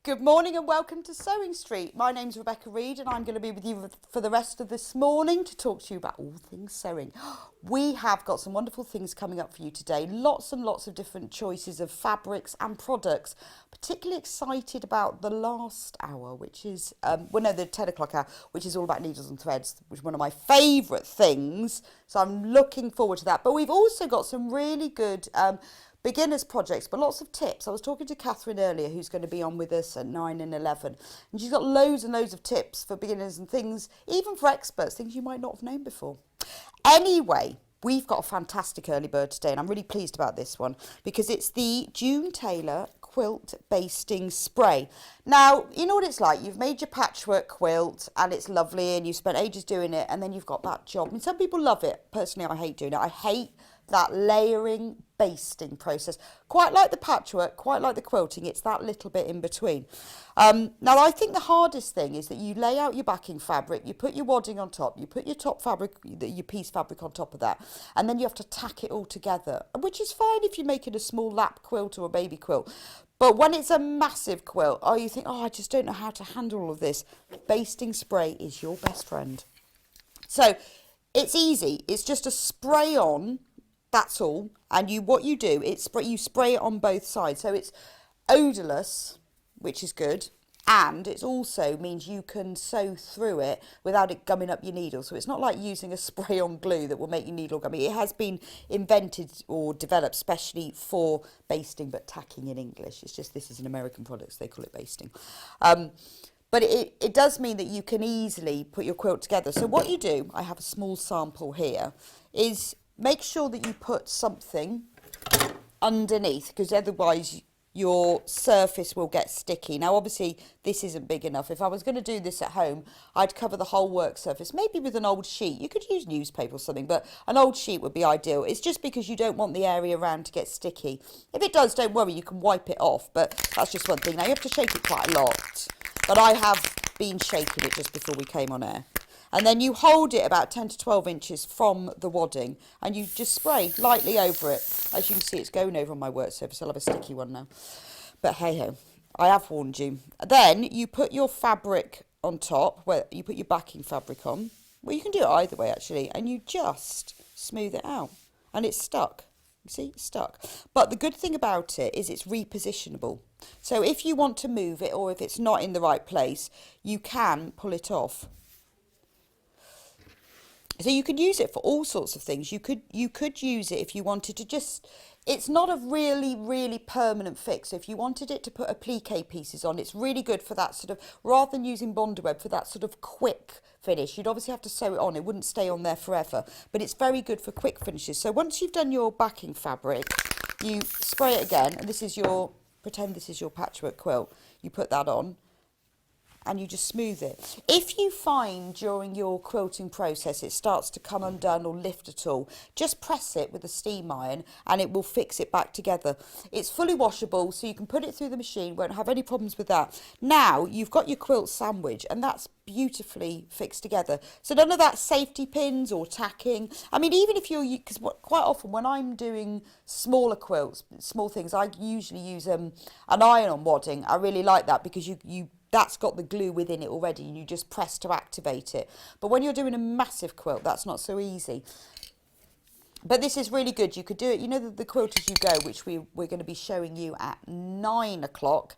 Good morning and welcome to Sewing Street. My name's Rebecca Reed and I'm going to be with you for the rest of this morning to talk to you about all things sewing. We have got some wonderful things coming up for you today. Lots and lots of different choices of fabrics and products. Particularly excited about the last hour, which is, the 10 o'clock hour, which is all about needles and threads, which is one of my favourite things. So I'm looking forward to that. But we've also got some really good beginners projects, but lots of tips. I was talking to Katharine earlier, who's going to be on with us at 9 and 11, and she's got loads and loads of tips for beginners and things, even for experts, things you might not have known before. Anyway, we've got a fantastic early bird today, and I'm really pleased about this one because it's the June Taylor Quilt Basting Spray. Now, you know what it's like. You've made your patchwork quilt and it's lovely and you've spent ages doing it, and then you've got that job. I mean, some people love it. Personally, I hate doing it. I hate that layering basting process. Quite like the patchwork, quite like the quilting, it's that little bit in between. Now I think the hardest thing is that you lay out your backing fabric, you put your wadding on top, you put your top fabric, your piece fabric on top of that, and then you have to tack it all together, which is fine if you're making a small lap quilt or a baby quilt. But when it's a massive quilt, you think, I just don't know how to handle all of this. Basting spray is your best friend. So it's easy, it's just a spray on. That's all, and what you do, you spray it on both sides, so it's odourless, which is good, and it also means you can sew through it without it gumming up your needle. So it's not like using a spray-on glue that will make your needle gummy. It has been invented or developed specially for basting, but tacking in English. It's just this is an American product, so they call it basting. But it does mean that you can easily put your quilt together. So what you do, I have a small sample here, is make sure that you put something underneath, because otherwise your surface will get sticky. Now obviously this isn't big enough. If I was going to do this at home, I'd cover the whole work surface, maybe with an old sheet. You could use newspaper or something, but an old sheet would be ideal. It's just because you don't want the area around to get sticky. If it does, don't worry, you can wipe it off, but that's just one thing. Now you have to shake it quite a lot, but I have been shaking it just before we came on air. And then you hold it about 10 to 12 inches from the wadding and you just spray lightly over it. As you can see, it's going over on my work surface. I'll have a sticky one now. But hey ho, I have warned you. Then you put your fabric on top, where you put your backing fabric on. Well, you can do it either way actually, and you just smooth it out and it's stuck. You see, it's stuck. But the good thing about it is it's repositionable. So if you want to move it, or if it's not in the right place, you can pull it off. So you could use it for all sorts of things. You could use it if you wanted to just, it's not a really permanent fix. So if you wanted it to put applique pieces on, it's really good for that sort of, rather than using Bondaweb for that sort of quick finish. You'd obviously have to sew it on. It wouldn't stay on there forever, but it's very good for quick finishes. So once you've done your backing fabric, you spray it again, and this is your, pretend this is your patchwork quilt. You put that on, and you just smooth it. If you find during your quilting process it starts to come undone or lift at all, just press it with a steam iron and it will fix it back together. It's fully washable, so you can put it through the machine, won't have any problems with that. Now you've got your quilt sandwich and that's beautifully fixed together. So none of that safety pins or tacking. I mean, even if you're, because quite often when I'm doing smaller quilts, small things, I usually use an iron-on wadding. I really like that because that's got the glue within it already and you just press to activate it. But when you're doing a massive quilt, that's not so easy. But this is really good. You could do it, you know, the Quilt As You Go, which we're going to be showing you at 9 o'clock.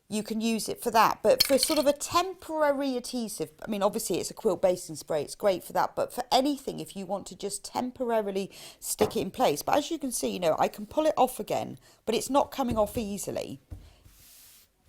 You can use it for that. But for sort of a temporary adhesive, I mean, obviously it's a quilt basting spray. It's great for that. But for anything, if you want to just temporarily stick it in place. But as you can see, you know, I can pull it off again, but it's not coming off easily.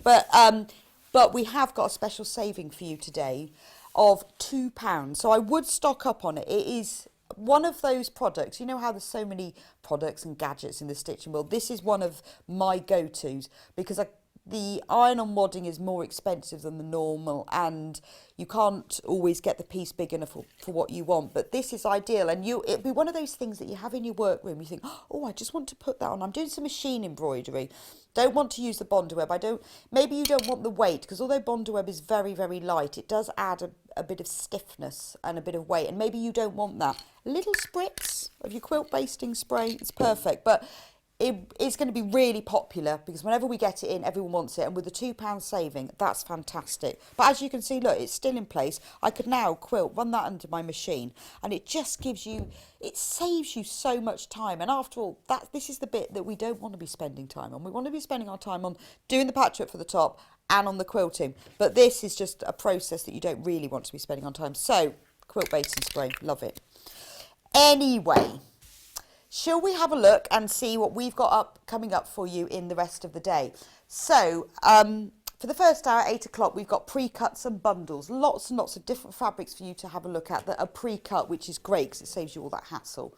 But we have got a special saving for you today of £2. So I would stock up on it. It is one of those products. You know how there's so many products and gadgets in the stitching world. This is one of my go-tos because the iron-on wadding is more expensive than the normal and you can't always get the piece big enough for what you want, but this is ideal. And it'll be one of those things that you have in your workroom. You think, oh, I just want to put that on. I'm doing some machine embroidery. Don't want to use the Bondaweb. Maybe you don't want the weight, because although Bondaweb is very, very light, it does add a bit of stiffness and a bit of weight, and maybe you don't want that. A little spritz of your quilt basting spray, it's perfect. But it is going to be really popular because whenever we get it in, everyone wants it. And with the £2 saving, that's fantastic. But as you can see, look, it's still in place. I could now quilt, run that under my machine, and it just gives you, it saves you so much time. And after all, this is the bit that we don't want to be spending time on. We want to be spending our time on doing the patchwork for the top and on the quilting. But this is just a process that you don't really want to be spending on time. So, quilt basting spray, love it. Anyway, shall we have a look and see what we've got coming up for you in the rest of the day? So, for the first hour, 8 o'clock, we've got pre-cuts and bundles. Lots and lots of different fabrics for you to have a look at that are pre-cut, which is great because it saves you all that hassle.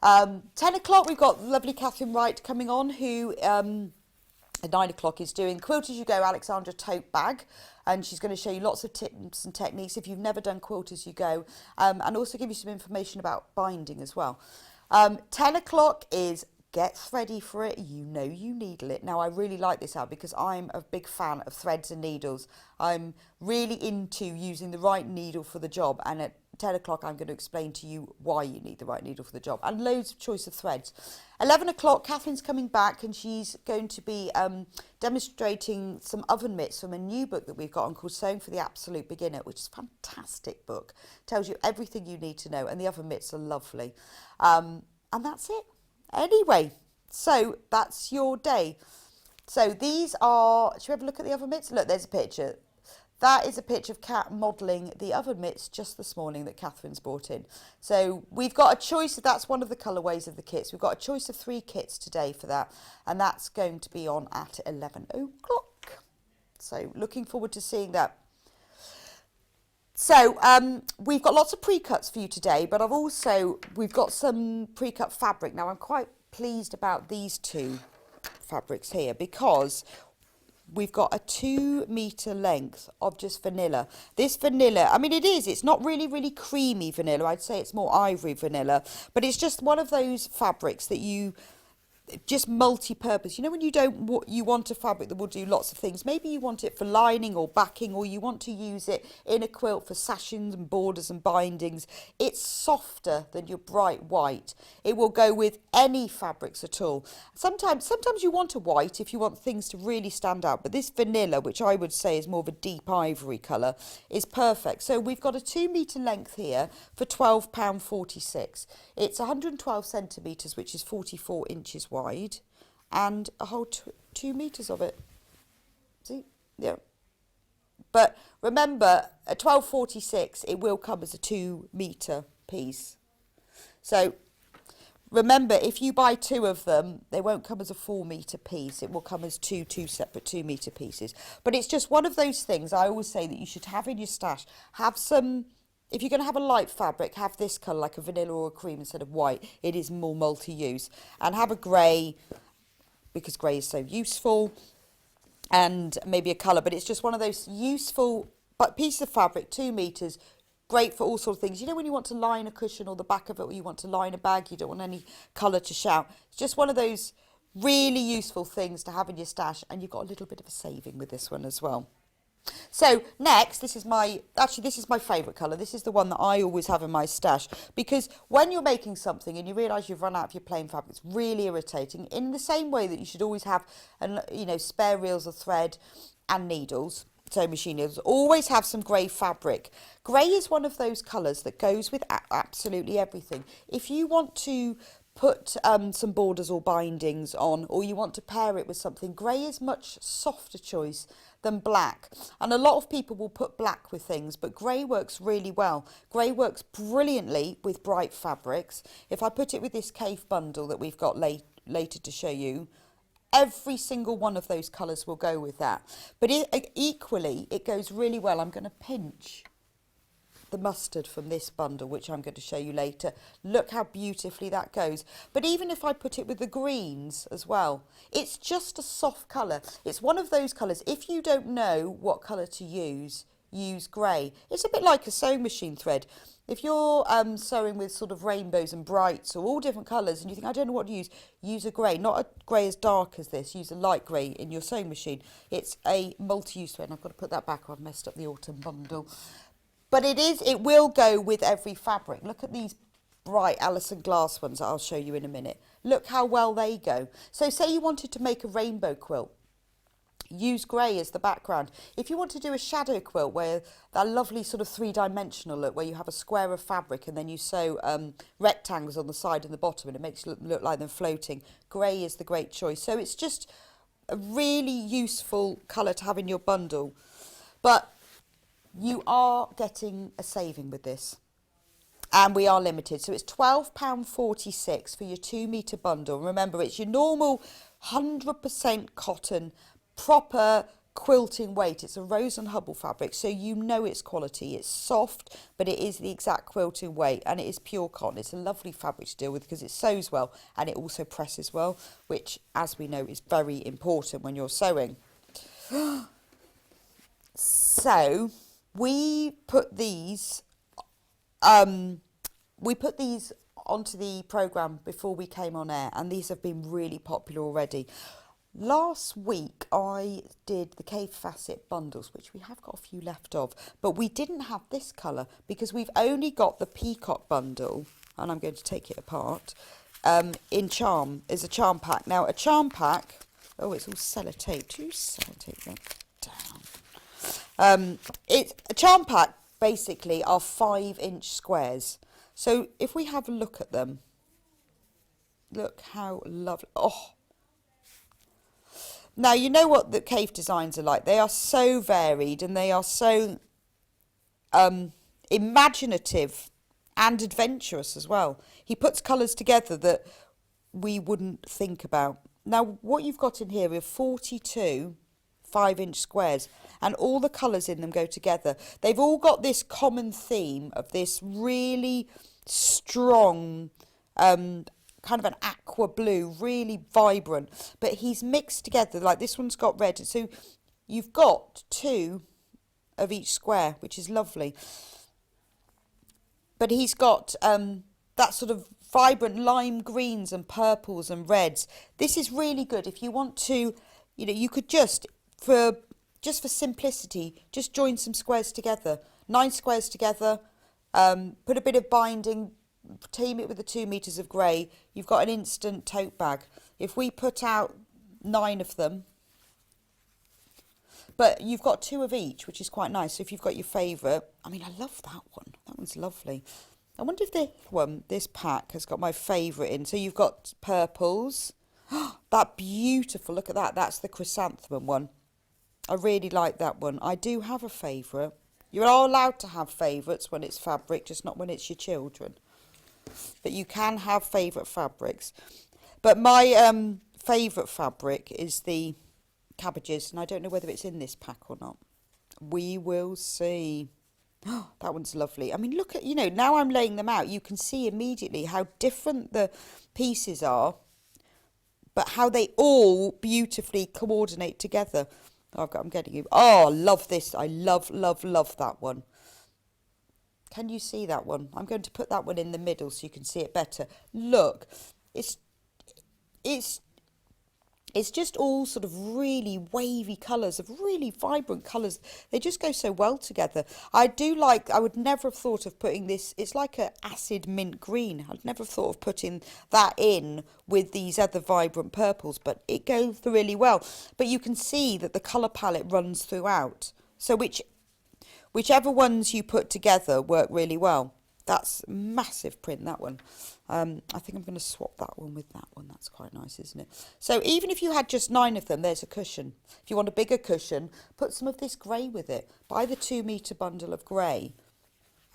10 o'clock, we've got lovely Katharine Wright coming on, who at 9 o'clock is doing Quilt As You Go Alexandra tote bag. And she's going to show you lots of tips and techniques if you've never done Quilt As You Go, and also give you some information about binding as well. 10 o'clock is Get Thready for It, You Know You Needle It. Now, I really like this out because I'm a big fan of threads and needles. I'm really into using the right needle for the job, and at 10 o'clock I'm going to explain to you why you need the right needle for the job, and loads of choice of threads. 11 o'clock, Catherine's coming back and she's going to be demonstrating some oven mitts from a new book that we've got on called Sewing for the Absolute Beginner, which is a fantastic book. Tells you everything you need to know, and the oven mitts are lovely. And that's it. Anyway, so that's your day. So these are, should we have a look at the oven mitts? Look, there's a picture. That is a picture of Kat modelling the oven mitts just this morning that Catherine's brought in. So we've got a choice, that's one of the colourways of the kits. We've got a choice of 3 kits today for that, and that's going to be on at 11 o'clock. So looking forward to seeing that. So we've got lots of pre-cuts for you today, but we've got some pre-cut fabric. Now I'm quite pleased about these 2 fabrics here because we've got a 2 metre length of just vanilla. This vanilla, I mean it's not really creamy vanilla. I'd say it's more ivory vanilla, but it's just one of those fabrics that you just multi-purpose. You know, when you want a fabric that will do lots of things. Maybe you want it for lining or backing, or you want to use it in a quilt for sashings and borders and bindings. It's softer than your bright white. It will go with any fabrics at all. Sometimes you want a white if you want things to really stand out, but this vanilla, which I would say is more of a deep ivory colour, is perfect. So we've got a 2 metre length here for £12.46. It's 112 centimetres, which is 44 inches wide, and a whole 2 metres of it. See? Yeah. But remember, at £12.46, it will come as a 2 metre piece. So remember, if you buy 2 of them, they won't come as a 4 metre piece. It will come as two separate 2 metre pieces. But it's just one of those things I always say that you should have in your stash. Have some, if you're going to have a light fabric, have this colour, like a vanilla or a cream instead of white. It is more multi-use. And have a grey, because grey is so useful, and maybe a colour. But it's just one of those useful pieces of fabric, 2 metres, great for all sorts of things. You know, when you want to line a cushion or the back of it, or you want to line a bag, you don't want any colour to shout. It's just one of those really useful things to have in your stash, and you've got a little bit of a saving with this one as well. So next, this is my favourite colour. This is the one that I always have in my stash, because when you're making something and you realise you've run out of your plain fabric, it's really irritating. In the same way that you should always have, spare reels of thread and needles, sewing machine needles, always have some grey fabric. Grey is one of those colours that goes with absolutely everything. If you want to put some borders or bindings on, or you want to pair it with something, grey is much softer choice than black. And a lot of people will put black with things, but grey works really well. Grey works brilliantly with bright fabrics. If I put it with this Kaffe bundle that we've got later to show you, every single one of those colours will go with that. But equally, it goes really well. I'm going to pinch the mustard from this bundle, which I'm going to show you later. Look how beautifully that goes. But even if I put it with the greens as well, it's just a soft colour. It's one of those colours, if you don't know what colour to use grey. It's a bit like a sewing machine thread. If you're sewing with sort of rainbows and brights or all different colours, and you think, I don't know what to use a grey. Not a grey as dark as this. Use a light grey in your sewing machine. It's a multi-use thread. I've got to put that back. I've messed up the autumn bundle. But it will go with every fabric. Look at these bright Allison Glass ones that I'll show you in a minute. Look how well they go. So say you wanted to make a rainbow quilt. Use grey as the background. If you want to do a shadow quilt where that lovely sort of three-dimensional look where you have a square of fabric and then you sew rectangles on the side and the bottom and it makes it look like they're floating, grey is the great choice. So it's just a really useful colour to have in your bundle. But you are getting a saving with this. And we are limited. So it's £12.46 for your 2 metre bundle. Remember, it's your normal 100% cotton, proper quilting weight. It's a Rose and Hubble fabric, so you know its quality. It's soft, but it is the exact quilting weight, and it is pure cotton. It's a lovely fabric to deal with because it sews well and it also presses well, which, as we know, is very important when you're sewing. So we put these onto the programme before we came on air, and these have been really popular already. Last week I did the Kaffe Fassett bundles, which we have got a few left of, but we didn't have this colour because we've only got the peacock bundle, and I'm going to take it apart, in charm, is a charm pack. Now a charm pack, oh, it's all sellotaped. You sellotape that down. It's a charm pack, basically are 5-inch squares. So if we have a look at them, look how lovely. Oh, now, you know what the Kaffe designs are like. They are so varied and they are so imaginative and adventurous as well. He puts colours together that we wouldn't think about. Now, what you've got in here are 42 5-inch squares, and all the colours in them go together. They've all got this common theme of this really strong kind of an aqua blue, really vibrant, but he's mixed together, like this one's got red, so you've got 2 of each square, which is lovely, but he's got that sort of vibrant lime greens and purples and reds. This is really good if you want to, you know, you could just for simplicity just join some squares together, 9 squares together, put a bit of binding, team it with the 2 meters of grey, you've got an instant tote bag. If we put out 9 of them, but you've got 2 of each, which is quite nice. So if you've got your favourite, I mean, I love that one. That one's lovely. I wonder if this pack has got my favourite in. So you've got purples. That beautiful, look at that. That's the chrysanthemum one. I really like that one. I do have a favourite. You are allowed to have favourites when it's fabric, just not when it's your children. But you can have favourite fabrics. But my favourite fabric is the cabbages, and I don't know whether it's in this pack or not. We will see. That one's lovely. I mean, look at, you know, now I'm laying them out, you can see immediately how different the pieces are, but how they all beautifully coordinate together. Oh, I'm getting you. Oh, love this. I love that one. Can you see that one? I'm going to put that one in the middle so you can see it better. Look, it's just all sort of really wavy colours, of really vibrant colours. They just go so well together. I would never have thought of putting this, it's like an acid mint green. I'd never have thought of putting that in with these other vibrant purples, but it goes really well. But you can see that the colour palette runs throughout. So whichever ones you put together work really well. That's massive print, that one. I think I'm going to swap that one with that one. That's quite nice, isn't it? So even if you had just 9 of them, there's a cushion. If you want a bigger cushion, put some of this grey with it. Buy the 2 metre bundle of grey.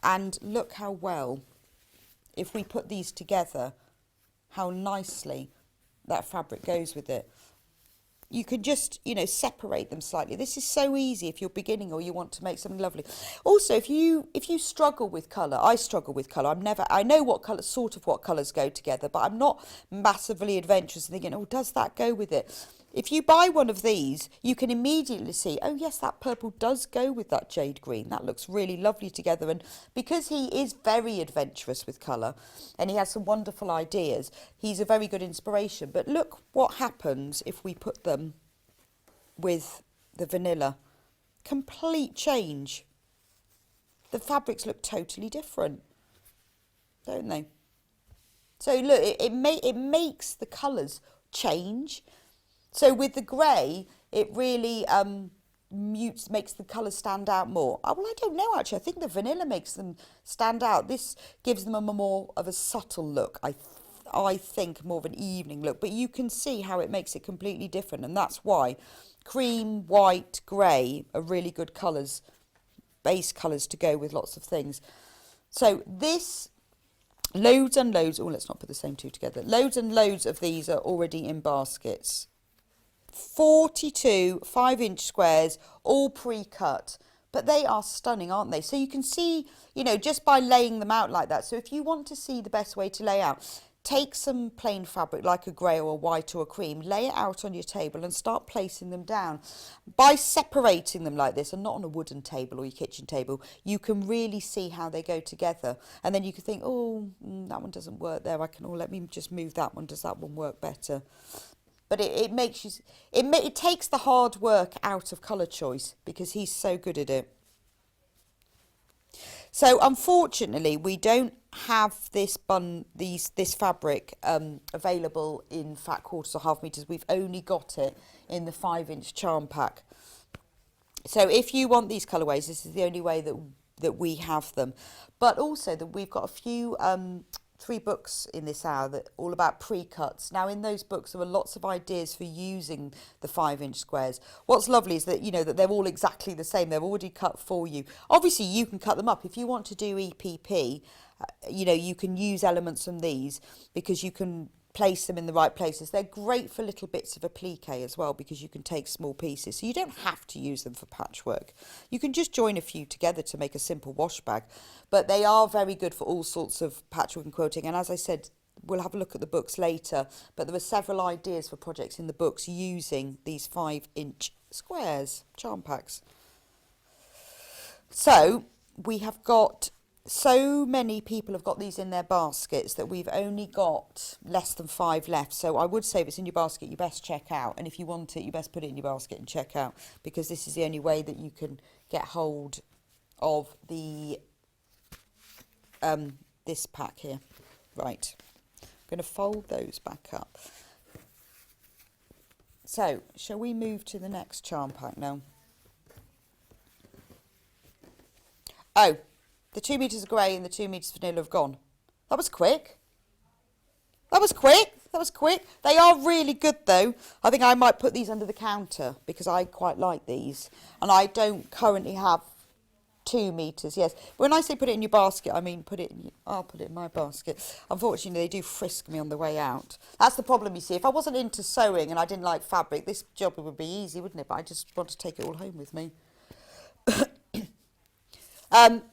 And look how well, if we put these together, how nicely that fabric goes with it. You can just, you know, separate them slightly. This is so easy if you're beginning or you want to make something lovely. Also, if you struggle with colour, I struggle with colour. I know what colour, sort of what colours go together, but I'm not massively adventurous and thinking, oh, does that go with it? If you buy one of these, you can immediately see, oh yes, that purple does go with that jade green. That looks really lovely together. And because he is very adventurous with colour and he has some wonderful ideas, he's a very good inspiration. But look what happens if we put them with the vanilla. Complete change. The fabrics look totally different, don't they? So look, it makes the colours change. So with the grey, it really makes the colours stand out more. Oh, well, I don't know actually. I think the vanilla makes them stand out. This gives them a more of a subtle look. I think more of an evening look, but you can see how it makes it completely different, and that's why cream, white, grey are really good colours, base colours to go with lots of things. So this, loads and loads, oh, let's not put the same two together. Loads and loads of these are already in baskets. 42 5-inch squares, all pre-cut. But they are stunning, aren't they? So you can see, you know, just by laying them out like that. So if you want to see the best way to lay out, take some plain fabric like a grey or a white or a cream, lay it out on your table and start placing them down. By separating them like this, and not on a wooden table or your kitchen table, you can really see how they go together. And then you can think, oh, that one doesn't work there. Let me just move that one. Does that one work better? But it makes you, it takes the hard work out of colour choice because he's so good at it. So unfortunately, we don't have this fabric available in fat quarters or half meters. We've only got it in the 5-inch charm pack. So if you want these colourways, this is the only way that we have them. But also that we've got a few 3 books in this hour that all about pre-cuts. Now in those books there are lots of ideas for using the 5-inch squares. What's lovely is that, you know, that they're all exactly the same. They're already cut for you. Obviously you can cut them up if you want to do EPP. You know, you can use elements from these because you can place them in the right places. They're great for little bits of applique as well because you can take small pieces. So you don't have to use them for patchwork. You can just join a few together to make a simple wash bag. But they are very good for all sorts of patchwork and quilting. And as I said, we'll have a look at the books later. But there are several ideas for projects in the books using these 5-inch squares, charm packs. So we have got... So many people have got these in their baskets that we've only got less than 5 left. So I would say if it's in your basket, you best check out. And if you want it, you best put it in your basket and check out, because this is the only way that you can get hold of the this pack here. Right, I'm going to fold those back up. So shall we move to the next charm pack now? Oh, the 2 meters of grey and the 2 meters of vanilla have gone. That was quick. That was quick. That was quick. They are really good though. I think I might put these under the counter because I quite like these. And I don't currently have 2 meters. Yes. When I say put it in your basket, I mean I'll put it in my basket. Unfortunately, they do frisk me on the way out. That's the problem, you see. If I wasn't into sewing and I didn't like fabric, this job would be easy, wouldn't it? But I just want to take it all home with me.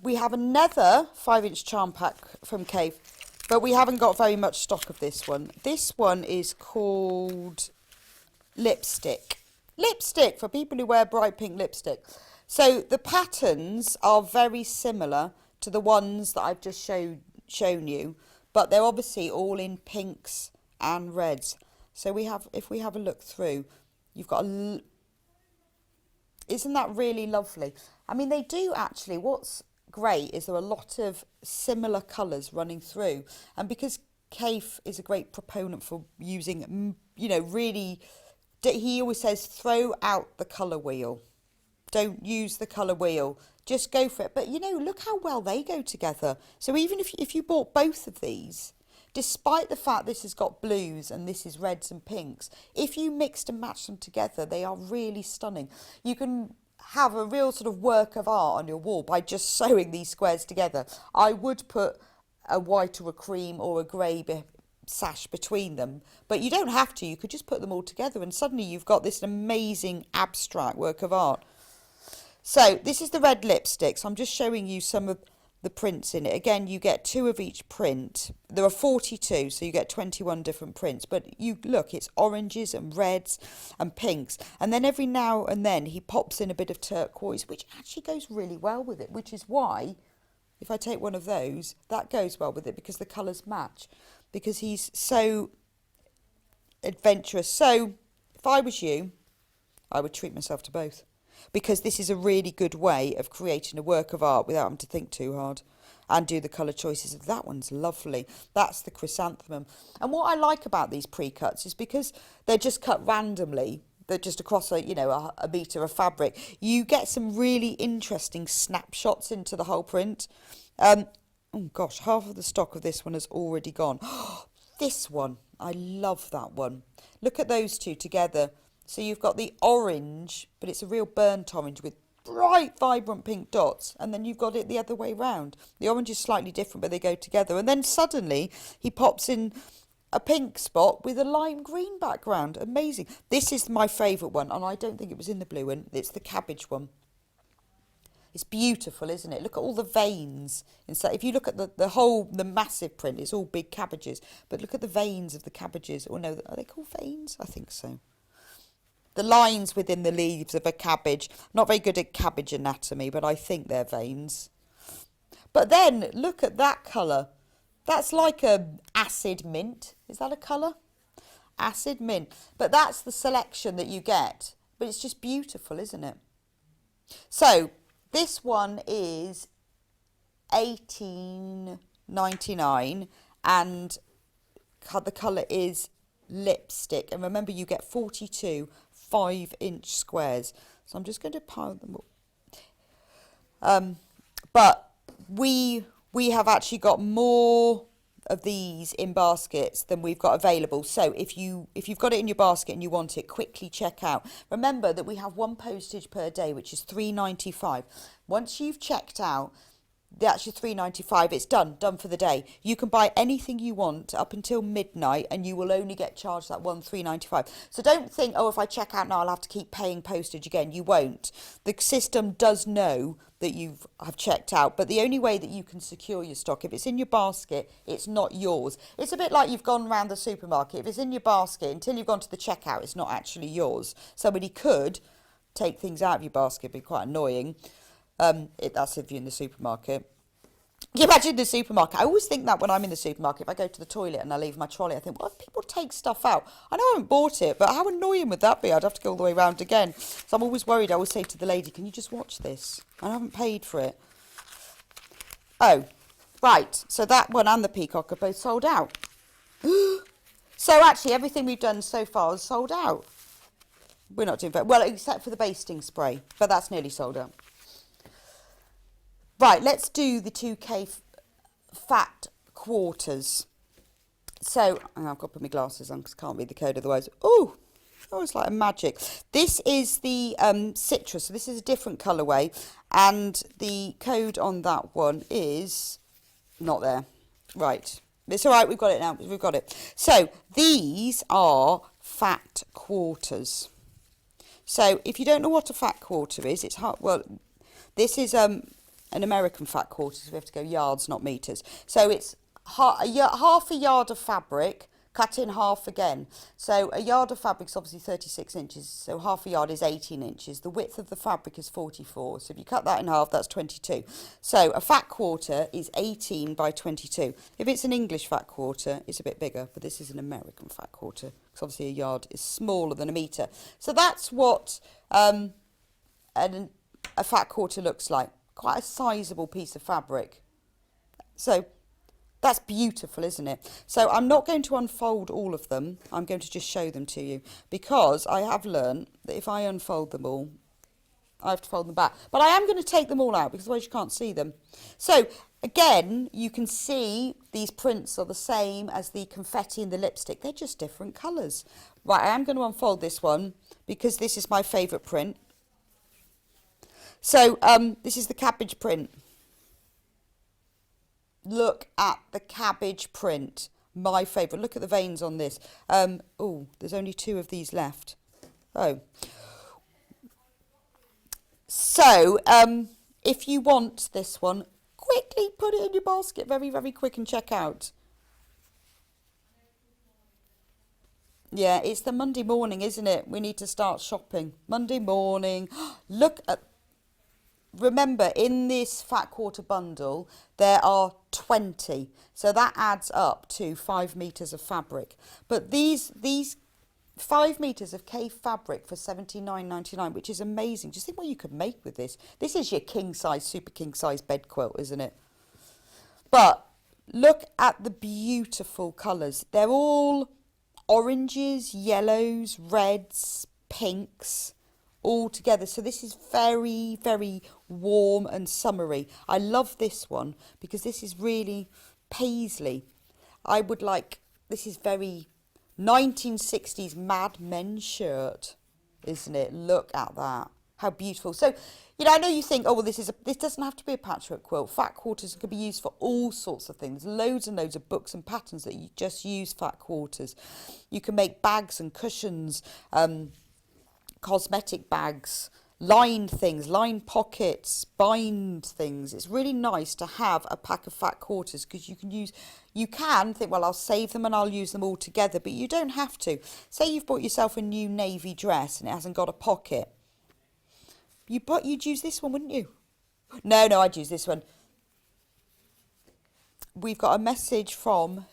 We have another 5-inch charm pack from Kaffe, but we haven't got very much stock of this one. This one is called Lipstick. Lipstick, for people who wear bright pink lipstick. So the patterns are very similar to the ones that I've just shown you, but they're obviously all in pinks and reds. So we have, if we have a look through, you've got a... Isn't that really lovely? I mean, they do actually, what's great is there are a lot of similar colours running through. And because Kaffe is a great proponent for using, you know, really, he always says, throw out the colour wheel. Don't use the colour wheel. Just go for it. But, you know, look how well they go together. So even if you bought both of these, despite the fact this has got blues and this is reds and pinks, if you mixed and matched them together, they are really stunning. You can have a real sort of work of art on your wall by just sewing these squares together. I would put a white or a cream or a grey sash between them, but you don't have to. You could just put them all together and suddenly you've got this amazing abstract work of art. So this is the red lipstick. So I'm just showing you some of the prints in it. Again, you get 2 of each print. There are 42, so you get 21 different prints. But you look, it's oranges and reds and pinks. And then every now and then he pops in a bit of turquoise, which actually goes really well with it, which is why, if I take one of those, that goes well with it because the colours match. Because he's so adventurous. So if I was you, I would treat myself to both. Because this is a really good way of creating a work of art without having to think too hard. and do the colour choices. That one's lovely. That's the chrysanthemum. And what I like about these pre-cuts is because they're just cut randomly, they're just across a metre of fabric, you get some really interesting snapshots into the whole print. Oh gosh, half of the stock of this one has already gone. This one, I love that one. Look at those two together. So you've got the orange, but it's a real burnt orange with bright, vibrant pink dots. And then you've got it the other way round. The orange is slightly different, but they go together. And then suddenly he pops in a pink spot with a lime green background. Amazing. This is my favourite one, and I don't think it was in the blue one. It's the cabbage one. It's beautiful, isn't it? Look at all the veins. If you look at the massive print, it's all big cabbages. But look at the veins of the cabbages. Or no, are they called veins? I think so. The lines within the leaves of a cabbage. Not very good at cabbage anatomy, but I think they're veins. But then, look at that colour. That's like a acid mint. Is that a colour? Acid mint. But that's the selection that you get. But it's just beautiful, isn't it? So, this one is $18.99 and the colour is lipstick. And remember, you get 42 5-inch squares. So I'm just going to pile them up. But we have actually got more of these in baskets than we've got available. So if you've got it in your basket and you want it, quickly check out. Remember that we have one postage per day, which is $3.95. Once you've checked out, that's your $3.95. It's done for the day. You can buy anything you want up until midnight and you will only get charged that one $3.95. So don't think, oh, if I check out now I'll have to keep paying postage again. You won't. The system does know that you have checked out, but the only way that you can secure your stock, if it's in your basket, it's not yours. It's a bit like you've gone around the supermarket. If it's in your basket, until you've gone to the checkout, it's not actually yours. Somebody could take things out of your basket, it'd be quite annoying. That's if you're in the supermarket. You imagine the supermarket. I always think that when I'm in the supermarket, if I go to the toilet and I leave my trolley, I think, well, if people take stuff out, I know I haven't bought it, but how annoying would that be? I'd have to go all the way around again. So I'm always worried. I always say to the lady, can you just watch this? I haven't paid for it. Oh, right. So that one and the peacock are both sold out. So actually, everything we've done so far is sold out. We're not doing very well, except for the basting spray, but that's nearly sold out. Right, let's do the 2K fat quarters. So, I've got to put my glasses on because I can't read the code otherwise. Oh, it's like a magic. This is the citrus, so this is a different colourway. And the code on that one is not there. Right, it's all right, we've got it now. We've got it. So, these are fat quarters. So, if you don't know what a fat quarter is, it's hard. Well, this is an American fat quarter, so we have to go yards, not metres. So it's half a yard of fabric, cut in half again. So a yard of fabric is obviously 36 inches, so half a yard is 18 inches. The width of the fabric is 44, so if you cut that in half, that's 22. So a fat quarter is 18 by 22. If it's an English fat quarter, it's a bit bigger, but this is an American fat quarter, because obviously a yard is smaller than a metre. So that's what a fat quarter looks like. Quite a sizable piece of fabric. So that's beautiful, isn't it? So I'm not going to unfold all of them. I'm going to just show them to you because I have learned that if I unfold them all, I have to fold them back. But I am going to take them all out because otherwise you can't see them. So again, you can see these prints are the same as the confetti and the lipstick. They're just different colours. Right, I am going to unfold this one because this is my favourite print. So this is the cabbage print. Look at the cabbage print. My favourite. Look at the veins on this. Oh, there's only 2 of these left. Oh. So if you want this one, quickly put it in your basket. Very, very quick and check out. Yeah, it's the Monday morning, isn't it? We need to start shopping. Monday morning. Look at... Remember, in this fat quarter bundle, there are 20. So that adds up to 5 metres of fabric. But these 5 metres of Kaffe fabric for $79.99, which is amazing. Just think what you could make with this. This is your king size, super king size bed quilt, isn't it? But look at the beautiful colours. They're all oranges, yellows, reds, pinks, all together. So this is very, very warm and summery. I love this one because this is really paisley. I would like, this is very 1960s Mad Men shirt, isn't it? Look at that. How beautiful. So, you know, I know you think, oh, well, this doesn't have to be a patchwork quilt. Fat quarters can be used for all sorts of things. Loads and loads of books and patterns that you just use fat quarters. You can make bags and cushions, cosmetic bags, lined things, lined pockets, bind things. It's really nice to have a pack of fat quarters because you can think, well, I'll save them and I'll use them all together, but you don't have to. Say you've bought yourself a new navy dress and it hasn't got a pocket. You'd use this one, wouldn't you? No, I'd use this one. We've got a message from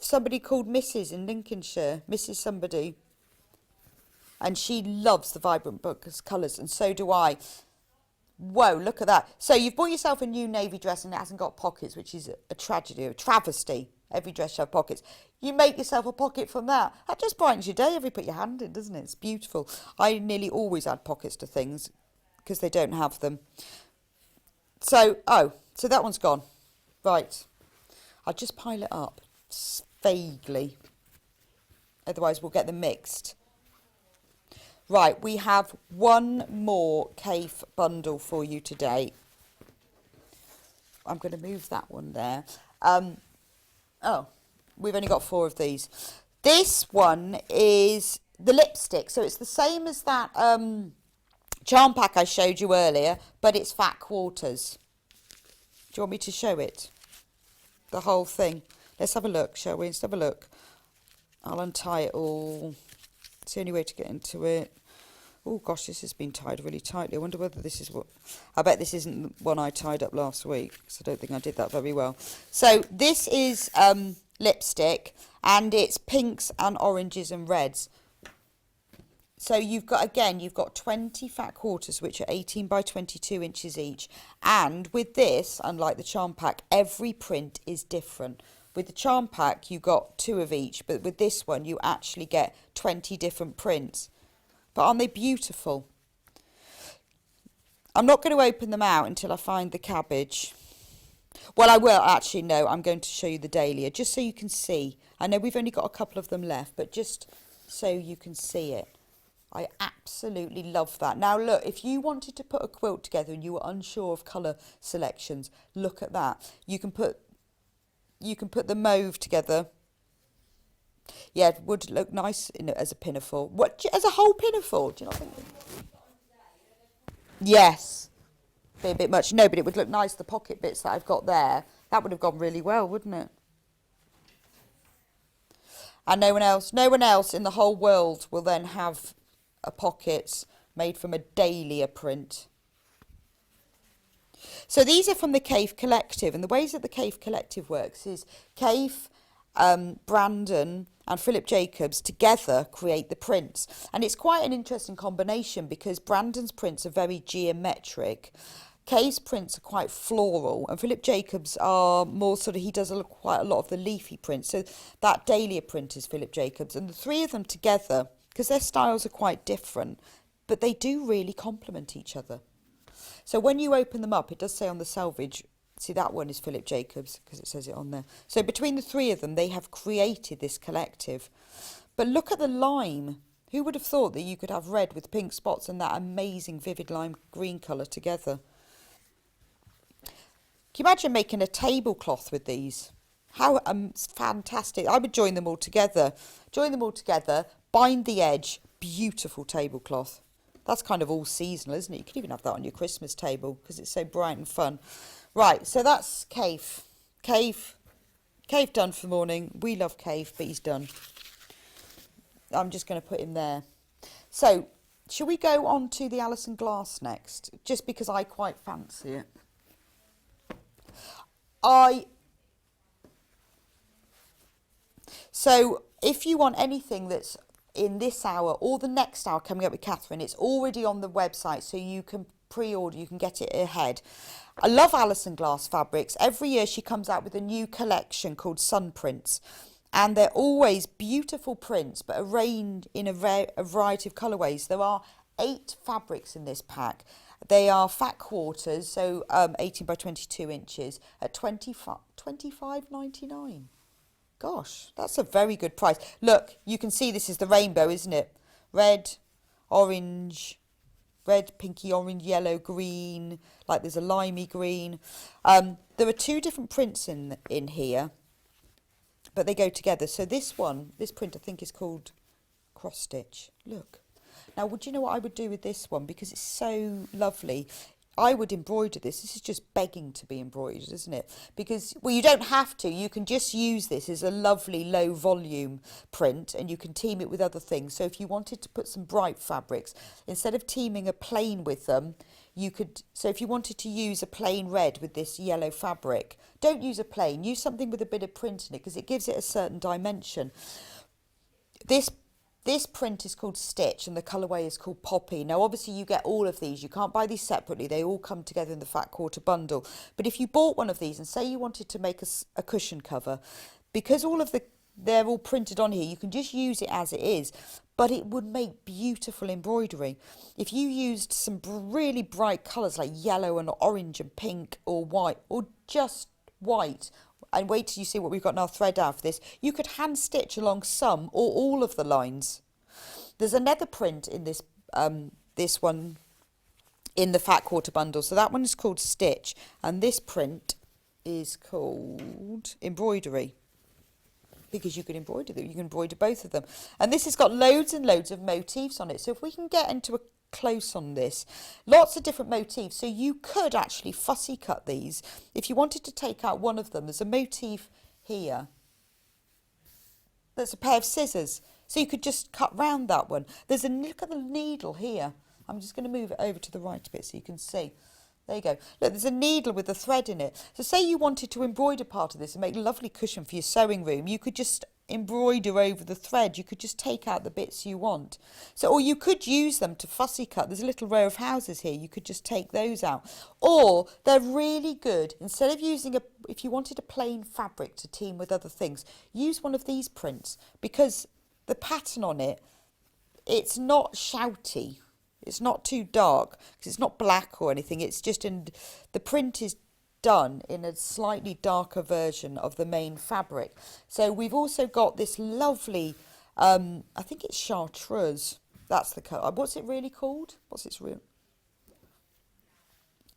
somebody called Mrs. in Lincolnshire, Mrs. somebody. And she loves the vibrant books colours, and so do I. Whoa, look at that. So you've bought yourself a new navy dress and it hasn't got pockets, which is a tragedy, a travesty. Every dress should have pockets. You make yourself a pocket from that. That just brightens your day every put your hand in, doesn't it? It's beautiful. I nearly always add pockets to things because they don't have them. So that one's gone. Right. I'll just pile it up vaguely. Otherwise we'll get them mixed. Right, we have one more Kaffe bundle for you today. I'm going to move that one there. We've only got 4 of these. This one is the lipstick. So it's the same as that charm pack I showed you earlier, but it's fat quarters. Do you want me to show it? The whole thing. Let's have a look, shall we? Let's have a look. I'll untie it all. It's the only way to get into it. Oh gosh, this has been tied really tightly. I wonder whether this is what... I bet this isn't the one I tied up last week, because I don't think I did that very well. So this is lipstick, and it's pinks and oranges and reds. So you've got 20 fat quarters, which are 18 by 22 inches each. And with this, unlike the charm pack, every print is different. With the charm pack, you got 2 of each, but with this one, you actually get 20 different prints. But aren't they beautiful? I'm not going to open them out until I find the cabbage. Well, I will actually. No, I'm going to show you the dahlia, just so you can see. I know we've only got a couple of them left, but just so you can see it. I absolutely love that. Now, look, if you wanted to put a quilt together and you were unsure of colour selections, look at that. You can put the mauve together. Yeah, it would look nice as a pinafore. As a whole pinafore? Do you not think? Yes. Be a bit much. No, but it would look nice. The pocket bits that I've got there, that would have gone really well, wouldn't it? And no one else in the whole world will then have a pocket made from a dahlia print. So these are from the Kaffe Collective, and the ways that the Kaffe Collective works is Kaffe, Brandon and Philip Jacobs together create the prints, and it's quite an interesting combination because Brandon's prints are very geometric, Kaffe's prints are quite floral, and Philip Jacobs are more sort of, he does quite a lot of the leafy prints. So that dahlia print is Philip Jacobs, and the 3 of them together, because their styles are quite different, but they do really complement each other. So when you open them up, it does say on the selvage, see that one is Philip Jacobs, because it says it on there. So between the 3 of them, they have created this collective. But look at the lime. Who would have thought that you could have red with pink spots and that amazing vivid lime green colour together? Can you imagine making a tablecloth with these? How fantastic. I would join them all together. Bind the edge. Beautiful tablecloth. That's kind of all seasonal, isn't it? You could even have that on your Christmas table because it's so bright and fun. Right, so that's Kaffe. Kaffe done for the morning. We love Kaffe, but he's done. I'm just going to put him there. So, shall we go on to the Allison Glass next? Just because I quite fancy it. So, if you want anything that's in this hour or the next hour coming up with Katharine, it's already on the website, so you can pre-order, you can get it ahead. I love Allison Glass fabrics. Every year she comes out with a new collection called Sun Prints. And they're always beautiful prints, but arranged in a variety of colourways. There are 8 fabrics in this pack. They are fat quarters, so 18 by 22 inches at $25.99. Gosh, that's a very good price. Look, you can see this is the rainbow, isn't it? Red, orange, red, pinky, orange, yellow, green, like there's a limey green. There are 2 different prints in here, but they go together. So this print I think is called cross stitch. Look. Now, would you know what I would do with this one? Because it's so lovely. I would embroider this. This is just begging to be embroidered, isn't it? Because, well, you don't have to. You can just use this as a lovely low volume print, and you can team it with other things. So if you wanted to put some bright fabrics, instead of teaming a plain with them, you could, so if you wanted to use a plain red with this yellow fabric, don't use a plain, use something with a bit of print in it, because it gives it a certain dimension. This print is called Stitch and the colourway is called Poppy. Now, obviously, you get all of these. You can't buy these separately. They all come together in the fat quarter bundle. But if you bought one of these and say you wanted to make a cushion cover, because they're all printed on here, you can just use it as it is. But it would make beautiful embroidery. If you used some really bright colours like yellow and orange and pink or white, or just white, and wait till you see what we've got in our thread out for this, you could hand stitch along some or all of the lines. There's another print in this one in the fat quarter bundle. So that one is called Stitch, and this print is called Embroidery, because you can embroider them. You can embroider both of them. And this has got loads and loads of motifs on it. So if we can get into a close on this, lots of different motifs. So you could actually fussy cut these. If you wanted to take out one of them, there's a motif here. There's a pair of scissors. So you could just cut round that one. Look at the needle here. I'm just going to move it over to the right a bit so you can see. There you go. Look, there's a needle with a thread in it. So say you wanted to embroider part of this and make a lovely cushion for your sewing room, you could just embroider over the thread. You could just take out the bits you want. So, or you could use them to fussy cut. There's a little row of houses here. You could just take those out. Or they're really good. Instead of using if you wanted a plain fabric to team with other things, use one of these prints, because the pattern on it, it's not shouty. It's not too dark, because it's not black or anything. It's just the print is done in a slightly darker version of the main fabric. So we've also got this lovely, I think it's chartreuse. That's the colour. What's it really called? What's its real?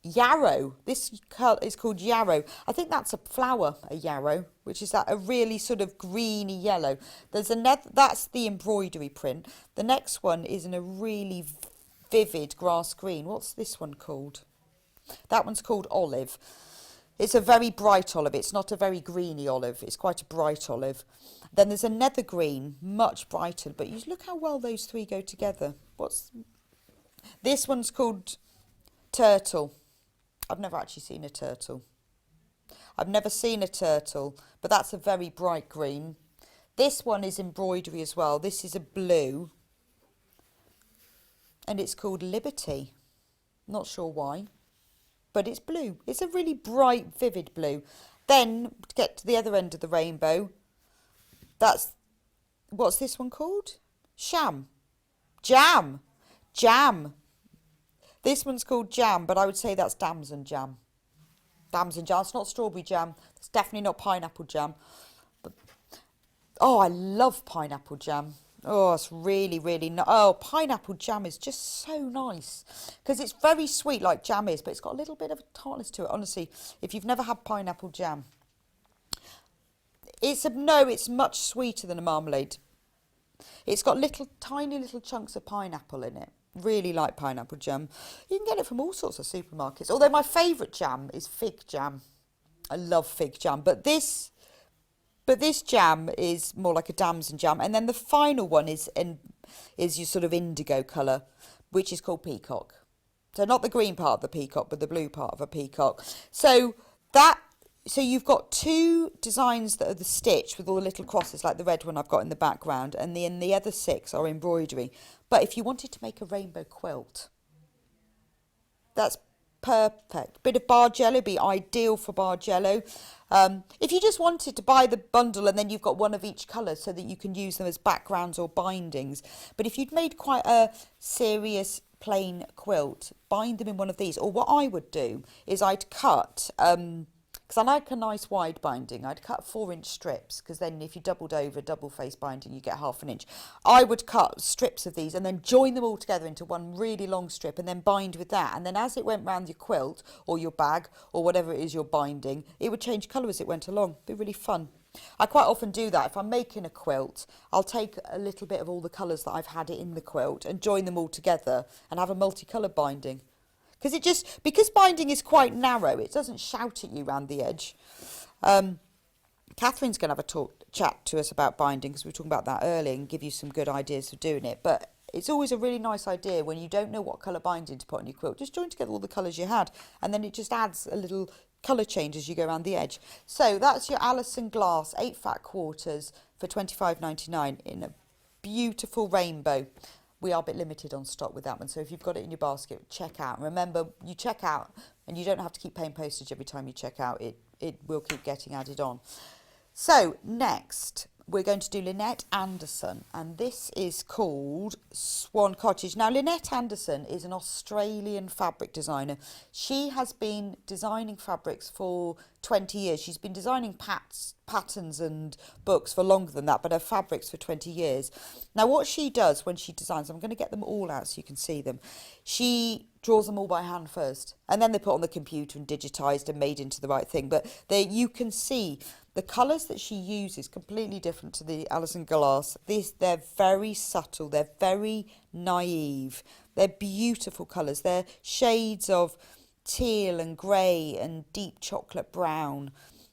Yarrow. This colour is called yarrow. I think that's a flower, a yarrow, which is a really sort of greeny yellow. There's another. That's the embroidery print. The next one is in a really vivid grass green. What's this one called? That one's called olive. It's a very bright olive. It's not a very greeny olive. It's quite a bright olive. Then there's another green, much brighter, but you look how well those three go together. This one's called turtle. I've never actually seen a turtle. I've never seen a turtle, but that's a very bright green. This one is embroidery as well. This is a blue, and it's called Liberty. Not sure why, but it's blue. It's a really bright, vivid blue. Then, to get to the other end of the rainbow, what's this one called? Jam. This one's called Jam, but I would say that's damson jam. Damson jam. It's not strawberry jam. It's definitely not pineapple jam. But, oh, I love pineapple jam. Oh, it's really, really nice. Oh, pineapple jam is just so nice, because it's very sweet like jam is, but it's got a little bit of a tartness to it. Honestly, if you've never had pineapple jam, it's much sweeter than a marmalade. It's got tiny little chunks of pineapple in it. Really like pineapple jam. You can get it from all sorts of supermarkets. Although my favourite jam is fig jam. I love fig jam, but this jam is more like a damson jam. And then the final one is your sort of indigo colour, which is called peacock. So not the green part of the peacock, but the blue part of a peacock. So you've got two designs that are the stitch with all the little crosses, like the red one I've got in the background, and the other 6 are embroidery. But if you wanted to make a rainbow quilt, That's perfect. Bit of Bargello be ideal for Bargello. If you just wanted to buy the bundle and then you've got one of each colour so that you can use them as backgrounds or bindings. But if you'd made quite a serious plain quilt, bind them in one of these. Or what I would do is I'd cut, because I like a nice wide binding, I'd cut 4-inch strips, because then if you doubled over double face binding you get ½ inch. I would cut strips of these and then join them all together into one really long strip and then bind with that, and then as it went round your quilt or your bag or whatever it is you're binding, it would change colour as it went along. It'd be really fun. I quite often do that. If I'm making a quilt, I'll take a little bit of all the colours that I've had in the quilt and join them all together and have a multicolour binding. Because binding is quite narrow, it doesn't shout at you round the edge. Catherine's going to have a chat to us about binding, because we were talking about that earlier, and give you some good ideas for doing it. But it's always a really nice idea when you don't know what colour binding to put on your quilt. Just join together all the colours you had, and then it just adds a little colour change as you go around the edge. So that's your Allison Glass 8 fat quarters for $25.99 in a beautiful rainbow. We are a bit limited on stock with that one, so if you've got it in your basket, check out. Remember, you check out and you don't have to keep paying postage every time you check out. It will keep getting added on. So next we're going to do Lynette Anderson, and this is called Swan Cottage. Now, Lynette Anderson is an Australian fabric designer. She has been designing fabrics for 20 years. She's been designing patterns and books for longer than that, but her fabrics for 20 years. Now, what she does when she designs, I'm going to get them all out so you can see them. She draws them all by hand first, and then they're put on the computer and digitised and made into the right thing. But there you can see the colours that she uses completely different to the Allison Glass. They're very subtle, they're very naive, they're beautiful colours. They're shades of teal and grey and deep chocolate brown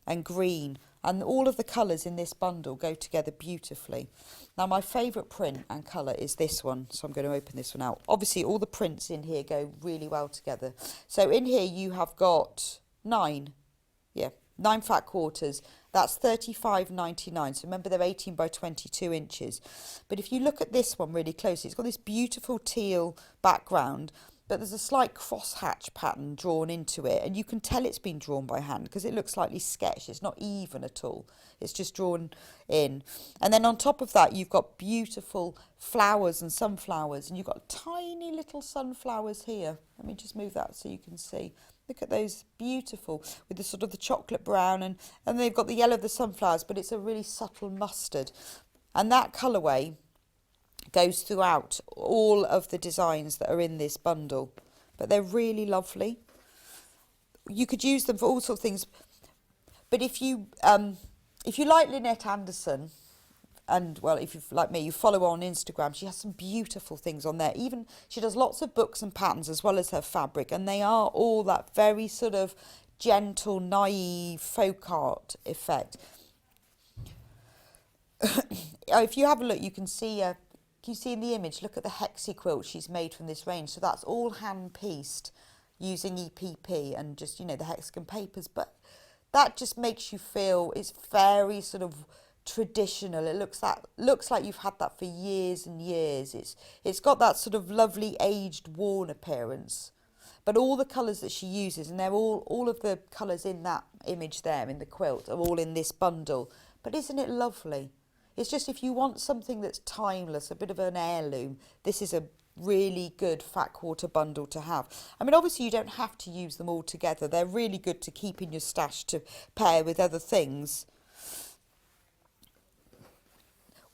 and green, and all of the colours in this bundle go together beautifully. Now, my favourite print and colour is this one, so I'm going to open this one out. Obviously all the prints in here go really well together. So in here you have got 9 fat quarters. That's $35.99. So remember, they're 18 by 22 inches. But if you look at this one really closely, it's got this beautiful teal background, but there's a slight crosshatch pattern drawn into it, and you can tell it's been drawn by hand because it looks slightly sketched. It's not even at all. It's just drawn in. And then on top of that, you've got beautiful flowers and sunflowers, and you've got tiny little sunflowers here. Let me just move that so you can see. Look at those, beautiful, with the sort of the chocolate brown, and they've got the yellow of the sunflowers, but it's a really subtle mustard. And that colourway goes throughout all of the designs that are in this bundle. But they're really lovely. You could use them for all sorts of things. But if you like Lynette Anderson, and well, if you like me, you follow her on Instagram, she has some beautiful things on there. Even she does lots of books and patterns as well as her fabric, and they are all that very sort of gentle, naive folk art effect. If you have a look, you can see can you see in the image, look at the hexi quilt she's made from this range. So that's all hand pieced using EPP and just, you know, the hexagon papers, but that just makes you feel it's very sort of traditional. It looks like you've had that for years and years. It's got that sort of lovely aged worn appearance, but all the colours that she uses, and they're all of the colours in that image there in the quilt are all in this bundle. But isn't it lovely? It's just, if you want something that's timeless, a bit of an heirloom, this is a really good fat quarter bundle to have. I mean, obviously you don't have to use them all together. They're really good to keep in your stash to pair with other things.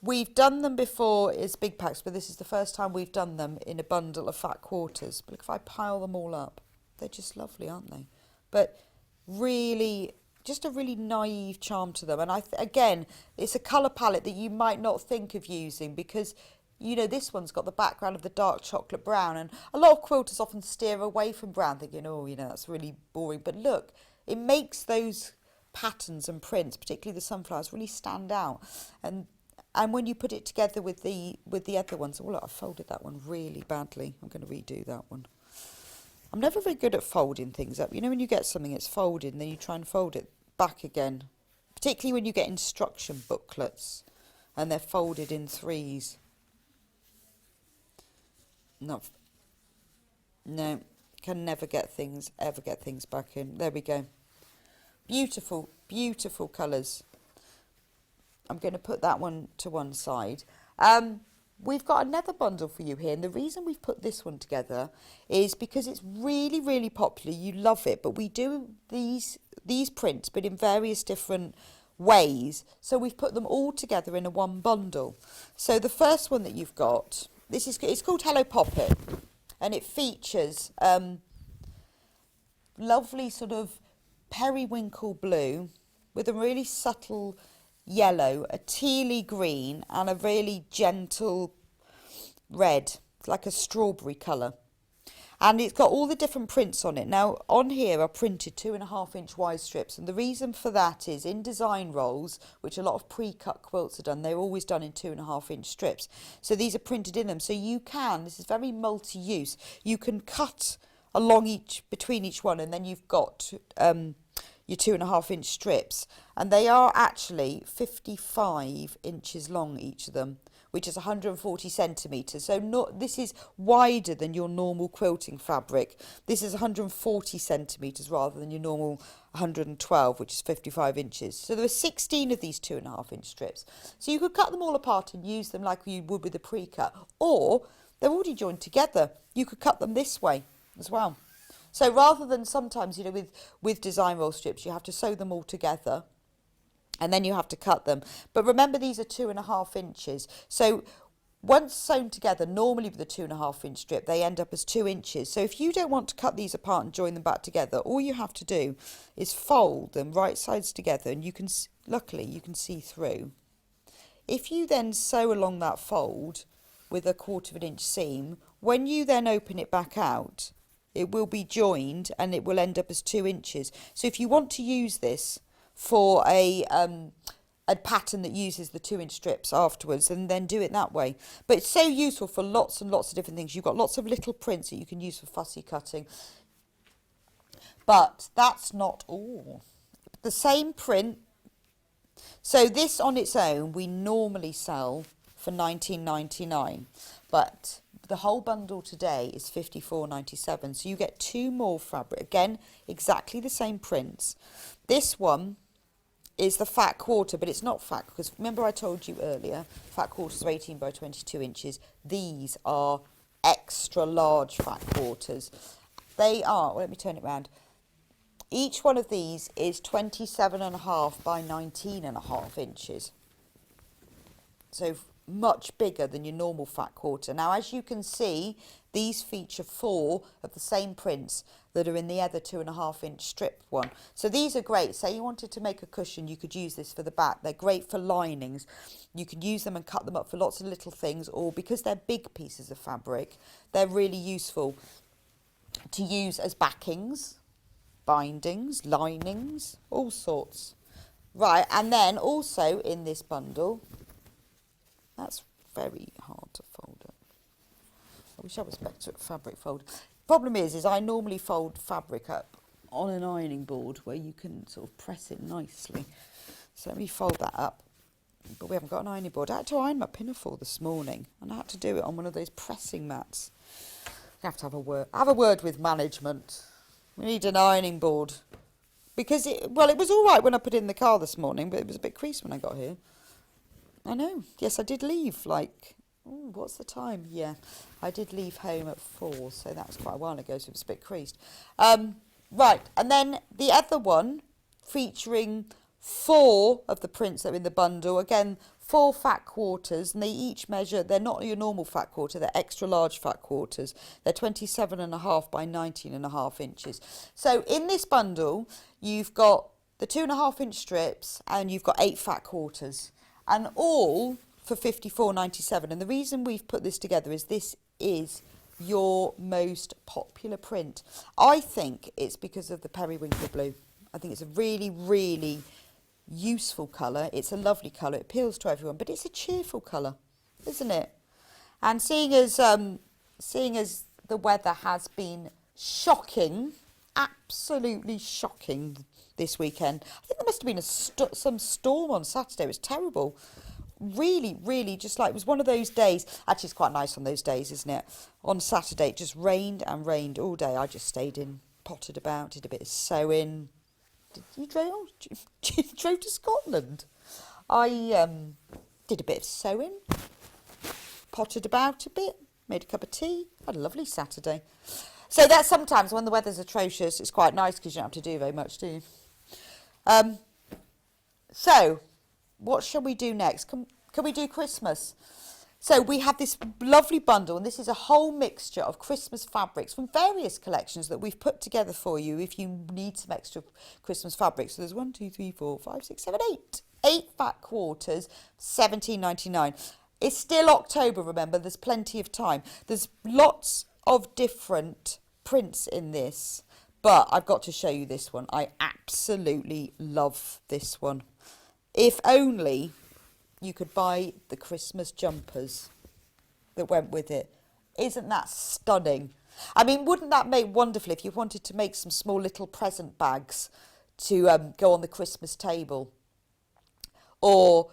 We've done them before as big packs, but this is the first time we've done them in a bundle of fat quarters. But look, if I pile them all up, they're just lovely, aren't they? But really, just a really naive charm to them. And again, it's a colour palette that you might not think of using because, you know, this one's got the background of the dark chocolate brown. And a lot of quilters often steer away from brown, thinking, oh, you know, that's really boring. But look, it makes those patterns and prints, particularly the sunflowers, really stand out. And when you put it together with the other ones, oh look, I folded that one really badly. I'm going to redo that one. I'm never very good at folding things up. You know, when you get something, it's folded, and then you try and fold it back again. Particularly when you get instruction booklets, and they're folded in threes. No, Can never ever get things back in. There we go. Beautiful, beautiful colours. I'm going to put that one to one side. We've got another bundle for you here, and the reason we've put this one together is because it's really, really popular. You love it, but we do these prints, but in various different ways. So we've put them all together in a one bundle. So the first one that you've got, it's called Hello Poppet, and it features lovely sort of periwinkle blue with a really subtle yellow, a tealy green, and a really gentle red. It's like a strawberry colour. And it's got all the different prints on it. Now, on here are printed 2.5-inch wide strips. And the reason for that is in design rolls, which a lot of pre-cut quilts are done, they're always done in 2.5-inch strips. So these are printed in them. So you can, this is very multi-use, you can cut along between each one, and then you've got your 2.5-inch strips, and they are actually 55 inches long, each of them, which is 140 centimetres. So this is wider than your normal quilting fabric. This is 140 centimetres rather than your normal 112, which is 55 inches. So there are 16 of these 2.5-inch strips. So you could cut them all apart and use them like you would with a pre-cut, or they're already joined together. You could cut them this way as well. So rather than sometimes, you know, with design roll strips, you have to sew them all together and then you have to cut them. But remember, these are 2.5 inches. So once sewn together, normally with a 2.5-inch strip, they end up as 2 inches. So if you don't want to cut these apart and join them back together, all you have to do is fold them right sides together, and you can, luckily, you can see through. If you then sew along that fold with a 1/4 inch seam, when you then open it back out, it will be joined and it will end up as 2 inches. So if you want to use this for a pattern that uses the 2-inch strips afterwards, and then do it that way. But it's so useful for lots and lots of different things. You've got lots of little prints that you can use for fussy cutting. But that's not all. The same print. So this on its own, we normally sell for $19.99. But the whole bundle today is $54.97. So you get 2 more fabric. Again, exactly the same prints. This one is the fat quarter, but it's not fat, because remember I told you earlier, fat quarters are 18 by 22 inches. These are extra large fat quarters. They are, well, let me turn it around. Each one of these is 27.5 by 19.5 inches. So much bigger than your normal fat quarter. Now, as you can see, these feature 4 of the same prints that are in the other 2.5-inch strip one. So these are great. Say you wanted to make a cushion, you could use this for the back. They're great for linings. You could use them and cut them up for lots of little things, or because they're big pieces of fabric, they're really useful to use as backings, bindings, linings, all sorts. Right, and then also in this bundle, that's very hard to fold up. I wish I was better at fabric fold. Problem is I normally fold fabric up on an ironing board where you can sort of press it nicely. So let me fold that up. But we haven't got an ironing board. I had to iron my pinafore this morning, and I had to do it on one of those pressing mats. I have to have a word with management. We need an ironing board. Because it was all right when I put it in the car this morning, but it was a bit creased when I got here. I know. Yes, I did leave, what's the time? Yeah, I did leave home at 4, so that was quite a while ago, so it was a bit creased. Right, and then the other one, featuring 4 of the prints that are in the bundle. Again, 4 fat quarters, and they each measure, they're not your normal fat quarter, they're extra large fat quarters. They're 27.5 by 19.5 inches. So in this bundle, you've got the 2.5-inch strips, and you've got 8 fat quarters. And all for $54.97. And the reason we've put this together is this is your most popular print. I think it's because of the periwinkle blue. I think it's a really, really useful colour. It's a lovely colour. It appeals to everyone, but it's a cheerful colour, isn't it? And seeing as the weather has been shocking, absolutely shocking this weekend. I think there must have been some storm on Saturday. It was terrible. really, really just like, it was one of those days. Actually, it's quite nice on those days, isn't it? On Saturday, it just rained and rained all day. I just stayed in, potted about, did a bit of sewing. You drove to Scotland? I did a bit of sewing, potted about a bit, made a cup of tea, had a lovely Saturday. So that's sometimes when the weather's atrocious, it's quite nice because you don't have to do very much, do you? So, what shall we do next? Can we do Christmas? So we have this lovely bundle, and this is a whole mixture of Christmas fabrics from various collections that we've put together for you if you need some extra Christmas fabrics. So there's 1, 2, 3, 4, 5, 6, 7, 8. 8 fat quarters, £17.99. It's still October, remember, there's plenty of time. There's lots of different prints in this, but I've got to show you this one. I absolutely love this one. If only you could buy the Christmas jumpers that went with it. Isn't that stunning? I mean, wouldn't that make wonderful if you wanted to make some small little present bags to go on the Christmas table? Or,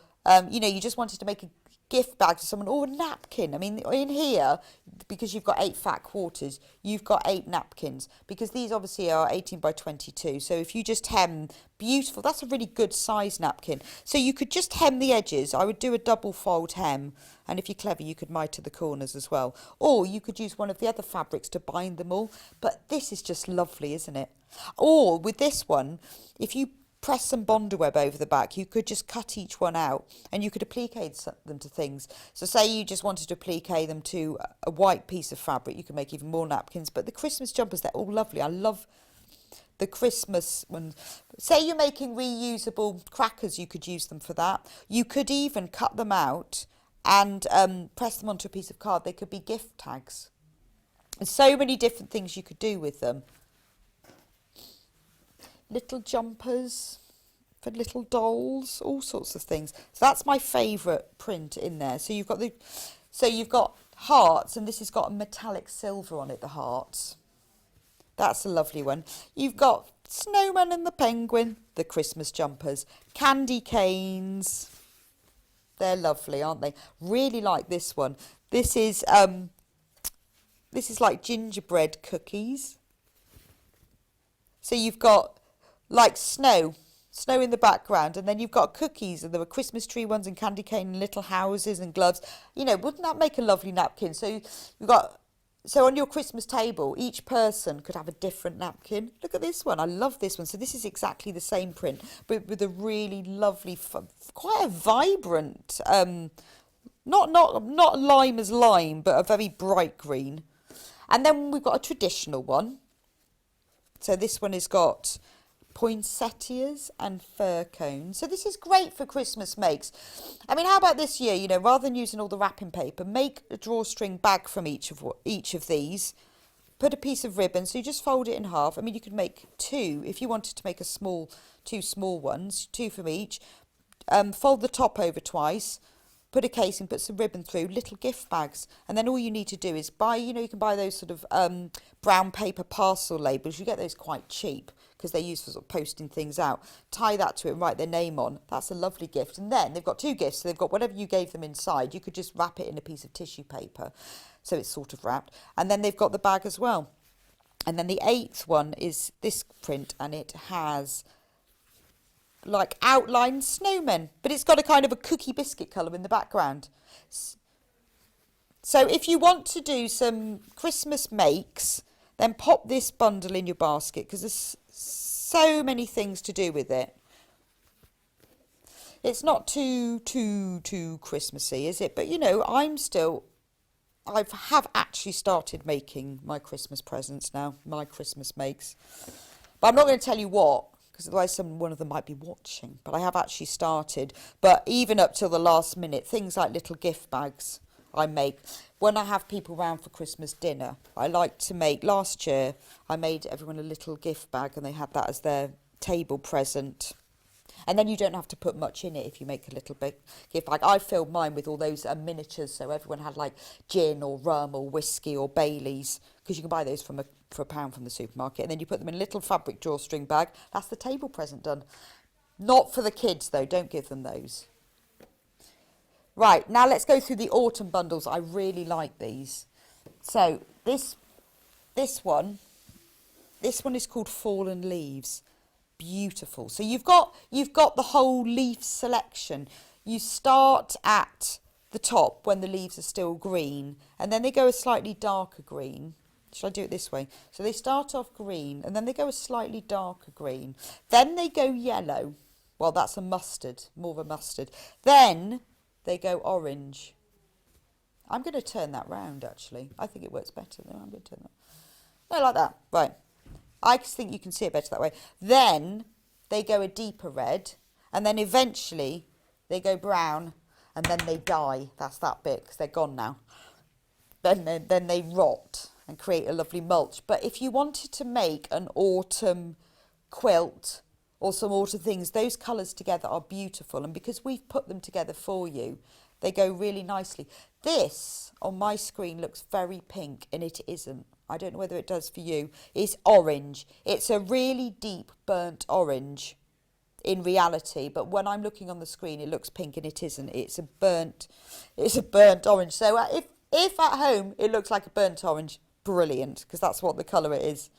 you just wanted to make a gift bag to someone, or a napkin. I mean, in here, because you've got 8 fat quarters, you've got 8 napkins, because these obviously are 18 by 22. So if you just hem, beautiful, that's a really good size napkin. So you could just hem the edges. I would do a double fold hem, and if you're clever, you could miter the corners as well. Or you could use one of the other fabrics to bind them all. But this is just lovely, isn't it? Or with this one, if you press some Bonder web over the back, you could just cut each one out and you could applique them to things. So say you just wanted to applique them to a white piece of fabric, you can make even more napkins. But the Christmas jumpers, they're all lovely. I love the Christmas ones. Say you're making reusable crackers, you could use them for that. You could even cut them out and press them onto a piece of card. They could be gift tags. There's so many different things you could do with them. Little jumpers for little dolls, all sorts of things. So that's my favourite print in there. So you've got hearts, and this has got a metallic silver on it, the hearts. That's a lovely one. You've got Snowman and the Penguin, the Christmas jumpers, candy canes. They're lovely, aren't they? Really like this one. This is like gingerbread cookies. So you've got like snow in the background, and then you've got cookies, and there were Christmas tree ones and candy cane and little houses and gloves. Wouldn't that make a lovely napkin? So on your Christmas table, each person could have a different napkin. Look at this one. I love this one. So this is exactly the same print, but with a really lovely, quite a vibrant, not lime as lime, but a very bright green. And then we've got a traditional one. So this one has got poinsettias and fir cones. So this is great for Christmas makes. I mean, how about this year, rather than using all the wrapping paper, make a drawstring bag from each of these. Put a piece of ribbon, so you just fold it in half. I mean, you could make 2 if you wanted to make 2 small ones, 2 from each. Fold the top over twice. Put a casing, put some ribbon through, little gift bags. And then all you need to do is buy, you can buy those sort of brown paper parcel labels. You get those quite cheap because they're used for sort of posting things out. Tie that to it and write their name on. That's a lovely gift. And then they've got 2 gifts. So they've got whatever you gave them inside. You could just wrap it in a piece of tissue paper. So it's sort of wrapped. And then they've got the bag as well. And then the 8th one is this print, and it has like outlined snowmen, but it's got a kind of a cookie biscuit colour in the background. So if you want to do some Christmas makes, then pop this bundle in your basket, because there's so many things to do with it. It's not too Christmassy, is it? But I have actually started making my Christmas presents now, my Christmas makes. But I'm not going to tell you what, because otherwise one of them might be watching. But I have actually started. But even up till the last minute, things like little gift bags I make. When I have people round for Christmas dinner, I like to make, last year, I made everyone a little gift bag, and they had that as their table present. And then you don't have to put much in it if you make a little bit gift bag. I filled mine with all those miniatures, so everyone had like gin or rum or whiskey or Baileys, because you can buy those for £1 from the supermarket. And then you put them in a little fabric drawstring bag. That's the table present done. Not for the kids though, don't give them those. Right, now let's go through the autumn bundles. I really like these. So this one is called Fallen Leaves. Beautiful. So you've got the whole leaf selection. You start at the top when the leaves are still green, and then they go a slightly darker green. Should I do it this way? So they start off green, and then they go a slightly darker green. Then they go yellow. Well, that's a mustard, more of a mustard. Then they go orange. I'm going to turn that round, actually. I think it works better. No, I'm going to turn that. No, like that. Right. I just think you can see it better that way. Then they go a deeper red, and then eventually they go brown, and then they die. That's that bit, because they're gone now. Then they rot and create a lovely mulch. But if you wanted to make an autumn quilt or some autumn things, those colours together are beautiful. And because we've put them together for you, they go really nicely. This, on my screen, looks very pink, and it isn't. I don't know whether it does for you. It's orange. It's a really deep burnt orange in reality, but when I'm looking on the screen, it looks pink, and it isn't. It's a burnt orange. So if at home it looks like a burnt orange, brilliant, because that's what the colour it is.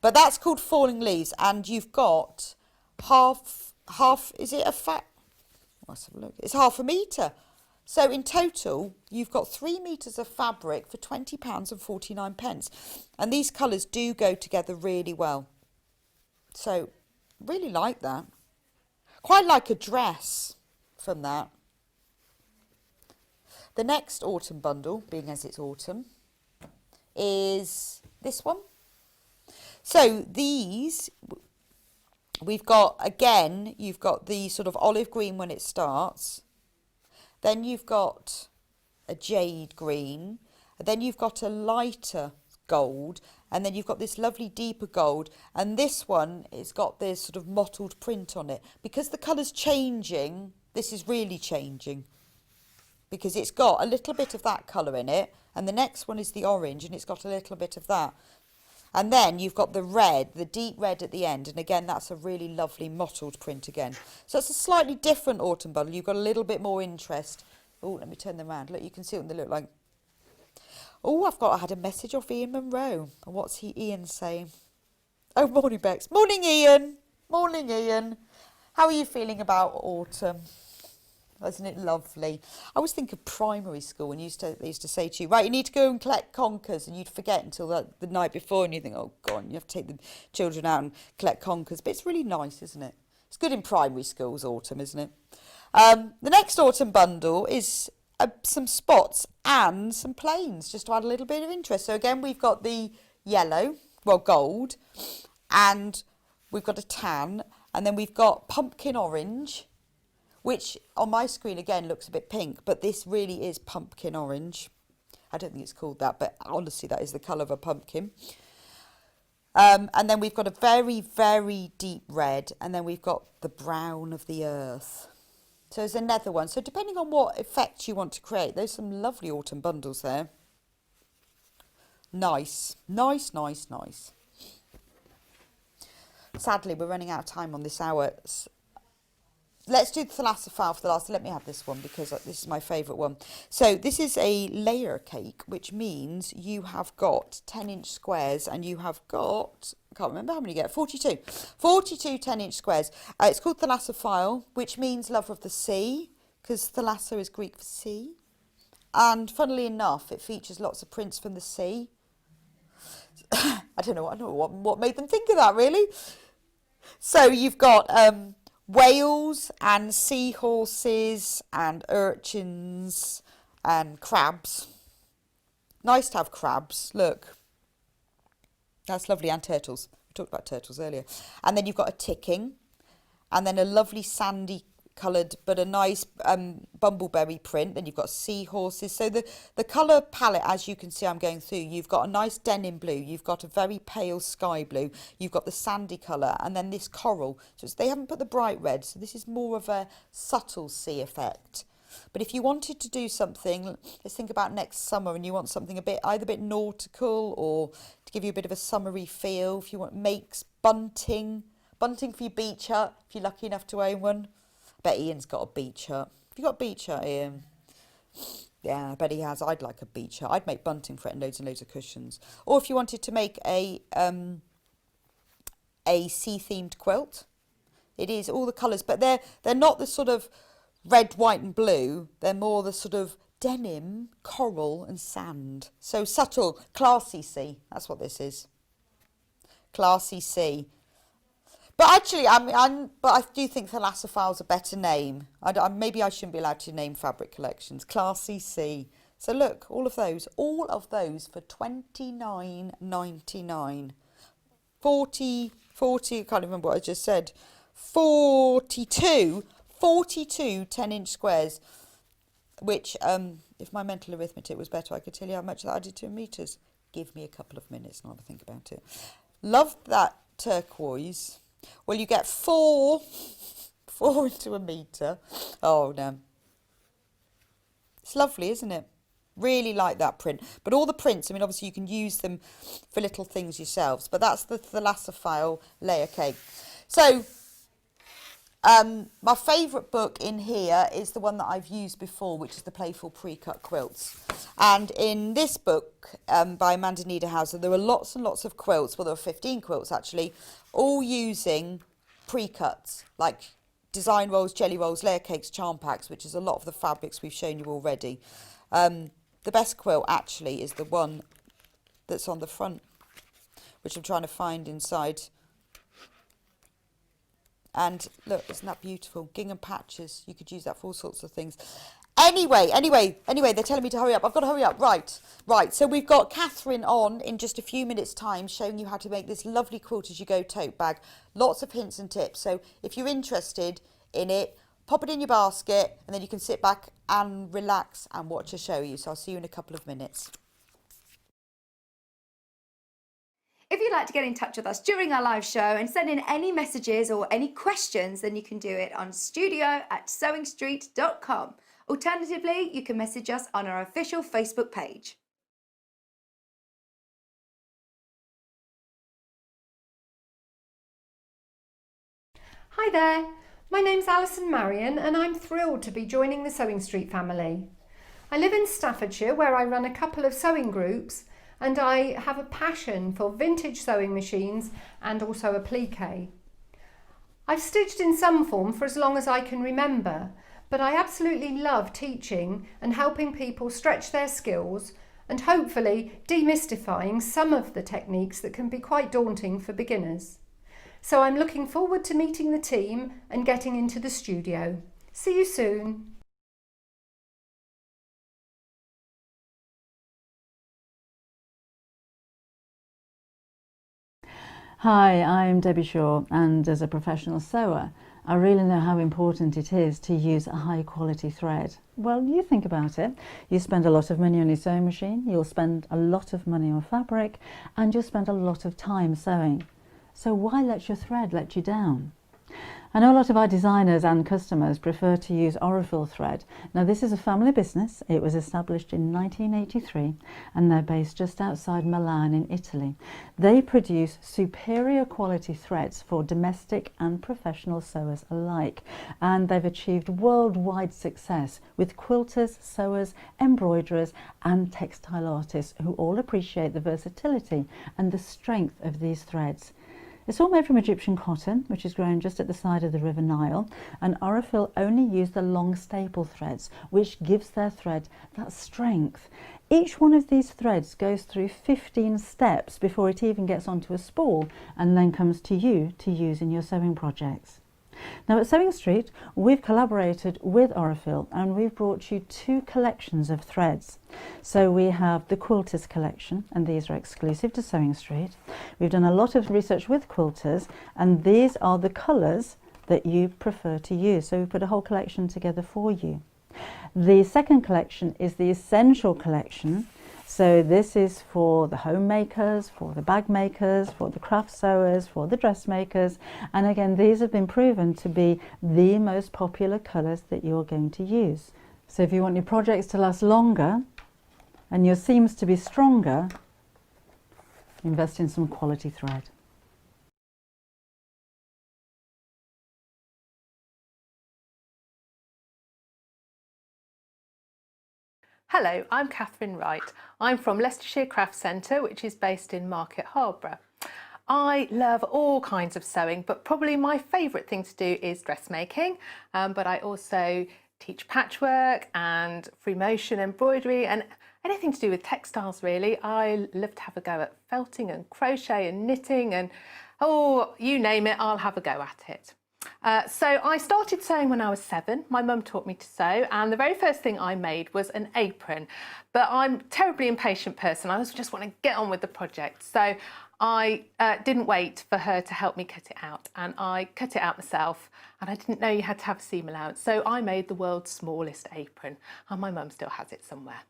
But that's called Falling Leaves, and you've got half, is it a fat? Let's have a look. It's half a metre. So in total, you've got 3 metres of fabric for £20.49. And these colours do go together really well. So really like that. Quite like a dress from that. The next autumn bundle, being as it's autumn, is this one. So these, we've got, again, you've got the sort of olive green when it starts. Then you've got a jade green. And then you've got a lighter gold. And then you've got this lovely deeper gold. And this one has got this sort of mottled print on it. Because the colour's changing, this is really changing. Because it's got a little bit of that colour in it. And the next one is the orange, and it's got a little bit of that. And then you've got the red, the deep red at the end. And again, that's a really lovely mottled print again. So it's a slightly different autumn bundle. You've got a little bit more interest. Oh, let me turn them around. Look, you can see what they look like. Oh, I had a message off Ian Monroe. And what's Ian saying? Oh, morning, Bex. Morning, Ian. Morning, Ian. How are you feeling about autumn? Isn't it lovely? I always think of primary school, and they used to say to you, right, you need to go and collect conkers, and you'd forget until the night before, and you think, oh, God, you have to take the children out and collect conkers. But it's really nice, isn't it? It's good in primary schools, autumn, isn't it? The next autumn bundle is some spots and some plains, just to add a little bit of interest. So again, we've got the yellow, well, gold, and we've got a tan, and then we've got pumpkin orange, which on my screen again looks a bit pink, but this really is pumpkin orange. I don't think it's called that, but honestly that is the colour of a pumpkin. And then we've got a very, very deep red, and then we've got the brown of the earth. So there's another one. So depending on what effect you want to create, there's some lovely autumn bundles there. Nice, nice, nice, nice. Sadly, we're running out of time on this hour. Let's do the Thalassophile for the last. Let me have this one, because this is my favourite one. So this is a layer cake, which means you have got 10-inch squares, and you have got, I can't remember how many you get, 42 10-inch squares. It's called Thalassophile, which means lover of the sea, because thalasso is Greek for sea. And funnily enough, it features lots of prints from the sea. I don't know what made them think of that, really. So you've got whales and seahorses and urchins and crabs. Nice to have crabs, look. That's lovely, and turtles. We talked about turtles earlier. And then you've got a ticking, and then a lovely sandy coloured but a nice bumbleberry print. Then you've got seahorses. So the colour palette, as you can see I'm going through, you've got a nice denim blue, you've got a very pale sky blue, you've got the sandy colour, and then this coral. So they haven't put the bright red, so this is more of a subtle sea effect. But if you wanted to do something, let's think about next summer, and you want something either a bit nautical or to give you a bit of a summery feel, if you want makes bunting for your beach hut, if you're lucky enough to own one. I bet Ian's got a beach hut. Have you got a beach hut, Ian? Yeah, I bet he has. I'd like a beach hut. I'd make bunting for it and loads of cushions. Or if you wanted to make a sea-themed quilt, it is all the colours, but they're not the sort of red, white and blue. They're more the sort of denim, coral and sand. So subtle, classy sea. That's what this is. Classy sea. But actually, but I do think Thalassophile's a better name. Maybe I shouldn't be allowed to name fabric collections. Classy sea. So look, all of those for $29.99. 40, I can't remember what I just said. 42 10-inch squares, which, if my mental arithmetic was better, I could tell you how much that added to in metres. Give me a couple of minutes and I'll have a think about it. Love that turquoise. Well, you get four into a metre. Oh, no. It's lovely, isn't it? Really like that print. But all the prints, I mean, obviously you can use them for little things yourselves. But that's the Thalassophile layer cake. So, my favourite book in here is the one that I've used before, which is the Playful Precut Quilts. And in this book by Amanda Niederhauser, there are lots and lots of quilts. Well, there are 15 quilts actually, all using pre-cuts, like design rolls, jelly rolls, layer cakes, charm packs, which is a lot of the fabrics we've shown you already. The best quilt actually is the one that's on the front, which I'm trying to find inside. And look, isn't that beautiful? Gingham patches. You could use that for all sorts of things. Anyway, they're telling me to hurry up. I've got to hurry up. Right. So we've got Katharine on in just a few minutes' time showing you how to make this lovely quilt as you go tote bag. Lots of hints and tips. So if you're interested in it, pop it in your basket and then you can sit back and relax and watch her show you. So I'll see you in a couple of minutes. If you'd like to get in touch with us during our live show and send in any messages or any questions, then you can do it on studio@sewingstreet.com. Alternatively, you can message us on our official Facebook page. Hi there, my name's Alison Marion and I'm thrilled to be joining the Sewing Street family. I live in Staffordshire where I run a couple of sewing groups and I have a passion for vintage sewing machines and also applique. I've stitched in some form for as long as I can remember, but I absolutely love teaching and helping people stretch their skills and hopefully demystifying some of the techniques that can be quite daunting for beginners. So I'm looking forward to meeting the team and getting into the studio. See you soon. Hi, I'm Debbie Shaw, and as a professional sewer, I really know how important it is to use a high quality thread. Well, you think about it. You spend a lot of money on your sewing machine, you'll spend a lot of money on fabric, and you'll spend a lot of time sewing. So why let your thread let you down? I know a lot of our designers and customers prefer to use Aurifil thread. Now this is a family business. It was established in 1983 and they're based just outside Milan in Italy. They produce superior quality threads for domestic and professional sewers alike, and they've achieved worldwide success with quilters, sewers, embroiderers and textile artists who all appreciate the versatility and the strength of these threads. It's all made from Egyptian cotton, which is grown just at the side of the River Nile, and Aurifil only use the long staple threads, which gives their thread that strength. Each one of these threads goes through 15 steps before it even gets onto a spool and then comes to you to use in your sewing projects. Now at Sewing Street, we've collaborated with Aurifil and we've brought you two collections of threads. So we have the Quilters collection, and these are exclusive to Sewing Street. We've done a lot of research with quilters and these are the colours that you prefer to use. So we put a whole collection together for you. The second collection is the Essential collection. So this is for the homemakers, for the bag makers, for the craft sewers, for the dressmakers. And again, these have been proven to be the most popular colours that you're going to use. So if you want your projects to last longer and your seams to be stronger, invest in some quality thread. Hello, I'm Katharine Wright. I'm from Leicestershire Craft Centre, which is based in Market Harborough. I love all kinds of sewing, but probably my favourite thing to do is dressmaking. But I also teach patchwork and free motion embroidery and anything to do with textiles really. I love to have a go at felting and crochet and knitting and oh, you name it, I'll have a go at it. So I started sewing when I was 7. My mum taught me to sew, and the very first thing I made was an apron. But I'm a terribly impatient person. I just want to get on with the project. So I didn't wait for her to help me cut it out, and I cut it out myself, and I didn't know you had to have a seam allowance. So I made the world's smallest apron, and my mum still has it somewhere.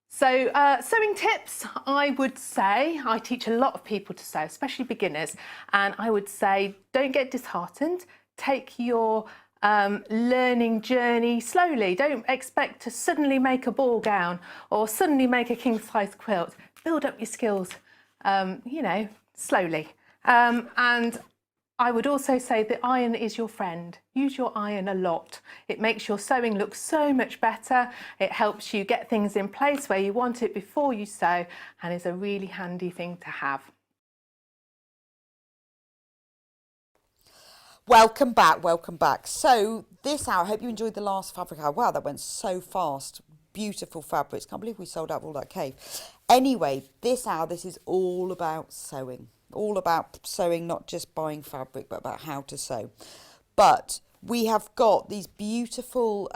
Sewing tips, I would say, I teach a lot of people to sew, especially beginners, and I would say don't get disheartened, take your learning journey slowly. Don't expect to suddenly make a ball gown or suddenly make a king-size quilt. Build up your skills, you know, slowly. And I would also say that iron is your friend. Use your iron a lot. It makes your sewing look so much better. It helps you get things in place where you want it before you sew, and is a really handy thing to have. Welcome back, welcome back. So this hour, I hope you enjoyed the last fabric hour. Wow, that went so fast. Beautiful fabrics. Can't believe we sold out all that cave. Anyway, this hour, this is all about sewing. All about sewing, not just buying fabric, but about how to sew. But we have got these beautiful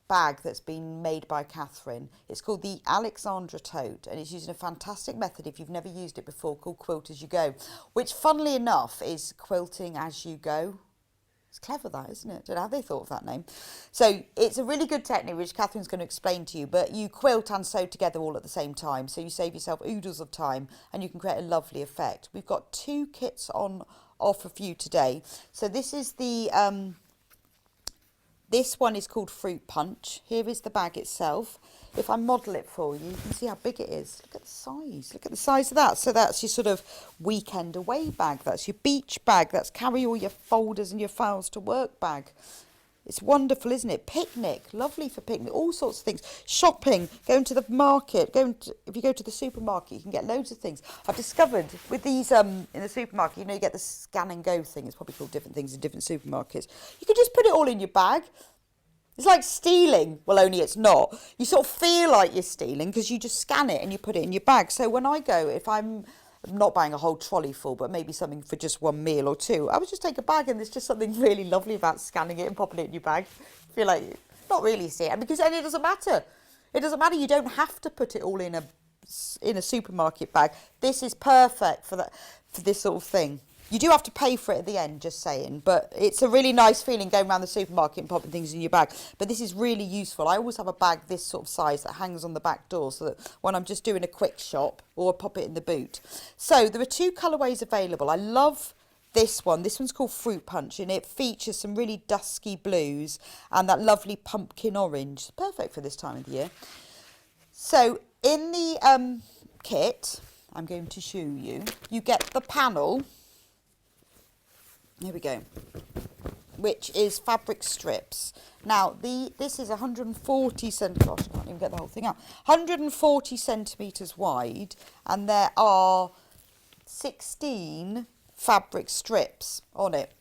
bag that's been made by Katharine. It's called the Alexandra Tote, and it's using a fantastic method, if you've never used it before, called Quilt As You Go, which funnily enough is quilting as you go. It's clever that, isn't it? I don't know how they thought of that name. So it's a really good technique, which Katharine's going to explain to you, but you quilt and sew together all at the same time. So you save yourself oodles of time and you can create a lovely effect. We've got 2 kits on offer for you today. So this is the, this one is called Fruit Punch. Here is the bag itself. If I model it for you, you can see how big it is. Look at the size. Look at the size of that. So that's your sort of weekend away bag. That's your beach bag. That's carry all your folders and your files to work bag. It's wonderful, isn't it? Picnic. Lovely for picnic. All sorts of things. Shopping. Going to the market. If you go to the supermarket, you can get loads of things. I've discovered with these in the supermarket, you know, you get the scan and go thing. It's probably called different things in different supermarkets. You can just put it all in your bag. It's like stealing. Well, only it's not. You sort of feel like you're stealing because you just scan it and you put it in your bag. So when I go, if I'm not buying a whole trolley full, but maybe something for just one meal or two, I would just take a bag, and there's just something really lovely about scanning it and popping it in your bag. I feel like not really see it, because and it doesn't matter. It doesn't matter. You don't have to put it all in a supermarket bag. This is perfect for this sort of thing. You do have to pay for it at the end, just saying, but it's a really nice feeling going around the supermarket and popping things in your bag. But this is really useful. I always have a bag this sort of size that hangs on the back door, so that when I'm just doing a quick shop or pop it in the boot. So there are 2 colourways available. I love this one. This one's called Fruit Punch, and it features some really dusky blues and that lovely pumpkin orange. Perfect for this time of the year. So in the kit, I'm going to show you, you get the panel. Here we go, which is fabric strips. Now, this is 140 centimetres, I can't even get the whole thing out, 140 centimetres wide, and there are 16 fabric strips on it.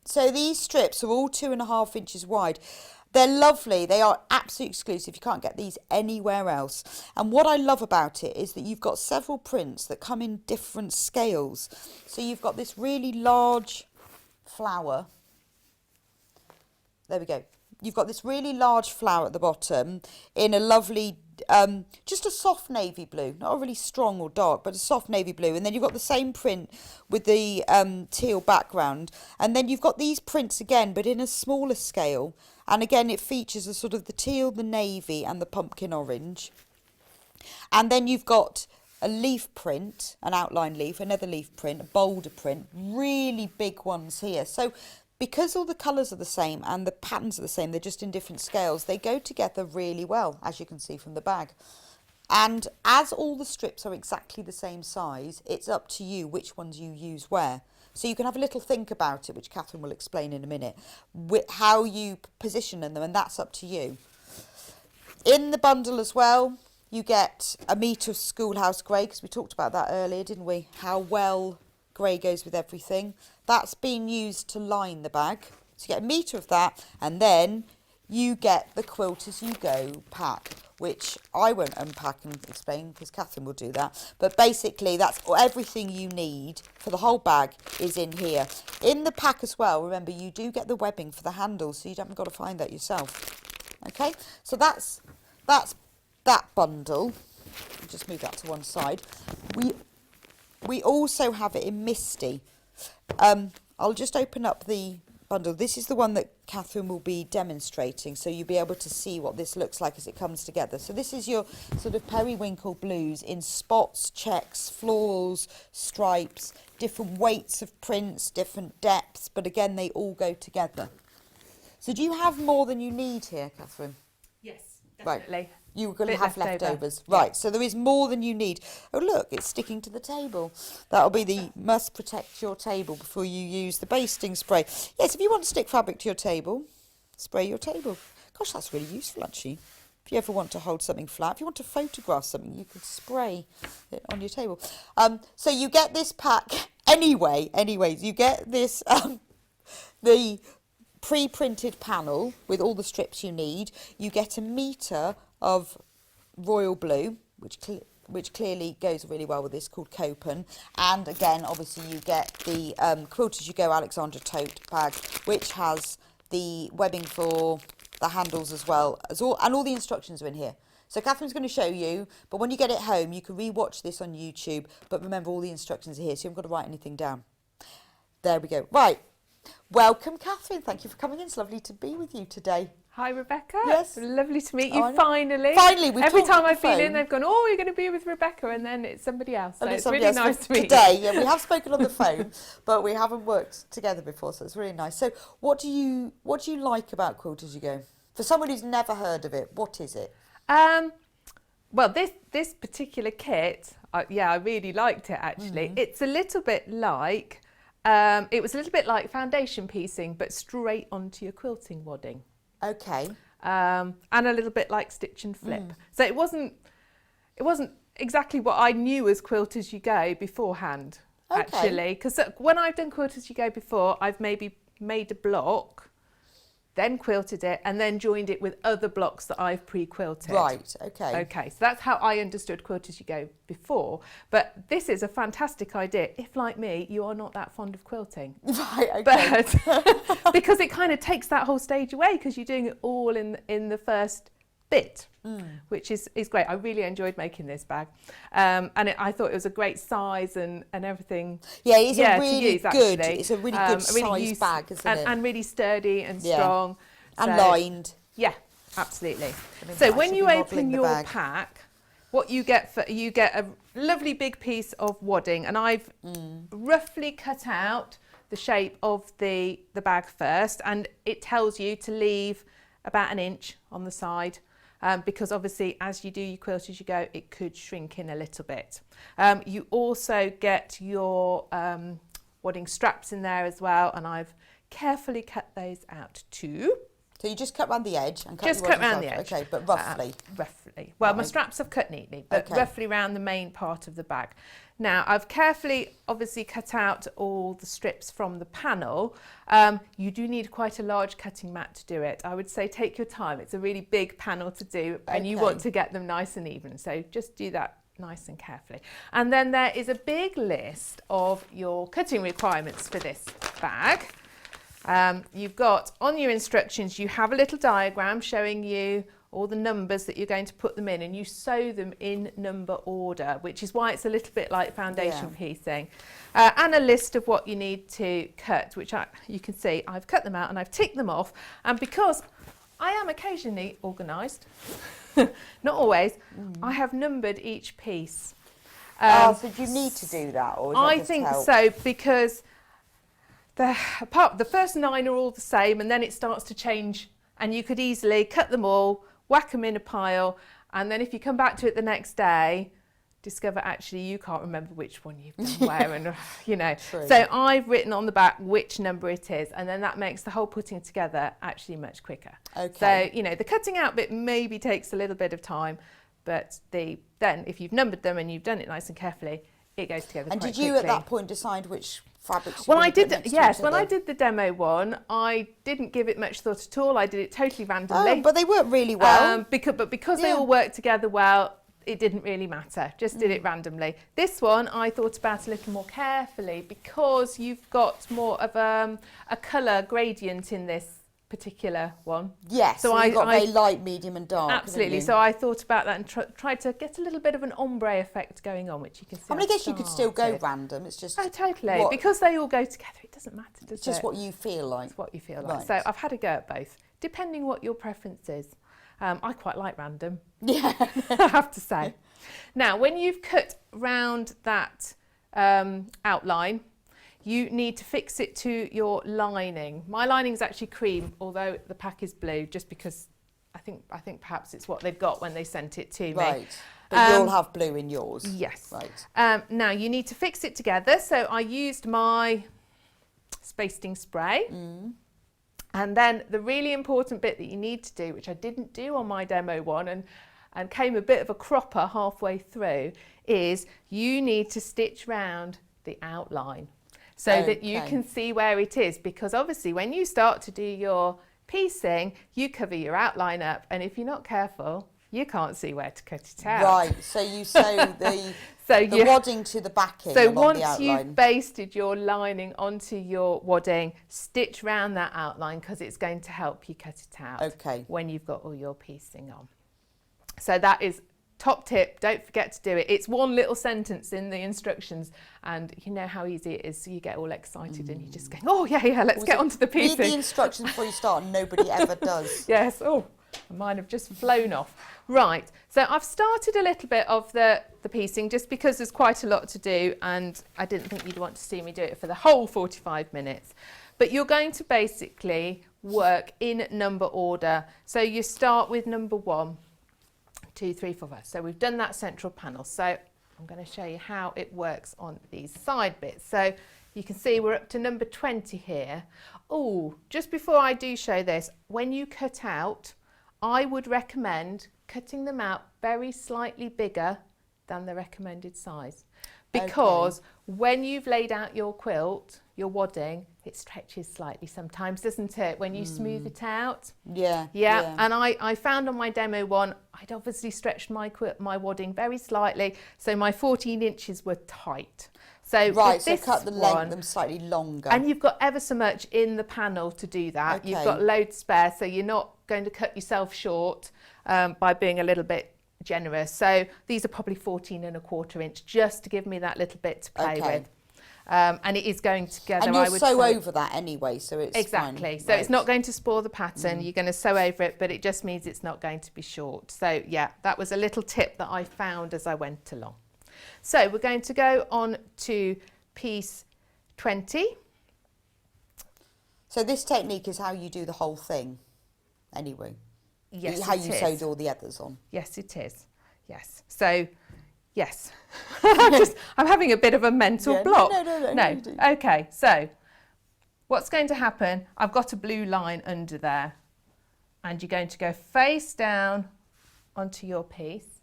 So these strips are all 2.5 inches wide. They're lovely. They are absolutely exclusive. You can't get these anywhere else. And what I love about it is that you've got several prints that come in different scales. So you've got this really large flower. There we go. You've got this really large flower at the bottom in a lovely, just a soft navy blue, not a really strong or dark, but a soft navy blue. And then you've got the same print with the teal background. And then you've got these prints again, but in a smaller scale. And again, it features a sort of the teal, the navy and the pumpkin orange. And then you've got a leaf print, an outline leaf, another leaf print, a bolder print, really big ones here. So because all the colours are the same and the patterns are the same, they're just in different scales, they go together really well, as you can see from the bag. And as all the strips are exactly the same size, it's up to you which ones you use where. So you can have a little think about it, which Katharine will explain in a minute, how you position them, and that's up to you. In the bundle as well, you get a metre of schoolhouse grey, because we talked about that earlier, didn't we? How well grey goes with everything. That's been used to line the bag. So you get a metre of that, and then you get the Quilt As You Go pack, which I won't unpack and explain because Katharine will do that. But basically, that's everything you need for the whole bag is in here. In the pack as well, remember, you do get the webbing for the handles, so you haven't got to find that yourself. Okay, so that's that bundle. I'll just move that to one side. We also have it in Misty. I'll just open up the bundle. This is the one that Katharine will be demonstrating, so you'll be able to see what this looks like as it comes together. So this is your sort of periwinkle blues in spots, checks, florals, stripes, different weights of prints, different depths, but again, they all go together. So do you have more than you need here, Katharine? Yes, definitely. Right. You're going to Bit have left over. leftovers. Right, so there is more than you need. Oh, look, it's sticking to the table. That'll be the must protect your table before you use the basting spray. Yes, if you want to stick fabric to your table, spray your table. Gosh, that's really useful, actually. If you ever want to hold something flat, if you want to photograph something, you could spray it on your table. So you get this pack anyways, you get this, the pre-printed panel with all the strips you need. You get a metre of royal blue, which clearly goes really well with this, called Copen. And again, obviously, you get the Quilt As You Go Alexandra tote bag, which has the webbing for the handles as well, and all the instructions are in here. So Katharine's going to show you, but when you get it home, you can re-watch this on YouTube. But remember, all the instructions are here, so you haven't got to write anything down. There we go. Right. Welcome, Katharine. Thank you for coming in. It's lovely to be with you today. Hi, Rebecca. Yes. Lovely to meet you, Oh, finally. Finally, we've Every talked time on I've the been in, phone. they've gone, oh, you're going to be with Rebecca, and then it's somebody else. So And it's somebody really else. nice to meet Today, you. yeah, we have spoken on the phone, but we haven't worked together before, so it's really nice. So what do you like about Quilt As You Go? For someone who's never heard of it, what is it? Well, this particular kit, I really liked it, actually. It's a little bit like, it was a little bit like foundation piecing, but straight onto your quilting wadding. Okay. And a little bit like stitch and flip. So it wasn't exactly what I knew as Quilt As You Go beforehand, actually. Because when I've done Quilt As You Go before, I've maybe made a block, then quilted it, and then joined it with other blocks that I've pre-quilted. Right, okay. Okay, so that's how I understood Quilt As You Go before. But this is a fantastic idea if, like me, you are not that fond of quilting. Right, okay. But because it kind of takes that whole stage away, because you're doing it all in the first bit, which is great. I really enjoyed making this bag. I thought it was a great size and everything. Yeah, it's a really to use, good, actually. it's a really good size bag, isn't it? And really sturdy and Yeah. strong. And So- lined. Yeah, absolutely. mean, So I when should you be open modelling the your bag. pack, what you get a lovely big piece of wadding, and I've roughly cut out the shape of the bag first, and it tells you to leave about 1 inch on the side. Because obviously, as you do your Quilt As You Go, it could shrink in a little bit. You also get your wadding straps in there as well, and I've carefully cut those out too. So you just cut around the edge and cut Just your cut wadding round the straps. edge. Okay, but roughly. Roughly. Well, my Right. straps have cut neatly, but Okay. roughly round the main part of the bag. Now, I've carefully, obviously, cut out all the strips from the panel. You do need quite a large cutting mat to do it. I would say take your time. It's a really big panel to do, and you Okay. want to get them nice and even. So just do that nice and carefully. And then there is a big list of your cutting requirements for this bag. You've got, on your instructions, you have a little diagram showing you all the numbers that you're going to put them in, and you sew them in number order, which is why it's a little bit like foundation piecing. And a list of what you need to cut, which you can see I've cut them out and I've ticked them off. And because I am occasionally organised, not always, I have numbered each piece. So do you need to do that? Or is that I just think help? so, because the first 9 are all the same, and then it starts to change, and you could easily cut them all, whack them in a pile, and then if you come back to it the next day, discover actually you can't remember which one you've done where, and you know. True. So I've written on the back which number it is, and then that makes the whole putting together actually much quicker. Okay. So, you know, the cutting out bit maybe takes a little bit of time, but then if you've numbered them and you've done it nice and carefully, it goes together And quite did you quickly. at that point decide which fabrics? Well, I did. Yes, when I did the demo one, I didn't give it much thought at all. I did it totally randomly. Oh, but they work really well. Because they Yeah. all worked together well, it didn't really matter. Just did it randomly. This one I thought about a little more carefully because you've got more of a colour gradient in this particular one. Yes. So you've got very light, medium, and dark. Absolutely. So I thought about that and tried to get a little bit of an ombre effect going on, which you can see. I mean, I guess you could still go started. random. It's just. Oh, totally. Because they all go together, it doesn't matter, does it? It's just what you feel like. It's what you feel like. Right. So I've had a go at both, depending what your preference is. I quite like random, Yeah. I have to say. Now, when you've cut round that outline, you need to fix it to your lining. My lining is actually cream, although the pack is blue, just because I think perhaps it's what they've got when they sent it to me. Right. But you'll have blue in yours. Yes. Right. Now you need to fix it together. So I used my basting spray. And then the really important bit that you need to do, which I didn't do on my demo one and came a bit of a cropper halfway through, is you need to stitch round the outline so that you can see where it is, because obviously when you start to do your piecing, you cover your outline up, and if you're not careful, you can't see where to cut it out. Right, so you sew the wadding to the backing So along once the outline. you've basted your lining onto your wadding, stitch round that outline because it's going to help you cut it out when you've got all your piecing on. So that is top tip, don't forget to do it. It's one little sentence in the instructions, and you know how easy it is, so you get all excited and you just go, oh yeah, let's get onto the piecing. Read the instructions before you start, and nobody ever does. Yes, mine have just flown off. Right, so I've started a little bit of the piecing just because there's quite a lot to do, and I didn't think you'd want to see me do it for the whole 45 minutes. But you're going to basically work in number order. So you start with number 1, 2, 3, 4, 5. So we've done that central panel. So I'm going to show you how it works on these side bits. So you can see we're up to number 20 here. Oh, just before I do show this, when you cut out, I would recommend cutting them out very slightly bigger than the recommended size, because when you've laid out your quilt, your wadding, it stretches slightly sometimes, doesn't it, when you smooth it out? Yeah. And I found on my demo one, I'd obviously stretched my wadding very slightly, so my 14 inches were tight. So so cut the length them slightly longer. And you've got ever so much in the panel to do that. You've got loads spare, so you're not going to cut yourself short by being a little bit generous. So these are probably 14 1/4 inch, just to give me that little bit to play with. And it is going together. And you'll sew over that anyway, so it's exactly. fine. So it's not going to spoil the pattern. You're going to sew over it, but it just means it's not going to be short. So yeah, that was a little tip that I found as I went along. So we're going to go on to piece 20. So this technique is how you do the whole thing, anyway. Yes, how you sewed all the others on. Yes, it is. Yes. So, yes. I'm having a bit of a mental block. No. Okay. So, what's going to happen? I've got a blue line under there, and you're going to go face down onto your piece,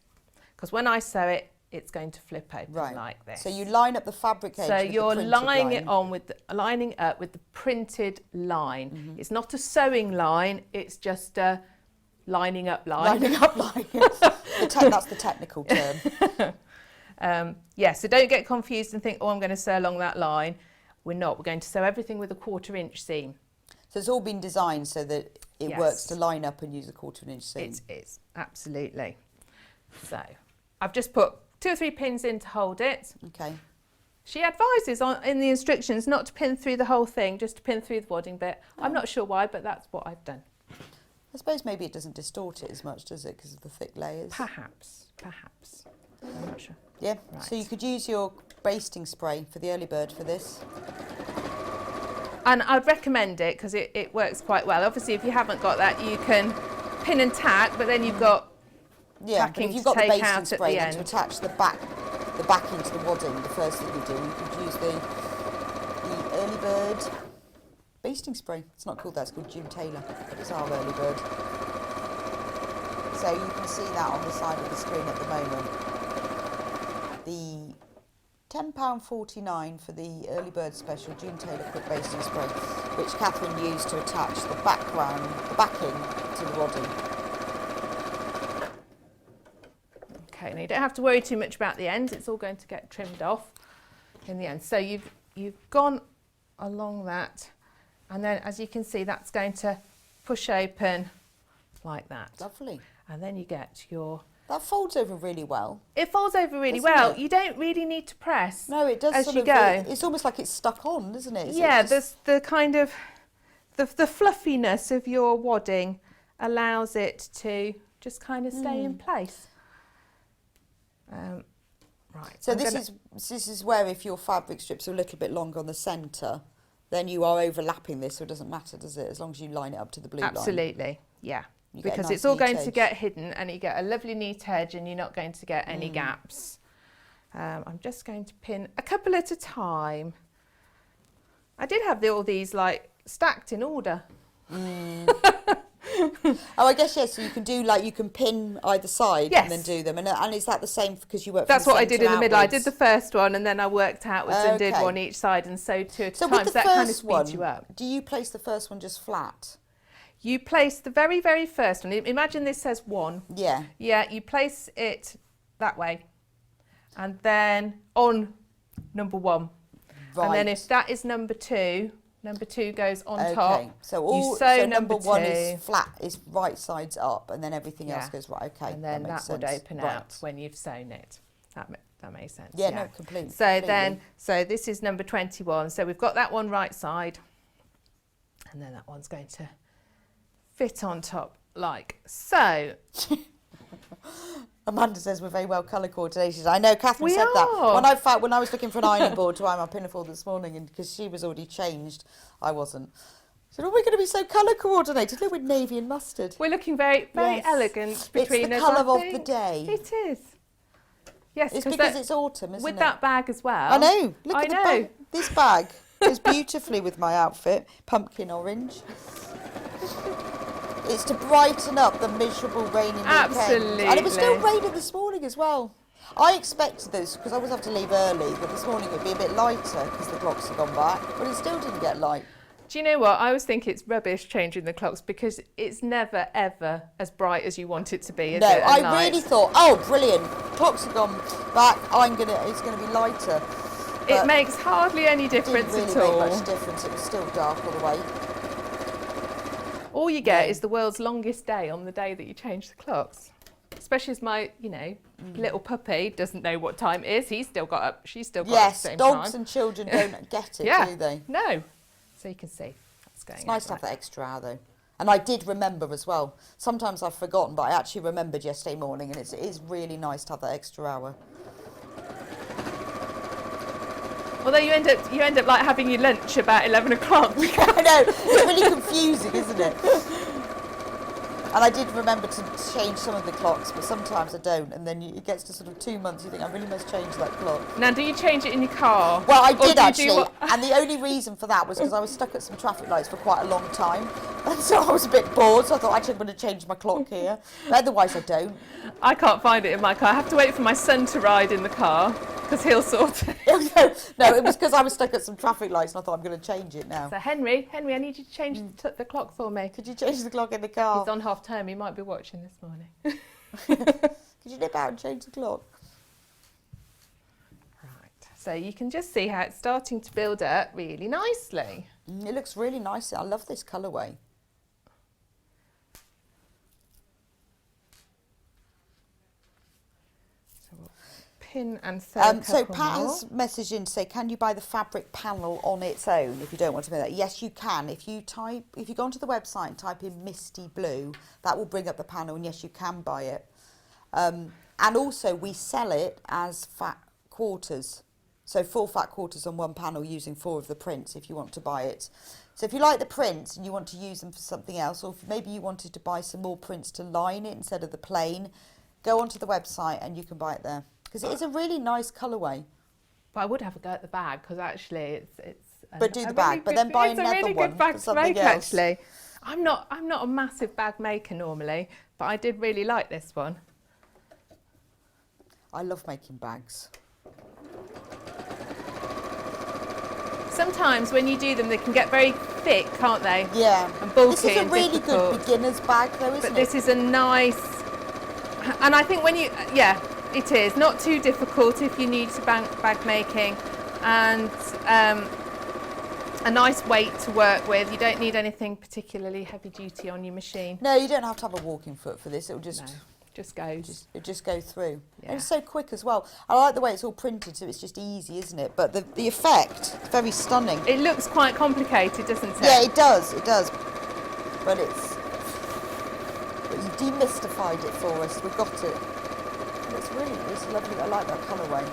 because when I sew it, it's going to flip open like this. So you line up the fabric edge. So with you're the printed lining line. it on with lining up with the printed line. It's not a sewing line. It's just a lining up line. Lining up line. That's the technical term. So don't get confused and think, oh, I'm going to sew along that line. We're not. We're going to sew everything with a 1/4 inch seam. So it's all been designed so that it works to line up and use a 1/4 inch seam. It is, absolutely. So I've just put 2 or 3 pins in to hold it. Okay. She advises in the instructions not to pin through the whole thing, just to pin through the wadding bit. I'm not sure why, but that's what I've done. I suppose maybe it doesn't distort it as much, does it, because of the thick layers? Perhaps. I'm not sure. Yeah, Right. so you could use your basting spray for the early bird for this. And I'd recommend it because it works quite well. Obviously, if you haven't got that, you can pin and tack, but then you've got but if you've got the basting spray then to attach the back the backing to the wadding, the first thing you do, you could use the early bird basting spray. It's not called that, it's called June Taylor, but it's our early bird. So you can see that on the side of the screen at the moment. The £10.49 for the early bird special June Taylor quick basting spray, which Katharine used to attach the backing to the wadding. Okay, now you don't have to worry too much about the ends. It's all going to get trimmed off in the end. So you've gone along that, and then as you can see, that's going to push open like that. Lovely. And then you get your... That folds over really well. It folds over really Doesn't well. it? You don't really need to press. No, it does as sort you of go. It's almost like it's stuck on, isn't it? Yeah, there's the kind of the fluffiness of your wadding allows it to just kind of stay in place. Right. So this is where if your fabric strips are a little bit longer on the centre, then you are overlapping this, so it doesn't matter, does it? As long as you line it up to the blue line. Absolutely, yeah. You get a Because nice it's all neat going to edge. get hidden, and you get a lovely neat edge, and you're not going to get any gaps. I'm just going to pin a couple at a time. I did have all these like stacked in order. Oh, I guess, yes, so you can do you can pin either side and then do them. And is that the same because you work from That's what I did in the middle. I outwards? did the first one, and then I worked outwards and did Okay. one each side, and sewed two at a So time. with the So that kind of first speeds one, you up. do you place the first one just flat? You place the very, very first one. Imagine this says 1. Yeah. Yeah, you place it that way, and then on number 1. Right. And then if that is number 2, number 2 goes on Okay. top. So you sew number 1 2, is flat, is right sides up, and then everything else Yeah. goes right. Okay. and then makes that would sense. open Right. out when you've sewn it. That makes sense. Yeah, no, completely. So then, so this is number 21. So we've got that one right side, and then that one's going to fit on top like so. Amanda says we're very well colour coordinated. I know Catherine We said that are. when I was looking for an ironing board to iron my pinafore this morning, and because she was already changed, I wasn't. I said, "Oh, we're going to be so colour coordinated. Look, with navy and mustard." We're looking very, very Yes. elegant between it's us. the I colour of the think. day. It is. Yes, It's because it's autumn, isn't with it? that bag as well. I know. Look I at the know. bag. This bag goes beautifully with my outfit, pumpkin orange. It's to brighten up the miserable rainy weekend. Absolutely. And it was still raining this morning as well. I expected this because I always have to leave early, but this morning it would be a bit lighter because the clocks had gone back, but it still didn't get light. Do you know what? I always think it's rubbish changing the clocks because it's never, ever as bright as you want it to be, is No, it, at I night? really thought, oh, brilliant, clocks have gone back, it's going to be lighter. It But makes hardly any it didn't difference really at make all. much difference. It was still dark all the way. All you get No. is the world's longest day on the day that you change the clocks. Especially as my, little puppy doesn't know what time it is. He's still got up. She's still got up at Yes, the same dogs time. and children don't get it, Yeah. do they? No. So you can see that's going It's nice on to have right. that extra hour though. And I did remember as well. Sometimes I've forgotten, but I actually remembered yesterday morning, and it is really nice to have that extra hour. Although you end up like having your lunch about 11 o'clock. I know, it's really confusing, isn't it? And I did remember to change some of the clocks, but sometimes I don't. And then it gets to sort of 2 months, you think, I really must change that clock. Now, do you change it in your car? Well, I Or do did you do actually, what- and the only reason for that was because I was stuck at some traffic lights for quite a long time, and so I was a bit bored, so I thought, actually, I'm going to change my clock here. But otherwise, I don't. I can't find it in my car. I have to wait for my son to ride in the car because he'll sort it. No, it was because I was stuck at some traffic lights, and I thought, I'm going to change it now. So Henry, I need you to change the clock for me. Could you change the clock in the car? He's on half term. He might be watching this morning. Could you nip out and change the clock? Right. So you can just see how it's starting to build up really nicely. It looks really nice. I love this colourway. So we'll pin and sew a So couple Pat more. has messaged in to say, can you buy the fabric panel on its own if you don't want to do that? Yes, you can. If you go onto the website and type in Misty Blue, that will bring up the panel, and yes, you can buy it. And also we sell it as fat quarters. So 4 fat quarters on one panel using 4 of the prints if you want to buy it. So if you like the prints and you want to use them for something else, or if maybe you wanted to buy some more prints to line it instead of the plain, go onto the website and you can buy it there. Because it is a really nice colourway. But I would have a go at the bag because actually it's. But do the bag, but then buy it's another a really one good bag for to something make. else. Actually, I'm not a massive bag maker normally, but I did really like this one. I love making bags. Sometimes when you do them, they can get very thick, can't they? Yeah. And bulky. This is a and really difficult. good beginner's bag though, isn't But it? this is a nice, and I think when you, yeah, it is not too difficult if you need to bag making, and a nice weight to work with. You don't need anything particularly heavy duty on your machine. No, you don't have to have a walking foot for this. It'll just Just goes. It just go through. Yeah. And it's so quick as well. I like the way it's all printed, so it's just easy, isn't it? But the effect, it's very stunning. It looks quite complicated, doesn't it? Yeah, it does. But but you demystified it for us. We've got it. And it's lovely. I like that colourway.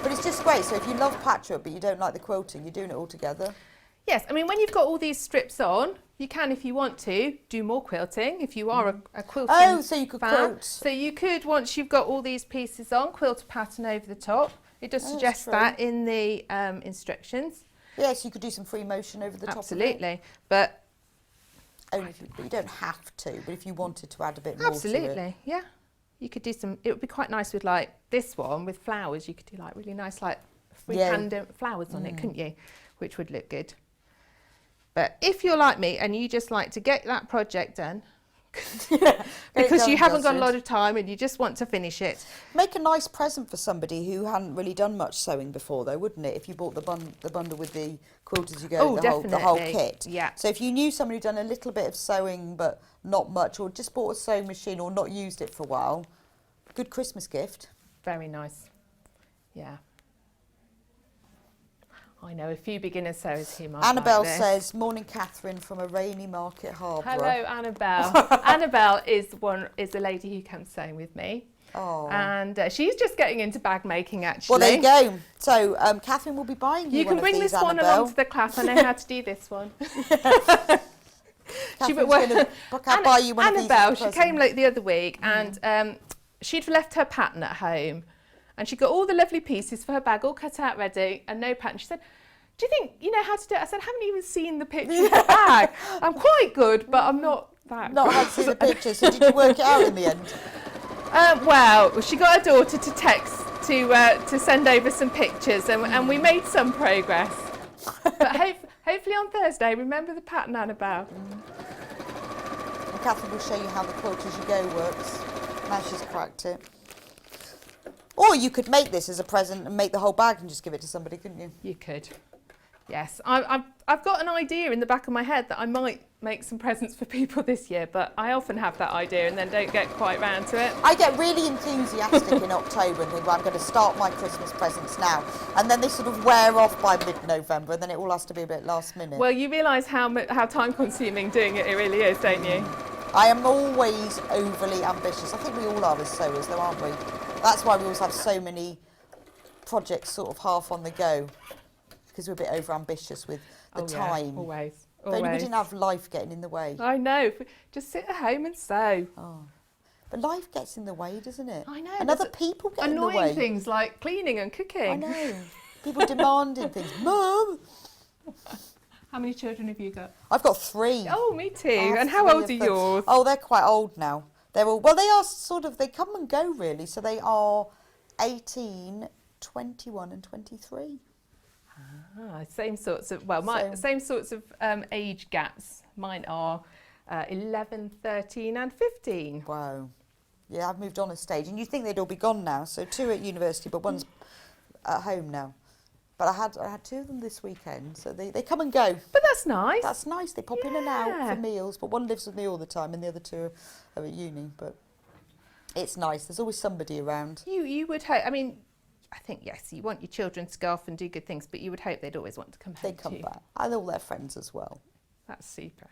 But it's just great. So if you love patchwork but you don't like the quilting, you're doing it all together. Yes, I mean, when you've got all these strips on, you can, if you want to, do more quilting, if you are a quilting Oh, so you could fan. quilt. So you could, once you've got all these pieces on, quilt a pattern over the top. It does suggest true. that in the instructions. Yes, you could do some free motion over the top of it. Absolutely. But Only if but you don't have to, but if you wanted to add a bit more to it. absolutely, yeah. You could do some, it would be quite nice with like this one with flowers. You could do like really nice like freehand flowers on it, couldn't you? Which would look good. But if you're like me and you just like to get that project done, because you haven't got a lot of time and you just want to finish it. Make a nice present for somebody who hadn't really done much sewing before, though, wouldn't it? If you bought the bundle with the quilt as you go, the whole kit. Yeah. So if you knew somebody who'd done a little bit of sewing but not much, or just bought a sewing machine or not used it for a while, good Christmas gift. Very nice. Yeah. I know a few beginner sewers who might Annabelle like this. says, "Morning, Catherine, from a rainy Market Harbour." Hello, Annabelle. Annabelle is the lady who comes sewing with me. Oh. And she's just getting into bag making, actually. Well, there you go. So Catherine will be buying you You one can bring of these, this one Annabelle. along to the class. I know how to do this one. Catherine's gonna buy you one of these as a Annabelle, she present. came like the other week and she'd left her pattern at home and she got all the lovely pieces for her bag all cut out ready and no pattern. She said, "Do you think you know how to do it?" I said, "I haven't even seen the picture of the bag. I'm quite good, but I'm not that Not good." had to see the picture, so did you work it out in the end? Well, she got her daughter to text to send over some pictures and we made some progress. But hopefully on Thursday, remember the pattern, Annabelle. And Catherine will show you how the quilt as you go works. Now she's cracked it. Or you could make this as a present and make the whole bag and just give it to somebody, couldn't you? You could. Yes, I've got an idea in the back of my head that I might make some presents for people this year, but I often have that idea and then don't get quite round to it. I get really enthusiastic in October and think, well, I'm going to start my Christmas presents now. And then they sort of wear off by mid-November and then it all has to be a bit last minute. Well, you realise how time consuming doing it really is, don't you? I am always overly ambitious. I think we all are as sewers, though, aren't we? That's why we always have so many projects sort of half on the go, because we're a bit over ambitious with the time. Yeah, always. If only we didn't have life getting in the way. I know. Just sit at home and sew. Oh. But life gets in the way, doesn't it? I know. And other people get in the way. Annoying things like cleaning and cooking. I know. People demanding things. Mum! How many children have you got? I've got 3. Oh, me too. I have And how 3 old of are them. yours? Oh, they're quite old now. They're all, well, they are sort of, they come and go really. So they are 18, 21 and 23. Same sorts of, same sorts of age gaps. Mine are 11, 13 and 15. Wow. Yeah, I've moved on a stage. And you think they'd all be gone now. So 2 at university, but one's at home now. But I had 2 of them this weekend. So they come and go. But that's nice. That's nice. They pop in and out Yeah. for meals. But one lives with me all the time and the other 2 are at uni. But it's nice. There's always somebody around. You would hope, I mean, I think, yes, you want your children to go off and do good things, but you would hope they'd always want to come home They come too. back. And all their friends as well. That's super.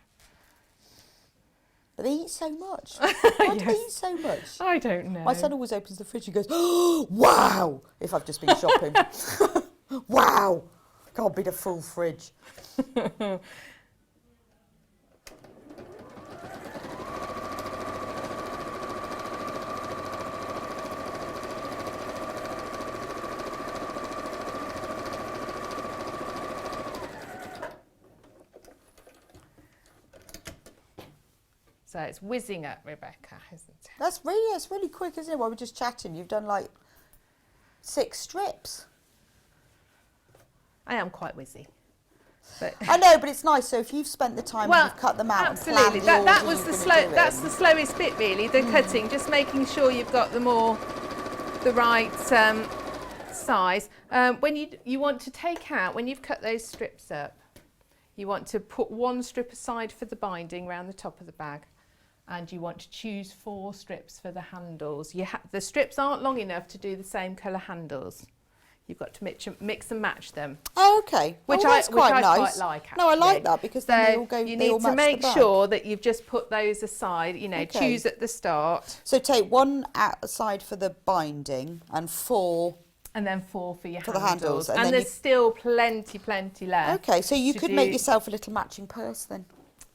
But they eat so much. Why do they eat so much? I don't know. My son always opens the fridge and goes, "Oh, wow!" If I've just been shopping. Wow! Can't beat a full fridge. So it's whizzing up, Rebecca, isn't it? It's really quick, isn't it? While we're just chatting, you've done like 6 strips. I am quite whizzy. But I know, but it's nice. So if you've spent the time and you've cut them out absolutely. and planned That the was order the you're slow. gonna do That's it. the slowest bit, really. The cutting, just making sure you've got the right size. When you want to take out, when you've cut those strips up, you want to put 1 strip aside for the binding round the top of the bag, and you want to choose 4 strips for the handles. The strips aren't long enough to do the same colour handles. You've got to mix and match them. Oh, okay. Which that's quite nice. Quite like, actually. No, I like that because then they all go. You they all need to match make the bag. sure that you've just put those aside, Okay. choose at the start. So take 1 aside for the binding and 4. And then 4 for your For the handles, and And, then there's still plenty left. Okay, so you to could make do. yourself a little matching purse then.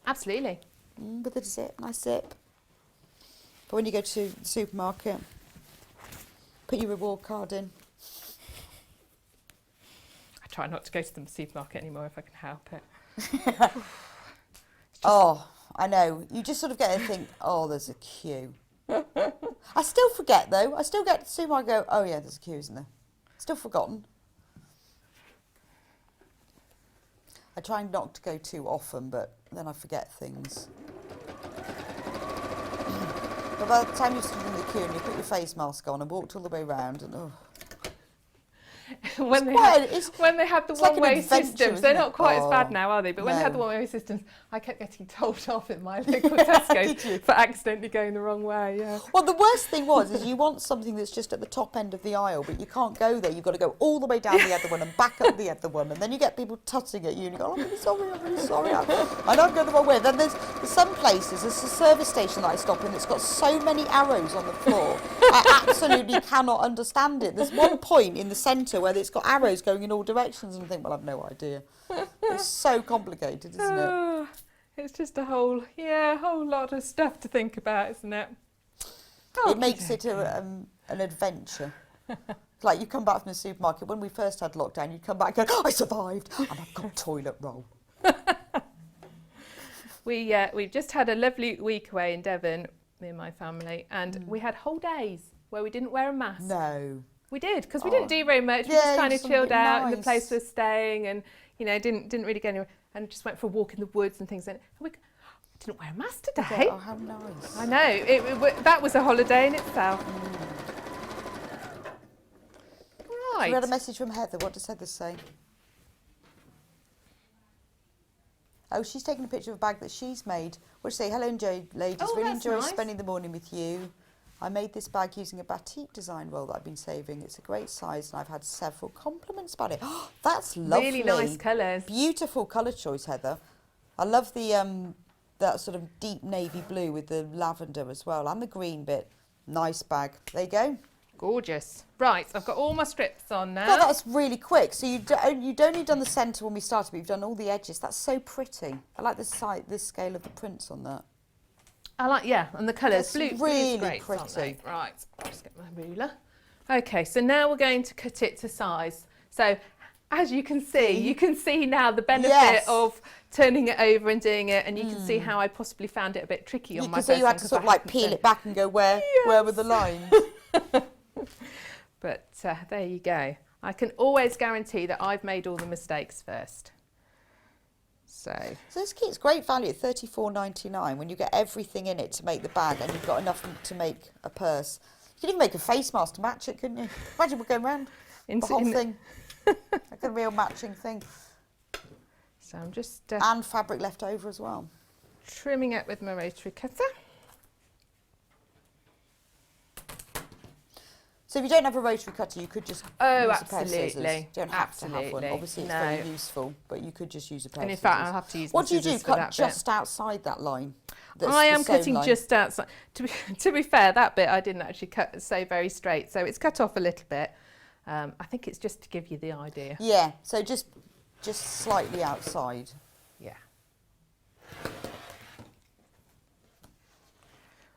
Absolutely. With a zip, nice zip. But when you go to the supermarket, put your reward card in. I try not to go to the supermarket anymore if I can help it. Oh, I know. You just sort of get to think, oh, there's a queue. I still forget though. I still get to the supermarket and go, oh yeah, there's a queue, isn't there? Still forgotten. I try not to go too often, but then I forget things. But by the time you stood in the queue and you put your face mask on and walked all the way round, and when they had the it's like an one-way adventure, systems, they're isn't not it? quite as bad Oh, now, are they? But when they had the no. one-way systems, I kept getting told off at my local Tesco Did you? for accidentally going the wrong way. Yeah. well, the worst thing is you want something that's just at the top end of the aisle, but you can't go there. You've got to go all the way down the other one and back up the other one, and then you get people tutting at you, and you go, oh, I'm really sorry, I know I'm going the wrong way. Then there's some places, there's a service station that I stop in that's got so many arrows on the floor, I absolutely cannot understand it. There's one point in the centre where it's got arrows going in all directions, and I think, well, I've no idea. It's so complicated, isn't it? It's just a whole lot of stuff to think about, isn't it? It makes it an adventure. Like you come back from the supermarket, when we first had lockdown, you'd come back and go, oh, I survived, and I've got toilet roll. We've just had a lovely week away in Devon, me and my family, and we had whole days where we didn't wear a mask. No. We did, because we didn't do very much. We Yeah, just kind of just chilled something out in the nice. place we're staying, and didn't really go anywhere, and just went for a walk in the woods and things. And we didn't wear a mask today. Oh, how nice. I know, that was a holiday in itself. Right. We had a message from Heather. What does Heather say? Oh, she's taken a picture of a bag that she's made. What does she say? Hello, ladies. Oh, really that's enjoy nice. spending the morning with you. I made this bag using a batik design roll that I've been saving. It's a great size and I've had several compliments about it. Oh, that's lovely. Really nice colours. Beautiful colour choice, Heather. I love the that sort of deep navy blue with the lavender as well, and the green bit. Nice bag. There you go. Gorgeous. Right, I've got all my strips on now. God, that's really quick. So you'd only done the centre when we started, but you've done all the edges. That's so pretty. I like this scale of the prints on that. I like, and the colours. That's Blue's really great, aren't they? pretty. Right, I'll just get my ruler. Okay, so now we're going to cut it to size. So as you can see now the benefit Yes. of turning it over and doing it, and you can see how I possibly found it a bit tricky on my So you had to sort of like peel it back and go, where were the lines? But there you go. I can always guarantee that I've made all the mistakes first. So this kit's great value at $34.99 when you get everything in it to make the bag, and you've got enough to make a purse. You could even make a face mask to match it, couldn't you? Imagine we're going round the whole thing. Like a real matching thing. So I'm just and fabric left over as well. Trimming it with my rotary cutter. So if you don't have a rotary cutter, you could just use a pair of scissors. absolutely. You don't have to have one. Obviously, it's very useful, but you could just use a pair And of in scissors. fact, I'll have to use my What do you do? scissors for Cut that just bit. outside that line? That's I the am sewn cutting line? just outside. To be fair, that bit I didn't actually sew very straight, so it's cut off a little bit. I think it's just to give you the idea. Yeah, so just slightly outside. Yeah.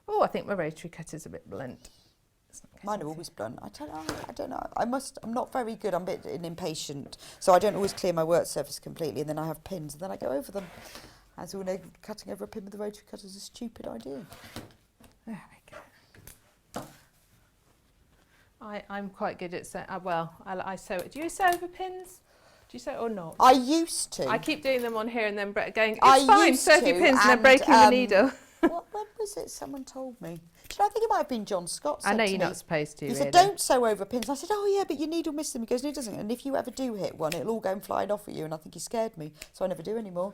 Oh, I think my rotary cutter's a bit blunt. Mine are always blunt. I don't know. I'm not very good. I'm a bit impatient, so I don't always clear my work surface completely, and then I have pins, and then I go over them, As we know, cutting over a pin with the rotary cutter is a stupid idea. There we go. I'm quite good at sewing. Well, I sew it. Do you sew over pins? Do you sew it or not? I used to. I keep doing them on here and then going, it's I fine, used sew your to, pins and then and, breaking the needle. When was it someone told me? Do you know, I think it might have been John Scott said I know to you're me, not supposed to, he really. said, don't sew over pins. I said, oh yeah, but your needle missed them. He goes, no, it doesn't. And if you ever do hit one, it'll all go and flying off at you. And I think he scared me, so I never do anymore.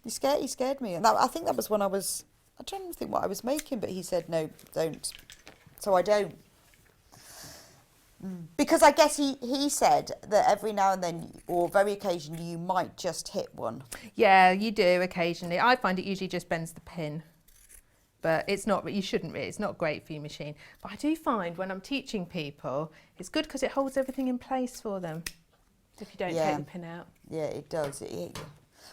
He scared me. And I think that was when I don't think what I was making, but he said, no, don't. So I don't. Because I guess he said that every now and then, or very occasionally, you might just hit one. Yeah, you do occasionally. I find it usually just bends the pin. But it's not, you shouldn't really, it's not great for your machine. But I do find when I'm teaching people, it's good because it holds everything in place for them. If you don't take the pin out. Yeah, it does.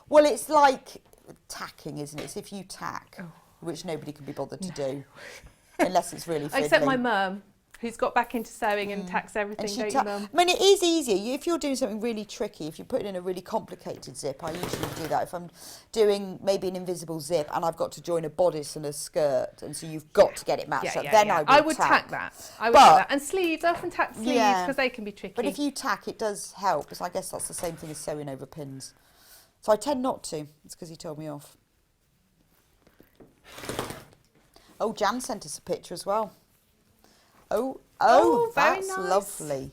Well, it's like tacking, isn't it? It's if you tack, which nobody can be bothered to do, unless it's really fiddly. Except my mum, who's got back into sewing and tacks everything, don't you, Mum? I mean, it is easier. If you're doing something really tricky, if you put it in a really complicated zip, I usually do that. If I'm doing maybe an invisible zip and I've got to join a bodice and a skirt, and so you've got to get it matched up, then I would tack that. I would tack that. And sleeves, I often tack sleeves because they can be tricky. But if you tack, it does help. So I guess that's the same thing as sewing over pins. So I tend not to. It's because he told me off. Oh, Jan sent us a picture as well. Oh, very that's nice. lovely.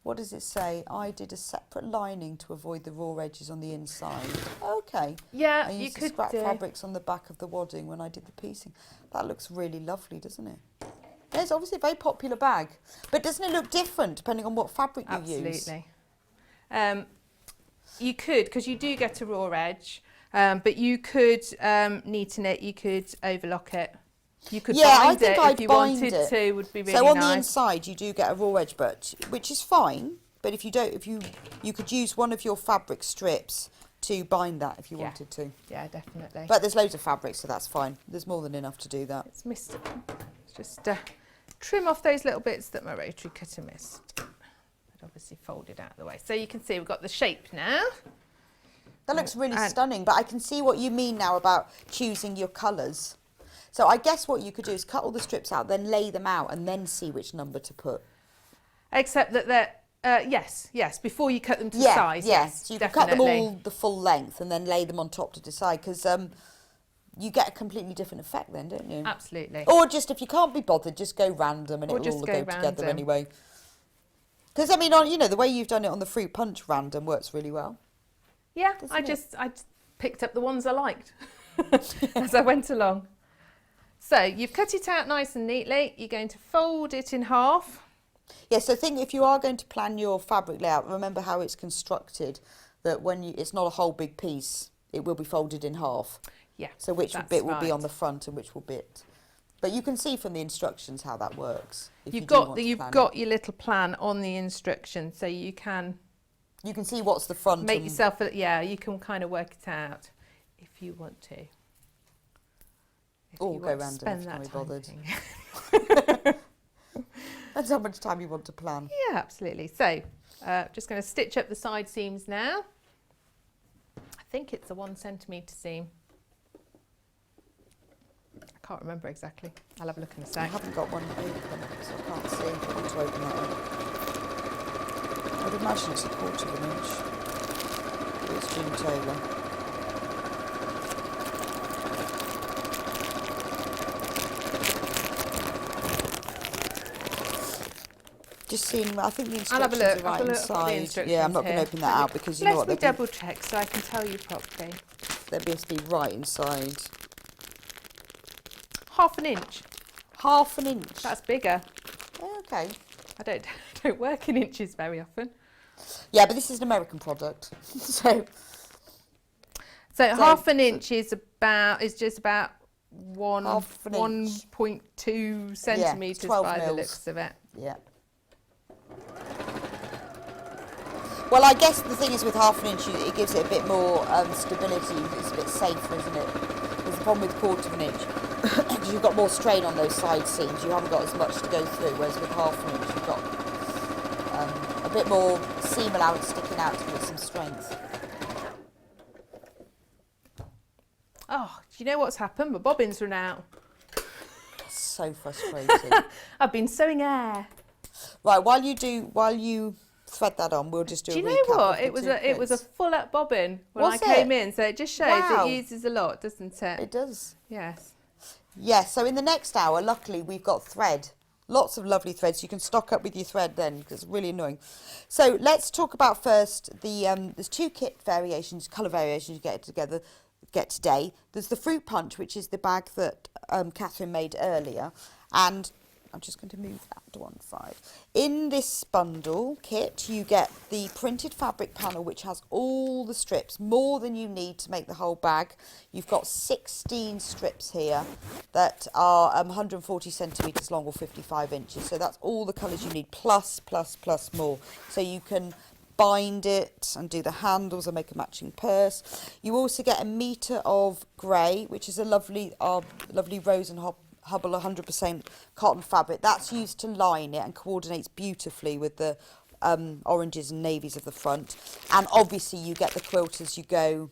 What does it say? I did a separate lining to avoid the raw edges on the inside. Okay. Yeah, I you used could scrap do. fabrics on the back of the wadding when I did the piecing. That looks really lovely, doesn't it? Yeah, it's obviously a very popular bag. But doesn't it look different depending on what fabric you use? Absolutely. You could, because you do get a raw edge, but you could neaten it, you could overlock it. You could bind it if you wanted to, would be really nice. So on the inside you do get a raw edge, which is fine. But if you don't, you could use one of your fabric strips to bind that if you wanted to. Yeah, definitely. But there's loads of fabric, so that's fine. There's more than enough to do that. It's missed. Just trim off those little bits that my rotary cutter missed. I'd obviously fold it out of the way. So you can see we've got the shape now. That looks really stunning, but I can see what you mean now about choosing your colours. So I guess what you could do is cut all the strips out, then lay them out and then see which number to put. Except that they're, yes, before you cut them to size. Yes, so you can cut them all the full length and then lay them on top to decide, because you get a completely different effect then, don't you? Absolutely. Or just, if you can't be bothered, just go random and it'll all go together random. Anyway. Because, I mean, you know, the way you've done it on the fruit punch random works really well. Yeah, I just picked up the ones I liked as I went along. So you've cut it out nice and neatly. You're going to fold it in half. Yeah, so if you are going to plan your fabric layout, remember how it's constructed, that it's not a whole big piece, it will be folded in half. Yeah. So which bit will be on the front and which will bit. But you can see from the instructions how that works. You've got your little plan on the instructions, so you can see what's the front. Make yourself, you can kind of work it out if you want to. Or go random if you can't be bothered. That's how much time you want to plan. Yeah, absolutely. So, just going to stitch up the side seams now. I think it's a 1 centimetre seam. I can't remember exactly. I'll have a look in a sec. I haven't got one open, so I can't see. I need to open that up. I'd imagine it's a 1/4 inch. It's Jim Taylor. Just seeing, I think the instructions are right inside. Yeah, I'm not going to open that out because you know what? Let me double check so I can tell you properly. They're supposed to be right inside. 1/2 inch. 1/2 inch. That's bigger. Yeah, okay. I don't work in inches very often. Yeah, but this is an American product, so 1/2 inch is just about 1.2 centimetres by the looks of it. Yeah. Well, I guess the thing is with 1/2 inch, it gives it a bit more stability. It's a bit safer, isn't it? There's the problem with 1/4 inch. Because you've got more strain on those side seams. You haven't got as much to go through, whereas with 1/2 inch, you've got a bit more seam allowance sticking out to give it some strength. you know what's happened? My bobbins run out. So frustrating. I've been sewing air. Right, while you thread that on, we'll just do. Do you a know recap what? of the It was a kits. full up bobbin when Was I came it? in, so it just shows Wow. it uses a lot, doesn't it? It does. Yes. Yes. So in the next hour, luckily we've got thread. Lots of lovely threads. You can stock up with your thread then, because it's really annoying. So let's talk about first the there's 2 kit variations, colour variations you get today. There's the fruit punch, which is the bag that Katharine made earlier, and I'm just going to move that to one side. In this bundle kit, you get the printed fabric panel, which has all the strips, more than you need to make the whole bag. You've got 16 strips here that are 140 centimetres long or 55 inches. So that's all the colours you need, plus more. So you can bind it and do the handles and make a matching purse. You also get a metre of grey, which is a lovely rose and Hubble 100% cotton fabric. That's used to line it and coordinates beautifully with the oranges and navies of the front. And obviously you get the quilt as you go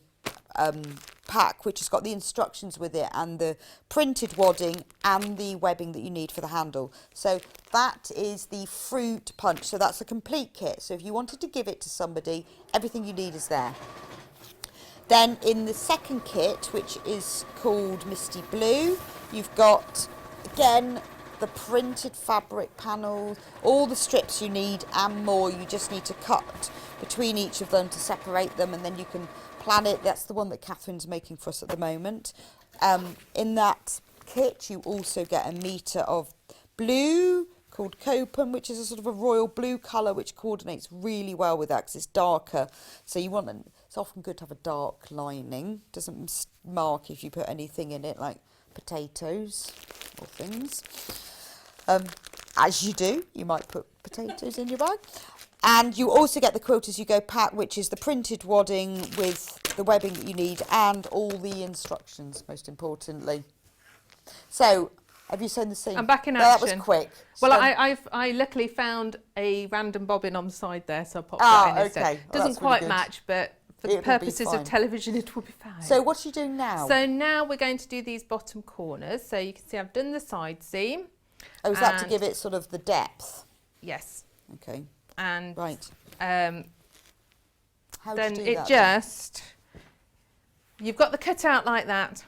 pack, which has got the instructions with it and the printed wadding and the webbing that you need for the handle. So that is the fruit punch. So that's a complete kit. So if you wanted to give it to somebody, everything you need is there. Then in the second kit, which is called Misty Blue, you've got, again, the printed fabric panels, all the strips you need and more. You just need to cut between each of them to separate them, and then you can plan it. That's the one that Catherine's making for us at the moment. In that kit, you also get a metre of blue called Copen, which is a sort of a royal blue colour, which coordinates really well with that because it's darker. So you want it's often good to have a dark lining. Doesn't mark if you put anything in it like potatoes or things. As you do, you might put potatoes in your bag. And you also get the Quilt As You Go pack, which is the printed wadding with the webbing that you need and all the instructions, most importantly. So, have you sewn the seam? I'm back in No, that action. was quick. Well, So- I luckily found a random bobbin on the side there, so I popped that in instead. okay. Well, Doesn't that's really quite good. match, but for It will the be purposes fine. of television, it will be fine. So what are you doing now? So now we're going to do these bottom corners. So you can see I've done the side seam. is that to and- give it sort of the depth? Yes. Okay, And right. um, How then do you do it that? just, you've got the cutout like that.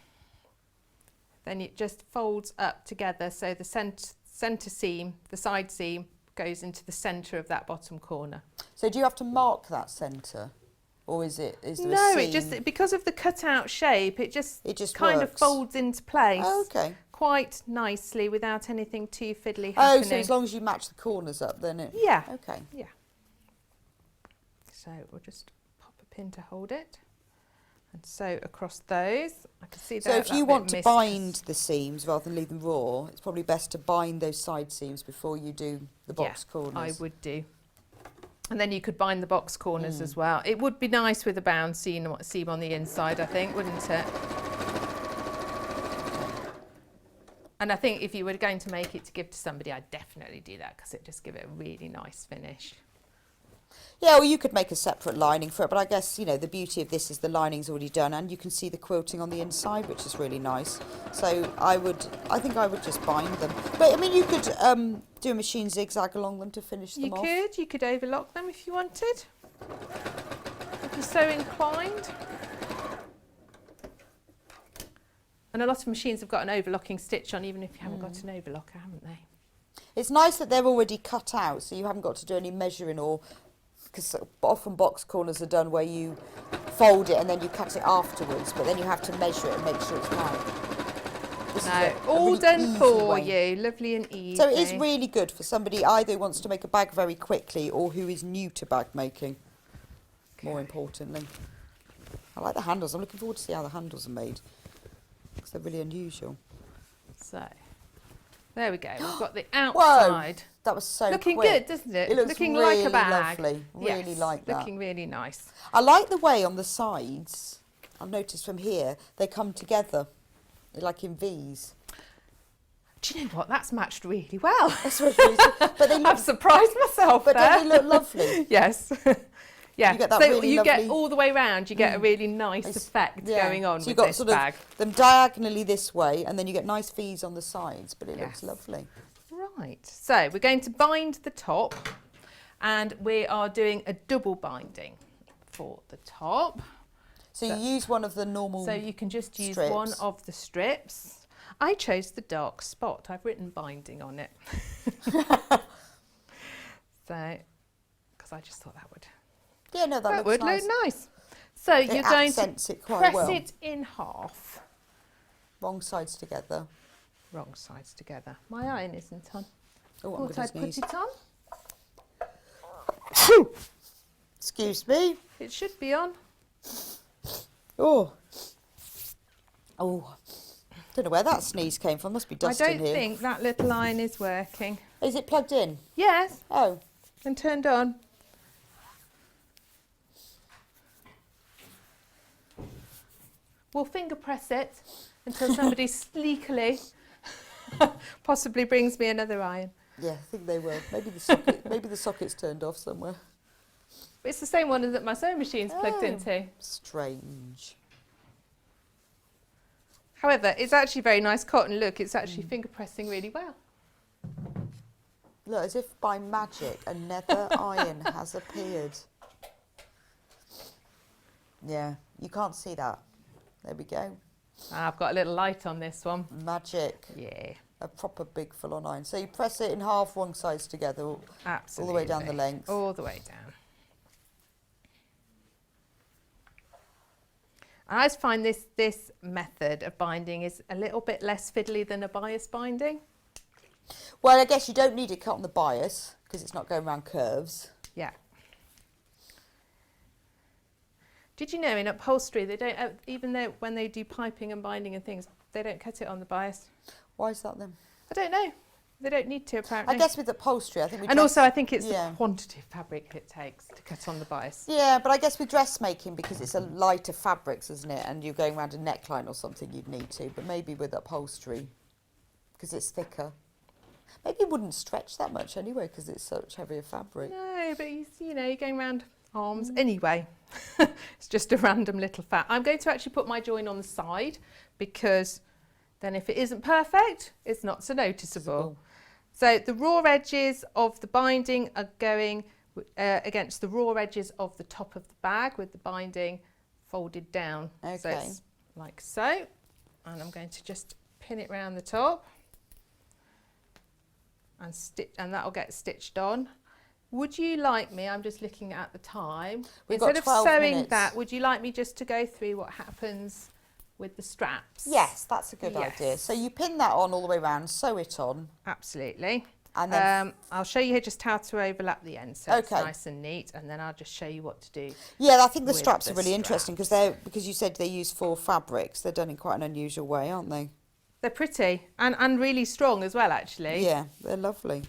Then it just folds up together. So the centre seam, the side seam, goes into the centre of that bottom corner. So do you have to mark that centre? Or is there a No, seam? it just, because of the cutout shape, it just kind of works. folds into place Oh, okay. quite nicely without anything too fiddly Oh, happening. so as long as you match the corners up, then it... Yeah. Okay. Yeah. So we'll just pop a pin to hold it and sew across those. I can see that. So if that you bit want to missed bind the seams rather than leave them raw, it's probably best to bind those side seams before you do the box corners. I would do. And then you could bind the box corners Mm. as well. It would be nice with a bound seam on the inside, I think, wouldn't it? And I think if you were going to make it to give to somebody, I'd definitely do that because it'd just give it a really nice finish. Yeah, well, you could make a separate lining for it, but I guess, you know, the beauty of this is the lining's already done and you can see the quilting on the inside, which is really nice. So I think I would just bind them. But, I mean, you could do a machine zigzag along them to finish them off. You could overlock them if you wanted, if you're so inclined. And a lot of machines have got an overlocking stitch on, even if you haven't got an overlocker, haven't they? It's nice that they're already cut out, so you haven't got to do any measuring or... Because often box corners are done where you fold it and then you cut it afterwards, but then you have to measure it and make sure it's right. This is a all really done easy for way. you, lovely and easy. So it is really good for somebody either who wants to make a bag very quickly or who is new to bag making, more importantly. I like the handles. I'm looking forward to see how the handles are made because they're really unusual. So, there we go. We've got the outside. Whoa, that was so Looking quick. good, doesn't it? It looks looking really like a bag. lovely. Really Yes, like that. Looking really nice. I like the way on the sides, I've noticed from here, they come together, like in V's. Do you know what? That's matched really well. That's what it is. But they I've look, surprised myself but there. don't they look lovely? Yes. Yeah, You get that so really you lovely... get all the way round, you get a really nice effect going on so with you've got this sort bag. of them diagonally this way, and then you get nice V's on the sides, but it looks Yes. lovely. Right, so we're going to bind the top, and we are doing a double binding for the top. So you use one of the normal So you can just use strips. one of the strips. I chose the dark spot. I've written binding on it. So, because I just thought that would that would looks nice. look nice. So It you're going accents to it quite press well. it in half. Wrong sides together. Wrong sides together. My iron isn't on. Oh, I'm Thought gonna I'd put sneeze. it on. Excuse me. It should be on. Oh. Don't know where that sneeze came from. Must be dust I in don't here. think that little iron is working. Is it plugged in? Yes, Oh. and turned on. We'll finger press it until somebody sleekily possibly brings me another iron. Yeah, I think they will. Maybe the socket's turned off somewhere. It's the same one that my sewing machine's plugged Oh. into. Strange. However, it's actually very nice cotton. Look, it's actually finger pressing really well. Look, as if by magic, a nether iron has appeared. Yeah, you can't see that. There we go. I've got a little light on this one. Magic. Yeah, A proper big full-on iron. So you press it in half, wrong sides together, all absolutely. the way down the length. All the way down. I always find this method of binding is a little bit less fiddly than a bias binding. Well, I guess you don't need it cut on the bias because it's not going around curves. Yeah. Did you know in upholstery they don't, even though when they do piping and binding and things, they don't cut it on the bias? Why is that then? I don't know. They don't need to apparently. I guess with upholstery, I think we And dress- also I think it's yeah. the quantity of fabric it takes to cut on the bias. Yeah, but I guess with dressmaking, because it's a lighter fabrics, isn't it? And you're going around a neckline or something, you'd need to. But maybe with upholstery, because it's thicker. Maybe it wouldn't stretch that much anyway, because it's such heavier fabric. No, but you know, you're going around arms. Anyway, it's just a random little fat. I'm going to actually put my join on the side because then if it isn't perfect, it's not so noticeable. So the raw edges of the binding are going against the raw edges of the top of the bag with the binding folded down. Okay. So it's like so. And I'm going to just pin it round the top and and that'll get stitched on. Would you like me, I'm just looking at the time, We've got instead of 12 sewing minutes. that, would you like me just to go through what happens with the straps? Yes, that's a good Yes. idea. So you pin that on all the way around, sew it on, Absolutely. and then I'll show you just how to overlap the ends so it's Okay. nice and neat, and then I'll just show you what to do. yeah, I think the with straps the are really interesting because you said they use 4 fabrics. They're done in quite an unusual way, aren't they? They're pretty and really strong as well, actually. Yeah, they're lovely.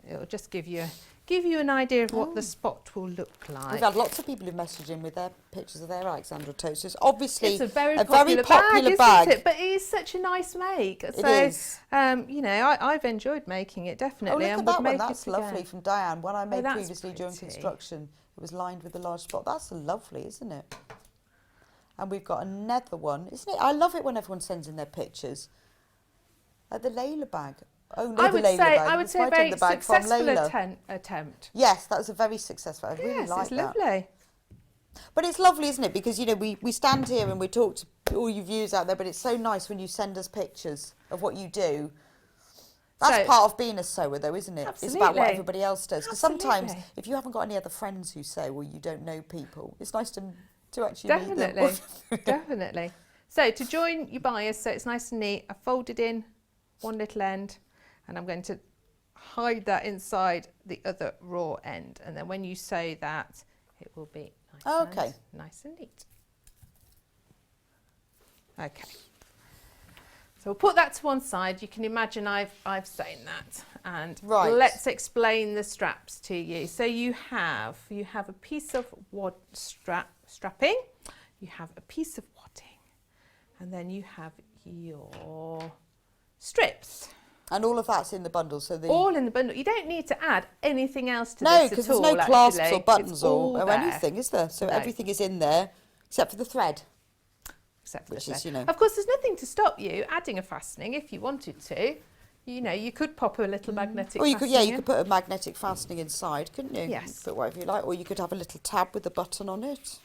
It'll just give you an idea of what the spot will look like. We've had lots of people who've messaged in with their pictures of their Alexandra totes. It's obviously It's a very popular popular bag. isn't it? But it is such a nice make. It So, is. you know, I've enjoyed making it Oh, definitely. look and at would that one. make That's it lovely again. from Diane. One I made that's previously during pretty. construction. It was lined with a large spot. That's lovely, isn't it? And we've got another one, isn't it? I love it when everyone sends in their pictures. The Layla bag. Oh, no, I the would Layla say bag. I would It's say a right in very the bag from successful Layla. attempt. Yes, that was a very successful. I really Yes, like it's that. lovely. But it's lovely, isn't it? Because, you know, we stand here and we talk to all you viewers out there, but it's so nice when you send us pictures of what you do. That's So- part of being a sewer, though, isn't it? It's about what Absolutely. everybody else does. Because sometimes, Absolutely. if you haven't got any other friends who sew or you don't know people, it's nice to actually meet Definitely, them. definitely. So to join your bias, so it's nice and neat, I folded in one little end, and I'm going to hide that inside the other raw end, and then when you sew that, it will be nice and neat. Okay. So we'll put that to one side. You can imagine I've sewn that, and Right. let's explain the straps to you. So you have a piece of strapping, you have a piece of wadding, and then you have your strips. And all of that's in the bundle, so the... All in the bundle. You don't need to add anything else to No, this because at there's all, no clasps actually. or buttons It's or all there. anything, is there? So No. everything is in there, except for the thread. Except for Which the is, thread. you know. Of course, there's nothing to stop you adding a fastening if you wanted to. You know, you could pop a little magnetic Or you could, yeah, fastening you could put a magnetic fastening inside, couldn't you? Yes. You could put whatever you like, or you could have a little tab with a button on it.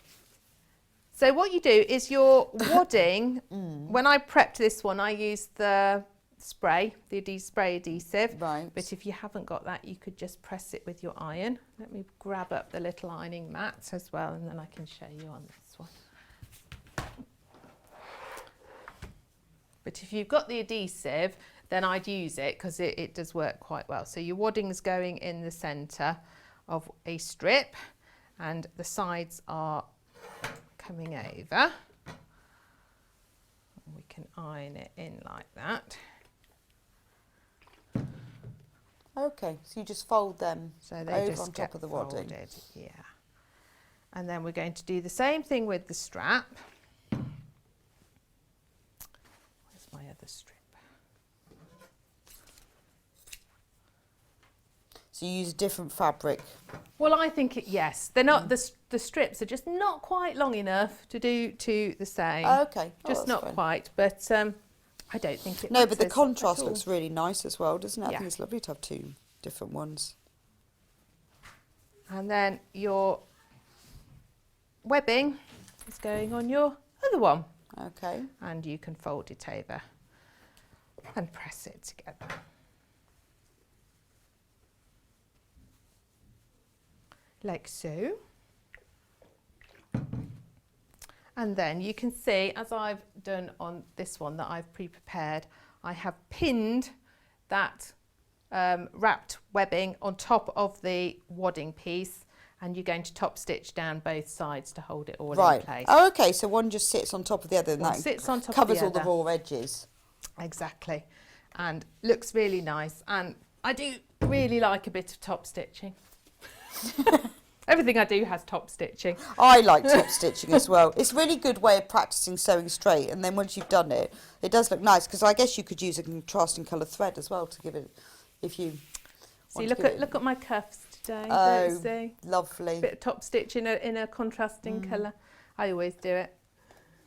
So what you do is your wadding, when I prepped this one, I used the spray, the spray adhesive. Right. But if you haven't got that, you could just press it with your iron. Let me grab up the little ironing mat as well, and then I can show you on this one. But if you've got the adhesive, then I'd use it because it does work quite well. So your wadding's going in the centre of a strip, and the sides are coming over. We can iron it in like that. Okay, so you just fold them So they over just on top get of the wadding. folded, yeah. And then we're going to do the same thing with the strap. Where's my other strip? So you use a different fabric. Well, I think yes. They're not the strips are just not quite long enough to do the same. Okay. Oh, Just that's not fine. quite, but I don't think it No, but the matters contrast at all. looks really nice as well, doesn't it? I Yeah. think it's lovely to have two different ones. And then your webbing is going on your other one, Okay. and you can fold it over and press it together. Like so. And then you can see, as I've done on this one that I've pre-prepared, I have pinned that wrapped webbing on top of the wadding piece, and you're going to top stitch down both sides to hold it all Right. in place. Oh, okay. So one just sits on top of the other, and One that sits on top of covers the all the other. raw edges. Exactly. And looks really nice. And I do really like a bit of top stitching. Everything I do has top stitching. I like top stitching as well. It's a really good way of practicing sewing straight, and then once you've done it, it does look nice, because I guess you could use a contrasting colour thread as well to give it, if you See, want to give it- look at my cuffs today. Oh, Don't you see? lovely. Bit of top stitch in a contrasting colour. I always do it.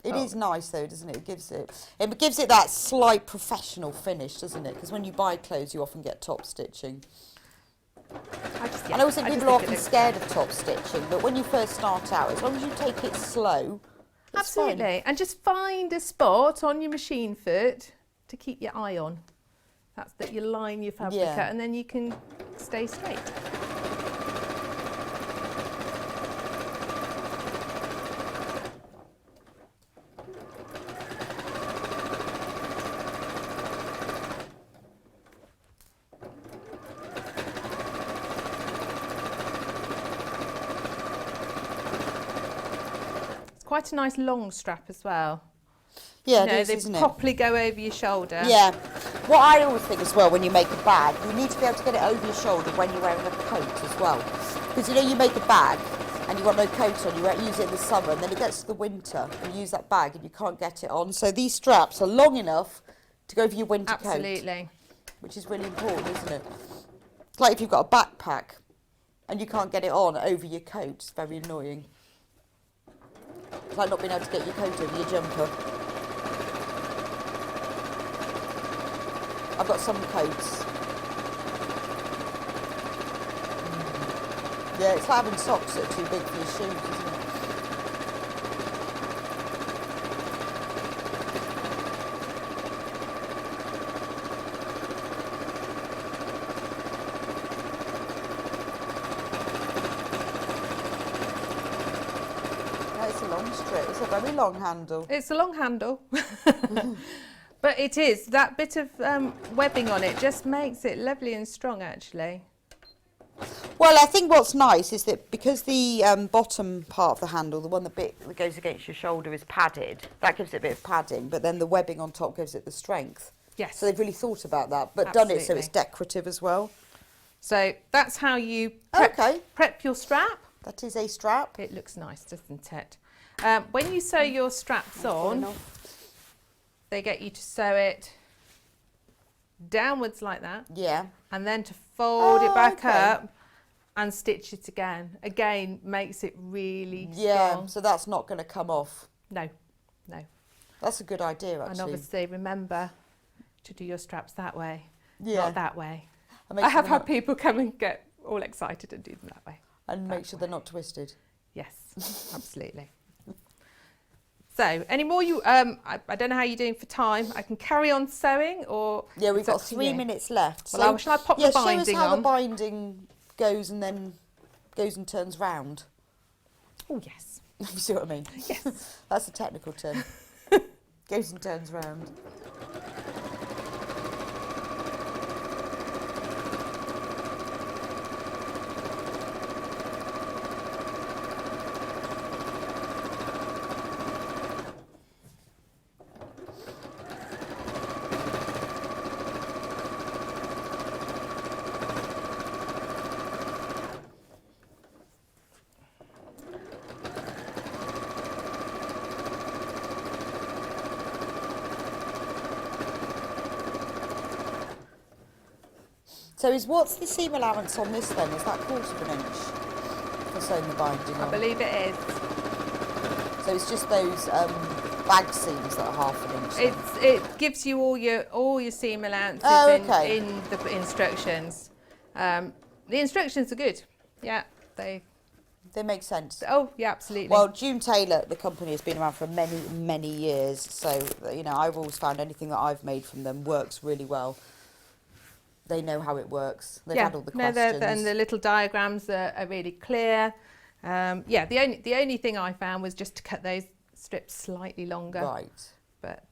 It is nice though, doesn't it? It gives it that slight professional finish, doesn't it? Because when you buy clothes, you often get top stitching. I know some people are often scared of top stitching, but when you first start out, as long as you take it slow, it's fine. Absolutely. And just find a spot on your machine foot to keep your eye on. That's that you line your fabric Yeah. out, and then you can stay straight. It's quite a nice long strap as well. Yeah, You know, it is, they isn't it? properly go over your shoulder. Yeah. What I always think as well, when you make a bag, you need to be able to get it over your shoulder when you're wearing a coat as well. Because you know, you make a bag and you've got no coat on, you use it in the summer, and then it gets to the winter, and you use that bag and you can't get it on. So these straps are long enough to go over your winter coat. Absolutely. Which is really important, isn't it? It's like if you've got a backpack and you can't get it on over your coat, it's very annoying. It's like not being able to get your coat over your jumper. I've got some coats. Yeah, it's like having socks that are too big for your shoes, isn't it? No, it's a long strip. It's a very long handle. It's a long handle. But it is, that bit of webbing on it just makes it lovely and strong, actually. Well, I think what's nice is that because the bottom part of the handle, the one that goes against your shoulder, is padded, that gives it a bit of padding, but then the webbing on top gives it the strength. Yes. So they've really thought about that, but done it so it's Absolutely. decorative as well. So that's how you prep your strap. That is a strap. It looks nice, doesn't it? When you sew your straps on, they get you to sew it downwards like that. Yeah. And then to fold it back okay. up and stitch it again. Again, makes it really Yeah, strong. so that's not going to come off. No. That's a good idea, actually. And obviously, remember to do your straps that way, Yeah. not that way. And make I sure have they're had not- people come and get all excited and do them that way. And make sure they're not twisted. Yes, absolutely. So, any more I don't know how you're doing for time. I can carry on sewing, or Yeah, we've it's up got to 3 you. minutes left. Well, shall I pop the binding show us how on? the binding goes and then goes and turns round. Oh, yes. You see what I mean? Yes. That's a technical term. Goes and turns round. So what's the seam allowance on this then? Is that 1/4 of an inch for sewing the binding I on? believe it is. So it's just those bag seams that are 1/2 an inch. Then? It gives you all your seam allowances okay. in the instructions. The instructions are good. Yeah, They make sense. Oh, yeah, absolutely. Well, June Taylor, the company, has been around for many, many years. So, you know, I've always found anything that I've made from them works really well. They know how it works. They've had all the questions. And the little diagrams are really clear. Yeah, the only thing I found was just to cut those strips slightly longer. Right. But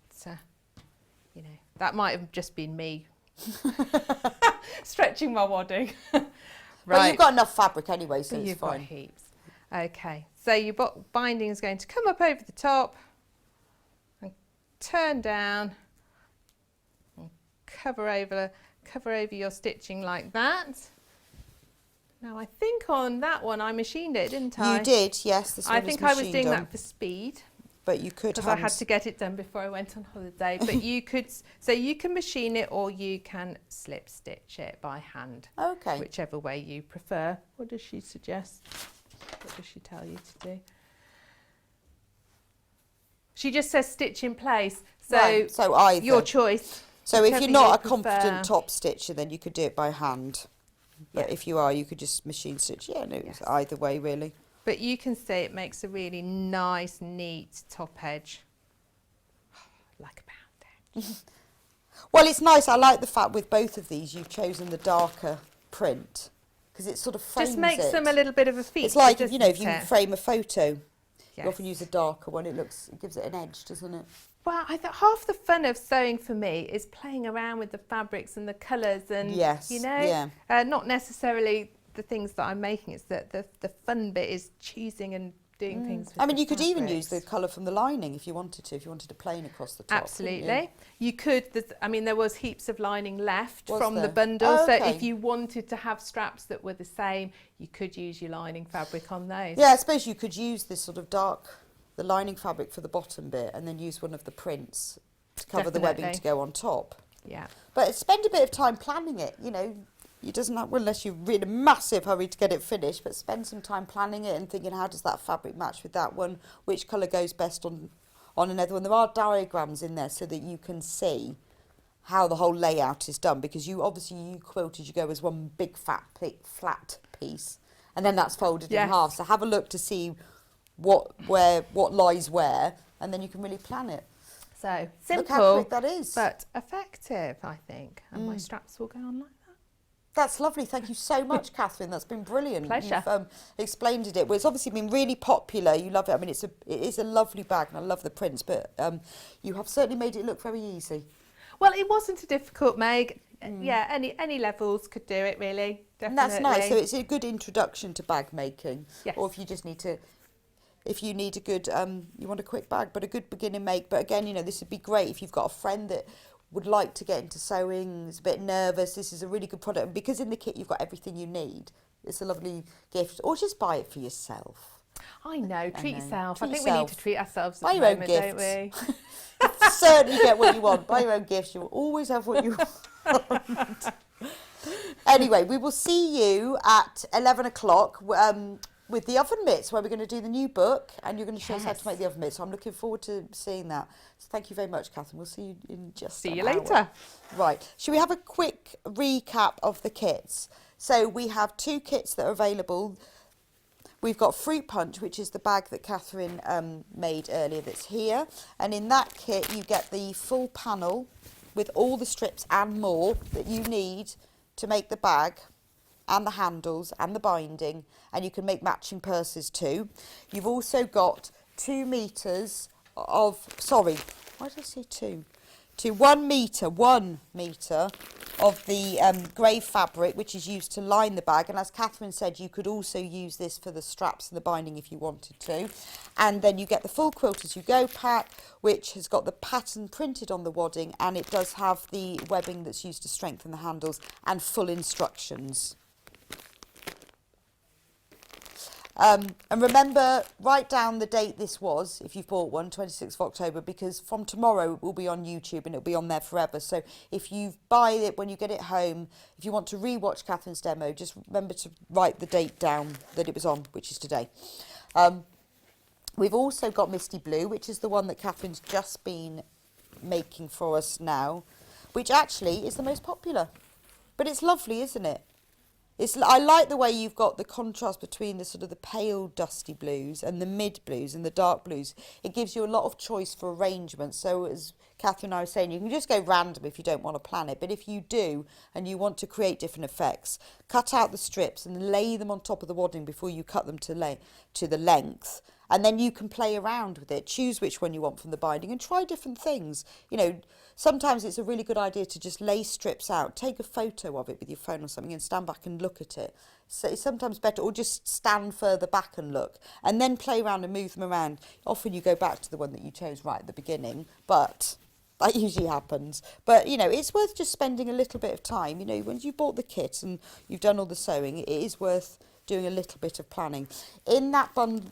you know, that might have just been me stretching my wadding. But you've got enough fabric anyway, so it's You've fine. got heaps. Okay, so your binding is going to come up over the top and turn down and cover over your stitching like that. Now I think on that one I machined it, didn't I? You did, yes. This I one think was I was doing machined that on, for speed but you could because I had to get it done before I went on holiday. But you could, so you can machine it or you can slip stitch it by hand. Okay. Whichever way you prefer. What does she suggest? What does she tell you to do? She just says stitch in place. So, Right, so either. your choice. So if whichever you're not you a confident prefer. top stitcher, then you could do it by hand. But Yeah. if you are, you could just machine stitch. Yeah, no, it's either way, really. But you can see it makes a really nice, neat top edge. Like a pound edge. Well, it's nice. I like the fact with both of these, you've chosen the darker print because it sort of frames Just makes it. them a little bit of a feature. It's like, doesn't you know, if you it? frame a photo, Yes. you often use a darker one. It gives it an edge, doesn't it? Well, I think half the fun of sewing for me is playing around with the fabrics and the colours and, Yes, you know, yeah. not necessarily the things that I'm making. It's that the fun bit is choosing and doing things with I mean, the you could even use the fabrics. colour from the lining if you wanted to a plain across the top. couldn't you? Absolutely. You could, I mean, there was heaps of lining left Was from the there? bundle. Oh, So okay. if you wanted to have straps that were the same, you could use your lining fabric on those. Yeah, I suppose you could use this sort of the lining fabric for the bottom bit and then use one of the prints to cover the webbing Definitely. to go on top. Yeah. But spend a bit of time planning it, you know. You doesn't have, well, unless you're in a massive hurry to get it finished, but spend some time planning it and thinking, how does that fabric match with that one? Which colour goes best on another one? There are diagrams in there so that you can see how the whole layout is done, because you quilted, you go as one big flat piece, and then that's folded Yes. in half. So have a look to see what lies where, and then you can really plan it. So Look how simple, quick that is. but effective, I think. And my straps will go on like that. That's lovely. Thank you so much, Katharine. That's been brilliant. Pleasure. You've explained it. Well, it's obviously been really popular. You love it. I mean, it is a lovely bag, and I love the prints. But you have certainly made it look very easy. Well, it wasn't a difficult make. Yeah, any levels could do it, really. Definitely. And that's nice. So it's a good introduction to bag making. Yes. Or if you just need to, if you need a good, you want a quick bag, but a good beginner make. But again, you know, this would be great if you've got a friend that would like to get into sewing, is a bit nervous. This is a really good product. And because in the kit you've got everything you need, it's a lovely gift. Or just buy it for yourself. I know, treat know. yourself. Treat I think we need yourself. to treat ourselves Buy at the your own moment, don't gifts. we? Certainly get what you want. Buy your own gifts. You will always have what you want. Anyway, we will see you at 11 o'clock with the oven mitts, where we're going to do the new book, and you're going to show us how to make the oven mitts. So I'm looking forward to seeing that. So thank you very much, Catherine. We'll see you in just See an you hour. later. Right. Should we have a quick recap of the kits? So we have 2 kits that are available. We've got Fruit Punch, which is the bag that Catherine made earlier that's here. And in that kit, you get the full panel with all the strips and more that you need to make the bag and the handles and the binding. And you can make matching purses too. You've also got 2 meters of, sorry, why did I say 2? 1 metre of the grey fabric, which is used to line the bag. And as Catherine said, you could also use this for the straps and the binding if you wanted to. And then you get the full Quilt As You Go pack, which has got the pattern printed on the wadding, and it does have the webbing that's used to strengthen the handles and full instructions. And remember, write down the date this was, if you've bought one, 26th of October, because from tomorrow it will be on YouTube and it'll be on there forever. So if you buy it when you get it home, if you want to re-watch Catherine's demo, just remember to write the date down that it was on, which is today. We've also got Misty Blue, which is the one that Catherine's just been making for us now, which actually is the most popular. But it's lovely, isn't it? I like the way you've got the contrast between the sort of the pale dusty blues and the mid blues and the dark blues. It gives you a lot of choice for arrangement. So as Catherine and I were saying, you can just go random if you don't want to plan it. But if you do and you want to create different effects, cut out the strips and lay them on top of the wadding before you cut them to the length. And then you can play around with it, choose which one you want from the binding and try different things. You know, sometimes it's a really good idea to just lay strips out, take a photo of it with your phone or something and stand back and look at it. So it's sometimes better, or just stand further back and look and then play around and move them around. Often you go back to the one that you chose right at the beginning, but that usually happens. But, you know, it's worth just spending a little bit of time. You know, when you bought the kit and you've done all the sewing, it is worth doing a little bit of planning. In that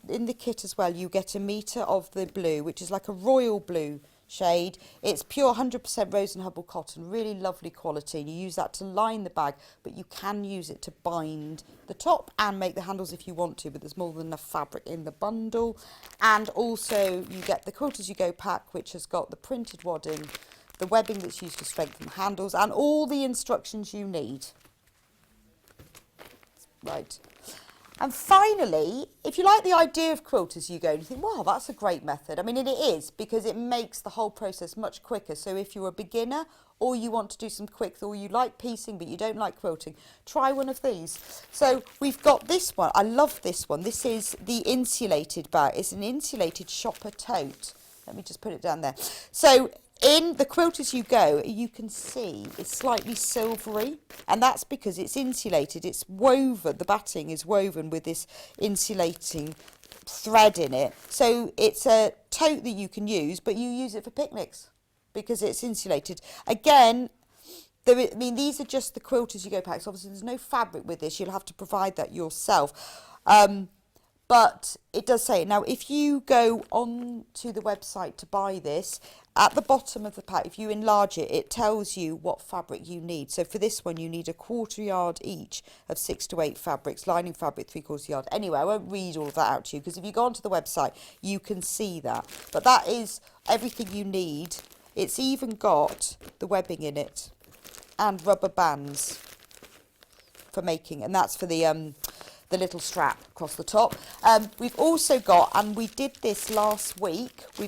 in the kit as well, you get 1 metre of the blue, which is like a royal blue shade. It's pure 100% Rose and Hubble cotton, really lovely quality. And you use that to line the bag, but you can use it to bind the top and make the handles if you want to, but there's more than enough fabric in the bundle. And also you get the Quilt As You Go pack, which has got the printed wadding, the webbing that's used to strengthen the handles, and all the instructions you need. Right. And finally, if you like the idea of Quilt As You Go and you think, wow, that's a great method. I mean, it is, because it makes the whole process much quicker. So if you're a beginner or you want to do some quick, or you like piecing but you don't like quilting, try one of these. So we've got this one. I love this one. This is the insulated bag. It's an insulated shopper tote. Let me just put it down there. So in the Quilt As You Go, you can see it's slightly silvery, and that's because it's insulated. It's woven, the batting is woven with this insulating thread in it. So it's a tote that you can use, but you use it for picnics because it's insulated. Again, I mean, these are just the Quilt As You Go packs. Obviously, there's no fabric with this. You'll have to provide that yourself. But it does say, now if you go on to the website to buy this, at the bottom of the pack, if you enlarge it, it tells you what fabric you need. So for this one, you need 1/4 yard each of 6 to 8 fabrics, lining fabric 3/4 yard. Anyway, I won't read all of that out to you, because if you go onto the website, you can see that. But that is everything you need. It's even got the webbing in it and rubber bands for making, and that's for the little strap across the top. We've also got, and we did this last week, we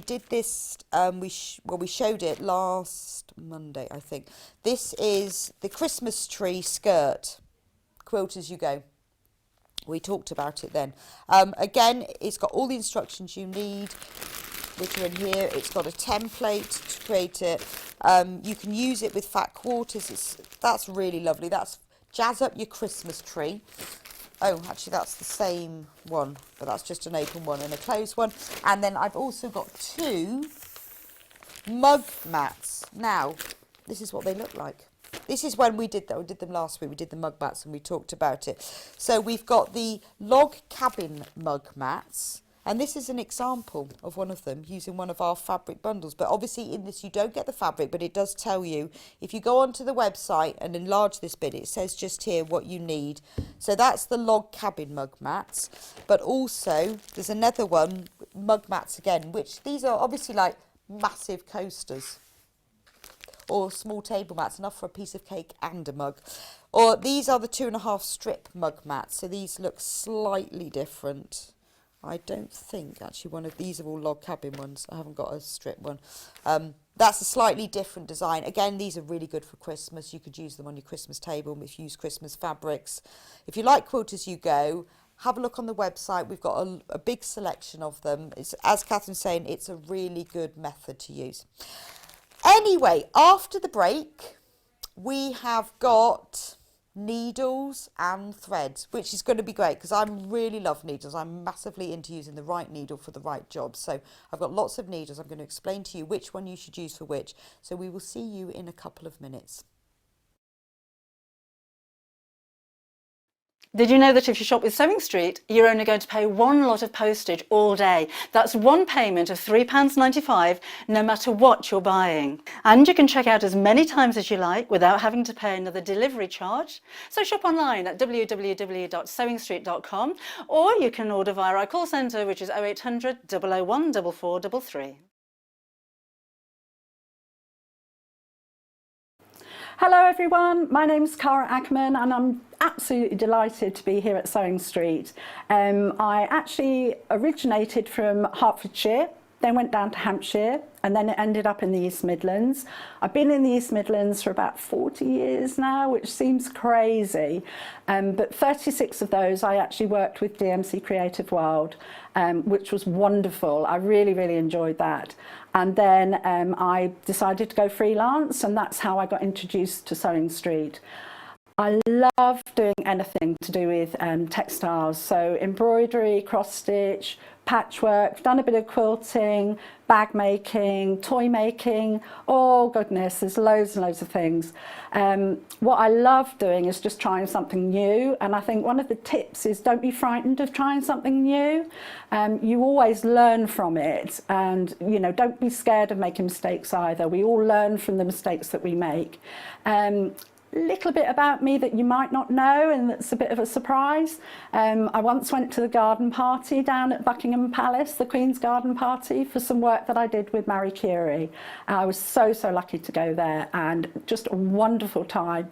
did this, we showed it last Monday, I think. This is the Christmas tree skirt, Quilt As You Go. We talked about it then. Again, it's got all the instructions you need, which are in here. It's got a template to create it. You can use it with fat quarters. That's really lovely. That's jazz up your Christmas tree. Oh, actually, that's the same one, but that's just an open one and a closed one. And then I've also got 2 mug mats. Now, this is what they look like. This is when we did that. We did them last week. We did the mug mats and we talked about it. So we've got the log cabin mug mats. And this is an example of one of them using one of our fabric bundles. But obviously in this you don't get the fabric, but it does tell you, if you go onto the website and enlarge this bit, it says just here what you need. So that's the log cabin mug mats. But also there's another one, mug mats again, which these are obviously like massive coasters or small table mats, enough for a piece of cake and a mug. Or these are the 2.5 strip mug mats. So these look slightly different. I don't think actually one of these are all log cabin ones. I haven't got a strip one. That's a slightly different design. Again, these are really good for Christmas. You could use them on your Christmas table if you use Christmas fabrics. If you like Quilt As You Go, have a look on the website. We've got a big selection of them. It's, as Catherine's saying, it's a really good method to use. Anyway, after the break, we have got needles and threads, which is going to be great because I really love needles. I'm massively into using the right needle for the right job. So I've got lots of needles. I'm going to explain to you which one you should use for which. So we will see you in a couple of minutes. Did you know that if you shop with Sewing Street, you're only going to pay one lot of postage all day? That's one payment of £3.95, no matter what you're buying. And you can check out as many times as you like without having to pay another delivery charge. So shop online at www.sewingstreet.com, or you can order via our call centre, which is 0800 001 4433. Hello everyone, my name's Cara Ackerman and I'm absolutely delighted to be here at Sewing Street. I actually originated from Hertfordshire, then went down to Hampshire and then it ended up in the East Midlands. I've been in the East Midlands for about 40 years now, which seems crazy, but 36 of those I actually worked with DMC Creative World, which was wonderful. I really, really enjoyed that. And then I decided to go freelance, and that's how I got introduced to Sewing Street. I love doing anything to do with textiles, so embroidery, cross stitch, patchwork, done a bit of quilting, bag making, toy making, oh goodness, there's loads and loads of things. What I love doing is just trying something new, and I think one of the tips is don't be frightened of trying something new. You always learn from it, and you know, don't be scared of making mistakes either. We all learn from the mistakes that we make. Little bit about me that you might not know, and that's a bit of a surprise. I once went to the garden party down at Buckingham Palace, the Queen's garden party, for some work that I did with Marie Curie. I was so lucky to go there, and just a wonderful time.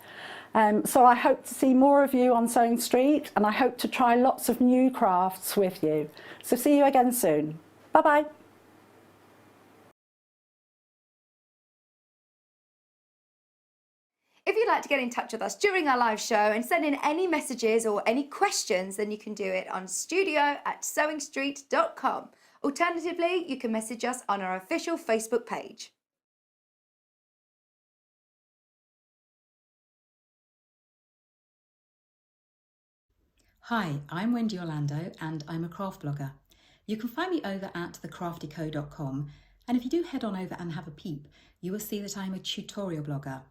So I hope to see more of you on Sewing Street, and I hope to try lots of new crafts with you. So see you again soon. Bye bye. If you'd like to get in touch with us during our live show and send in any messages or any questions, then you can do it on studio@sewingstreet.com. Alternatively, you can message us on our official Facebook page. Hi, I'm Wendy Orlando and I'm a craft blogger. You can find me over at thecraftyco.com, and if you do head on over and have a peep, you will see that I'm a tutorial blogger.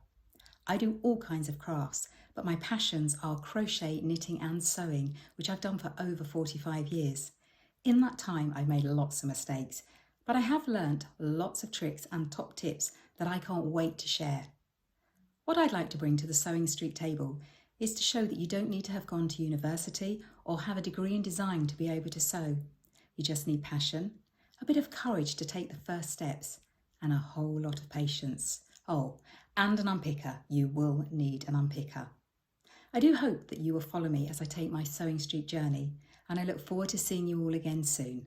I do all kinds of crafts, but my passions are crochet, knitting and sewing, which I've done for over 45 years. In that time, I've made lots of mistakes, but I have learnt lots of tricks and top tips that I can't wait to share. What I'd like to bring to the Sewing Street table is to show that you don't need to have gone to university or have a degree in design to be able to sew. You just need passion, a bit of courage to take the first steps, and a whole lot of patience. Oh, and an unpicker. You will need an unpicker. I do hope that you will follow me as I take my Sewing Street journey, and I look forward to seeing you all again soon.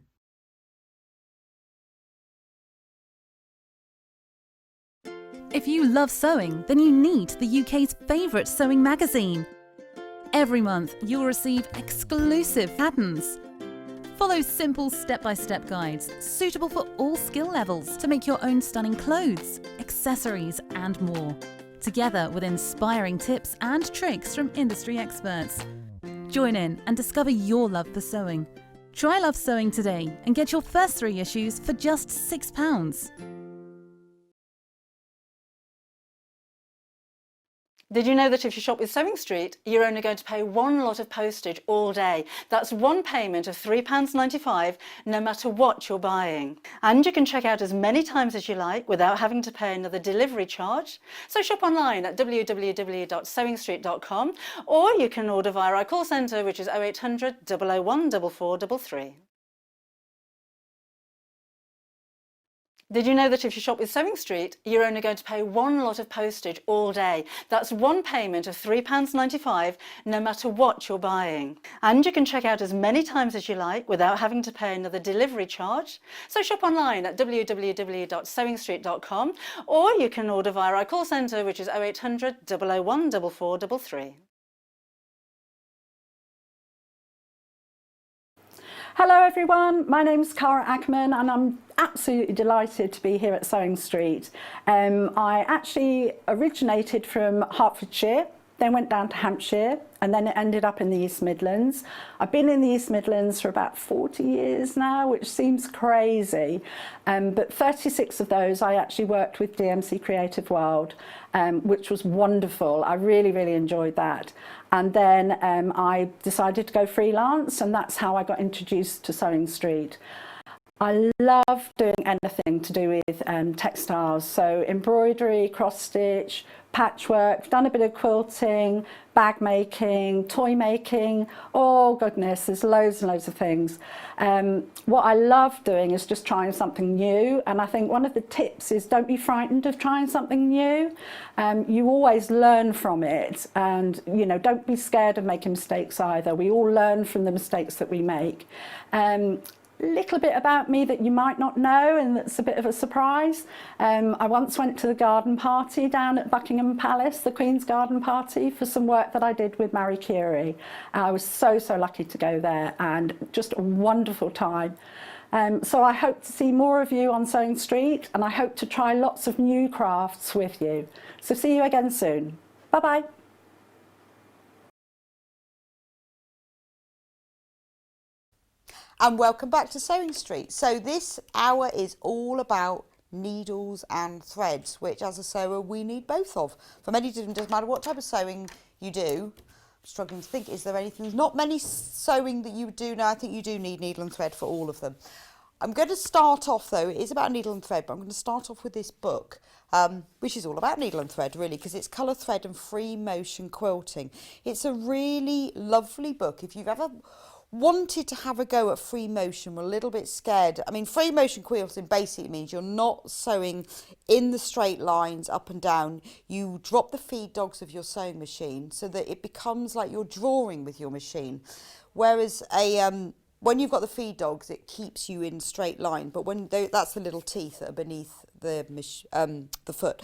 If you love sewing, then you need the UK's favourite sewing magazine. Every month, you'll receive exclusive patterns. Follow simple step-by-step guides suitable for all skill levels to make your own stunning clothes, accessories and more, together with inspiring tips and tricks from industry experts. Join in and discover your love for sewing. Try Love Sewing today and get your first 3 issues for just £6. Did you know that if you shop with Sewing Street, you're only going to pay one lot of postage all day? That's one payment of £3.95, no matter what you're buying. And you can check out as many times as you like without having to pay another delivery charge. So shop online at www.sewingstreet.com, or you can order via our call centre, which is 0800 001 4433. Did you know that if you shop with Sewing Street, you're only going to pay one lot of postage all day? That's one payment of £3.95, no matter what you're buying. And you can check out as many times as you like without having to pay another delivery charge. So shop online at www.sewingstreet.com, or you can order via our call centre, which is 0800 001 4433. Hello everyone, my name's Cara Ackerman and I'm absolutely delighted to be here at Sewing Street. I actually originated from Hertfordshire, then went down to Hampshire and then it ended up in the East Midlands. I've been in the East Midlands for about 40 years now, which seems crazy, but 36 of those I actually worked with DMC Creative World, which was wonderful. I really enjoyed that. And then I decided to go freelance, and that's how I got introduced to Sewing Street. I love doing anything to do with textiles, so embroidery, cross stitch, patchwork, done a bit of quilting, bag making, toy making, oh goodness, there's loads and loads of things. What I love doing is just trying something new, and I think one of the tips is don't be frightened of trying something new. You always learn from it, and you know, don't be scared of making mistakes either. We all learn from the mistakes that we make. Little bit about me that you might not know, and that's a bit of a surprise. I once went to the garden party down at Buckingham Palace, the Queen's garden party, for some work that I did with Marie Curie. I was so lucky to go there, and just a wonderful time. So I hope to see more of you on Sewing Street, and I hope to try lots of new crafts with you. So see you again soon. Bye bye. And welcome back to Sewing Street. So this hour is all about needles and threads, which as a sewer we need both of. For many different, doesn't matter what type of sewing you do. I'm struggling to think, is there anything? There's not many sewing that you do now. I think you do need needle and thread for all of them. I'm going to start off though, it is about needle and thread, but I'm going to start off with this book, which is all about needle and thread really, because it's colour thread and free motion quilting. It's a really lovely book. If you've ever wanted to have a go at free motion, were a little bit scared. I mean, free motion quilting basically means you're not sewing in the straight lines up and down. You drop the feed dogs of your sewing machine so that it becomes like you're drawing with your machine. Whereas when you've got the feed dogs, it keeps you in straight line. But when that's the little teeth that are beneath the foot.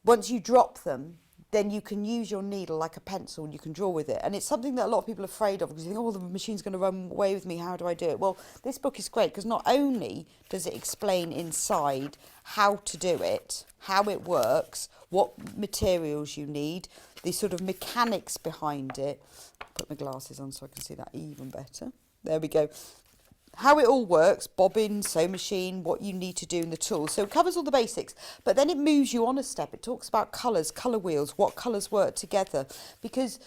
Once you drop them, then you can use your needle like a pencil and you can draw with it. And it's something that a lot of people are afraid of because you think, oh, the machine's going to run away with me, how do I do it? Well, this book is great because not only does it explain inside how to do it, how it works, what materials you need, the sort of mechanics behind it. I'll put my glasses on so I can see that even better. There we go. How it all works, bobbin, sewing machine, what you need to do in the tools. So it covers all the basics, but then it moves you on a step. It talks about colours, colour wheels, what colours work together. Because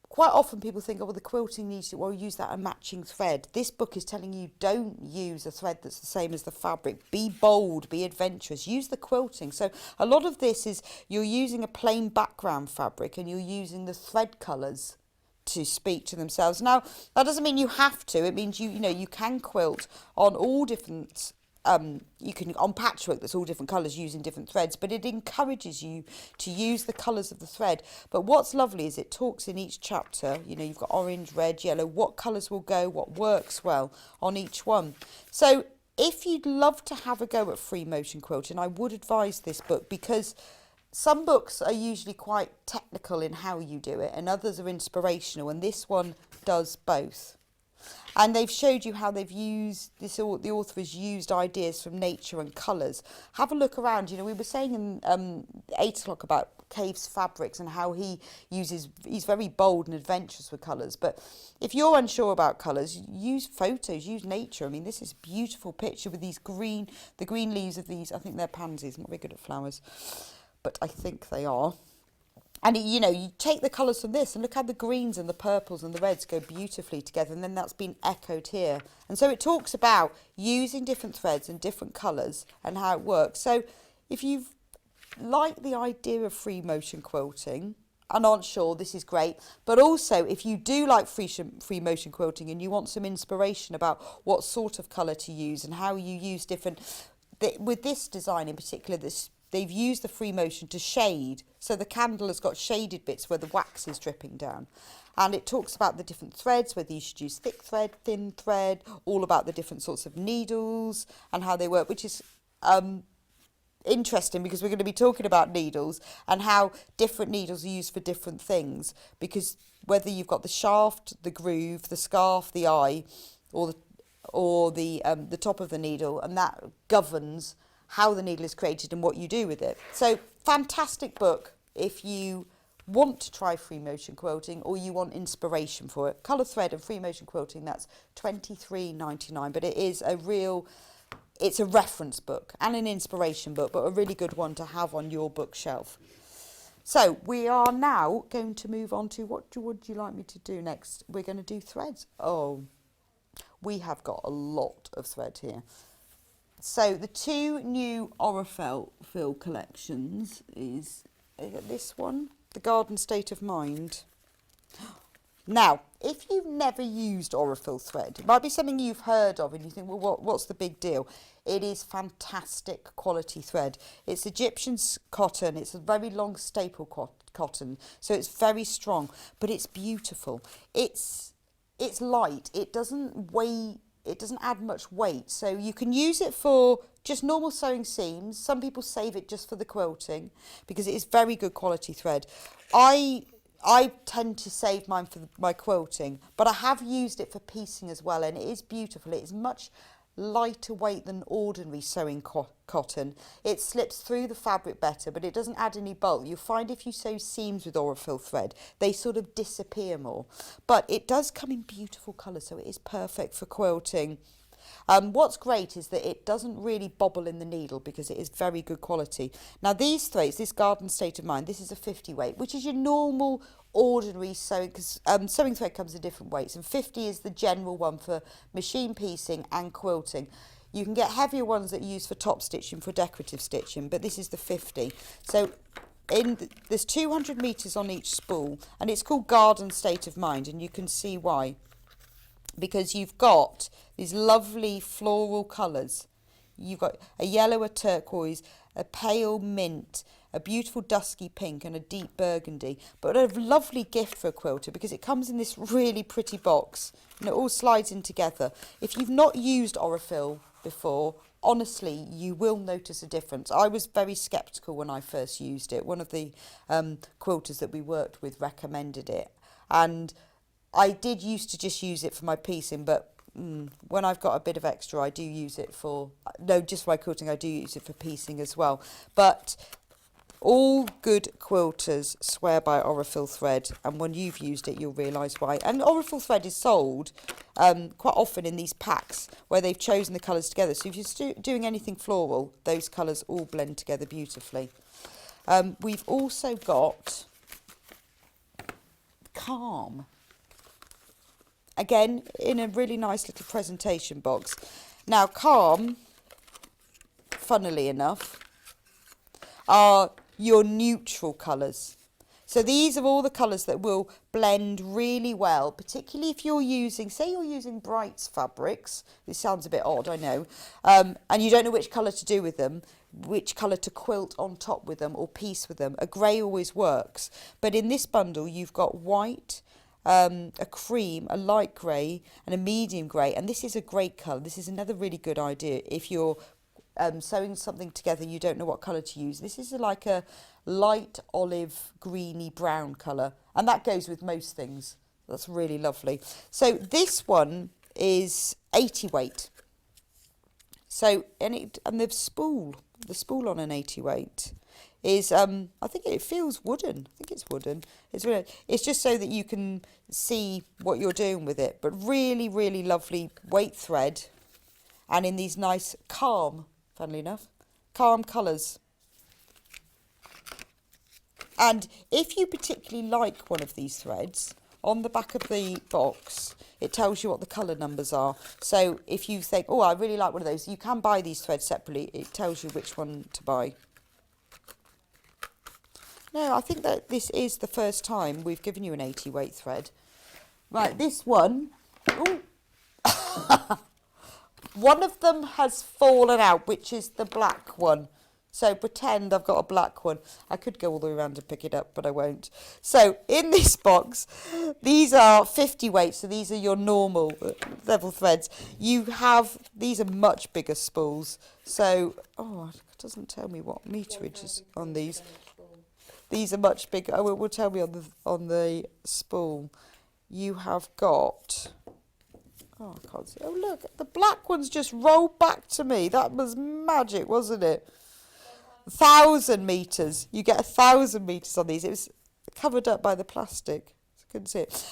quite often people think, oh, well, the quilting needs to, well, use that a matching thread. This book is telling you don't use a thread that's the same as the fabric. Be bold, be adventurous, use the quilting. So a lot of this is you're using a plain background fabric and you're using the thread colours to speak to themselves. Now, that doesn't mean you have to. It means you know you can quilt on all different you can on patchwork that's all different colours using different threads, but it encourages you to use the colours of the thread. But what's lovely is it talks in each chapter, you know, you've got orange, red, yellow, what colours will go, what works well on each one. So if you'd love to have a go at free motion quilting, I would advise this book, because some books are usually quite technical in how you do it and others are inspirational, and this one does both. And they've showed you how they've used this, the author has used ideas from nature and colours. Have a look around. You know, we were saying in 8 o'clock about Cave's fabrics and how he's very bold and adventurous with colours. But if you're unsure about colours, use photos, use nature. I mean, this is a beautiful picture with these the green leaves of these, I think they're pansies, I'm not very good at flowers, but I think they are. And you know, you take the colours from this and look how the greens and the purples and the reds go beautifully together, and then that's been echoed here. And so it talks about using different threads and different colours and how it works. So if you like the idea of free motion quilting and aren't sure, this is great. But also, if you do like free motion quilting and you want some inspiration about what sort of colour to use and how you use different... With this design in particular, they've used the free motion to shade. So the candle has got shaded bits where the wax is dripping down. And it talks about the different threads, whether you should use thick thread, thin thread, all about the different sorts of needles and how they work, which is interesting because we're going to be talking about needles and how different needles are used for different things. Because whether you've got the shaft, the groove, the scarf, the eye, or the top of the needle, and that governs how the needle is created and what you do with it. So fantastic book if you want to try free motion quilting or you want inspiration for it. Colour thread and free motion quilting, that's $23.99, but it's a reference book and an inspiration book, but a really good one to have on your bookshelf. So we are now going to move on to what would you like me to do next? We're going to do threads. Oh, we have got a lot of thread here. So the two new Aurifil collections is this one, the Garden State of Mind. Now, if you've never used Aurifil thread, it might be something you've heard of and you think, well, what's the big deal? It is fantastic quality thread. It's Egyptian cotton. It's a very long staple cotton, so it's very strong, but it's beautiful. It's light. It doesn't weigh. It doesn't add much weight, so you can use it for just normal sewing seams. Some people save it just for the quilting because it is very good quality thread. I tend to save mine for my quilting, but I have used it for piecing as well, and it is beautiful. It is much lighter weight than ordinary sewing cotton. It slips through the fabric better, but it doesn't add any bulk. You'll find if you sew seams with Aurifil thread, they sort of disappear more. But it does come in beautiful colours, so it is perfect for quilting. What's great is that it doesn't really bobble in the needle because it is very good quality. Now these threads, this Garden State of Mind, this is a 50 weight, which is your normal ordinary sewing, because sewing thread comes in different weights, and 50 is the general one for machine piecing and quilting. You can get heavier ones that are used for top stitching, for decorative stitching, but this is the 50. So there's 200 metres on each spool, and it's called Garden State of Mind, and you can see why. Because you've got these lovely floral colours. You've got a yellow, a turquoise, a pale mint, a beautiful dusky pink and a deep burgundy. But a lovely gift for a quilter because it comes in this really pretty box and it all slides in together. If you've not used Aurifil before, honestly, you will notice a difference. I was very sceptical when I first used it. One of the quilters that we worked with recommended it. And I did used to just use it for my piecing, but when I've got a bit of extra, I do use it for, no, just for my quilting, I do use it for piecing as well. But all good quilters swear by Aurifil thread, and when you've used it, you'll realise why. And Aurifil thread is sold quite often in these packs where they've chosen the colours together. So if you're doing anything floral, those colours all blend together beautifully. We've also got Calm. Again, in a really nice little presentation box. Now, Calm, funnily enough, are your neutral colours. So these are all the colours that will blend really well, particularly if you're using, say you're using brights fabrics. This sounds a bit odd, I know. And you don't know which colour to do with them, which colour to quilt on top with them or piece with them. A grey always works. But in this bundle, you've got white, a cream, a light grey and a medium grey, and this is a great colour. This is another really good idea if you're sewing something together, you don't know what colour to use. This is like a light olive greeny brown colour, and that goes with most things. That's really lovely. So this one is 80 weight. So and the spool on an 80 weight is I think it feels wooden. I think it's wooden. It's just so that you can see what you're doing with it. But really, really lovely weight thread, and in these nice calm, funnily enough, calm colours. And if you particularly like one of these threads, on the back of the box, it tells you what the colour numbers are. So if you think, oh, I really like one of those, you can buy these threads separately. It tells you which one to buy. No, I think that this is the first time we've given you an 80 weight thread. Right, this one, ooh, one of them has fallen out, which is the black one. So pretend I've got a black one. I could go all the way around and pick it up, but I won't. So in this box, these are 50 weight, so these are your normal level threads. These are much bigger spools. So, oh, it doesn't tell me what meterage is on these. These are much bigger. Oh, it will tell me on the spool. You have got, oh, I can't see. Oh, look, the black one's just rolled back to me. That was magic, wasn't it? 1,000 metres. You get 1,000 metres on these. It was covered up by the plastic. I couldn't see it.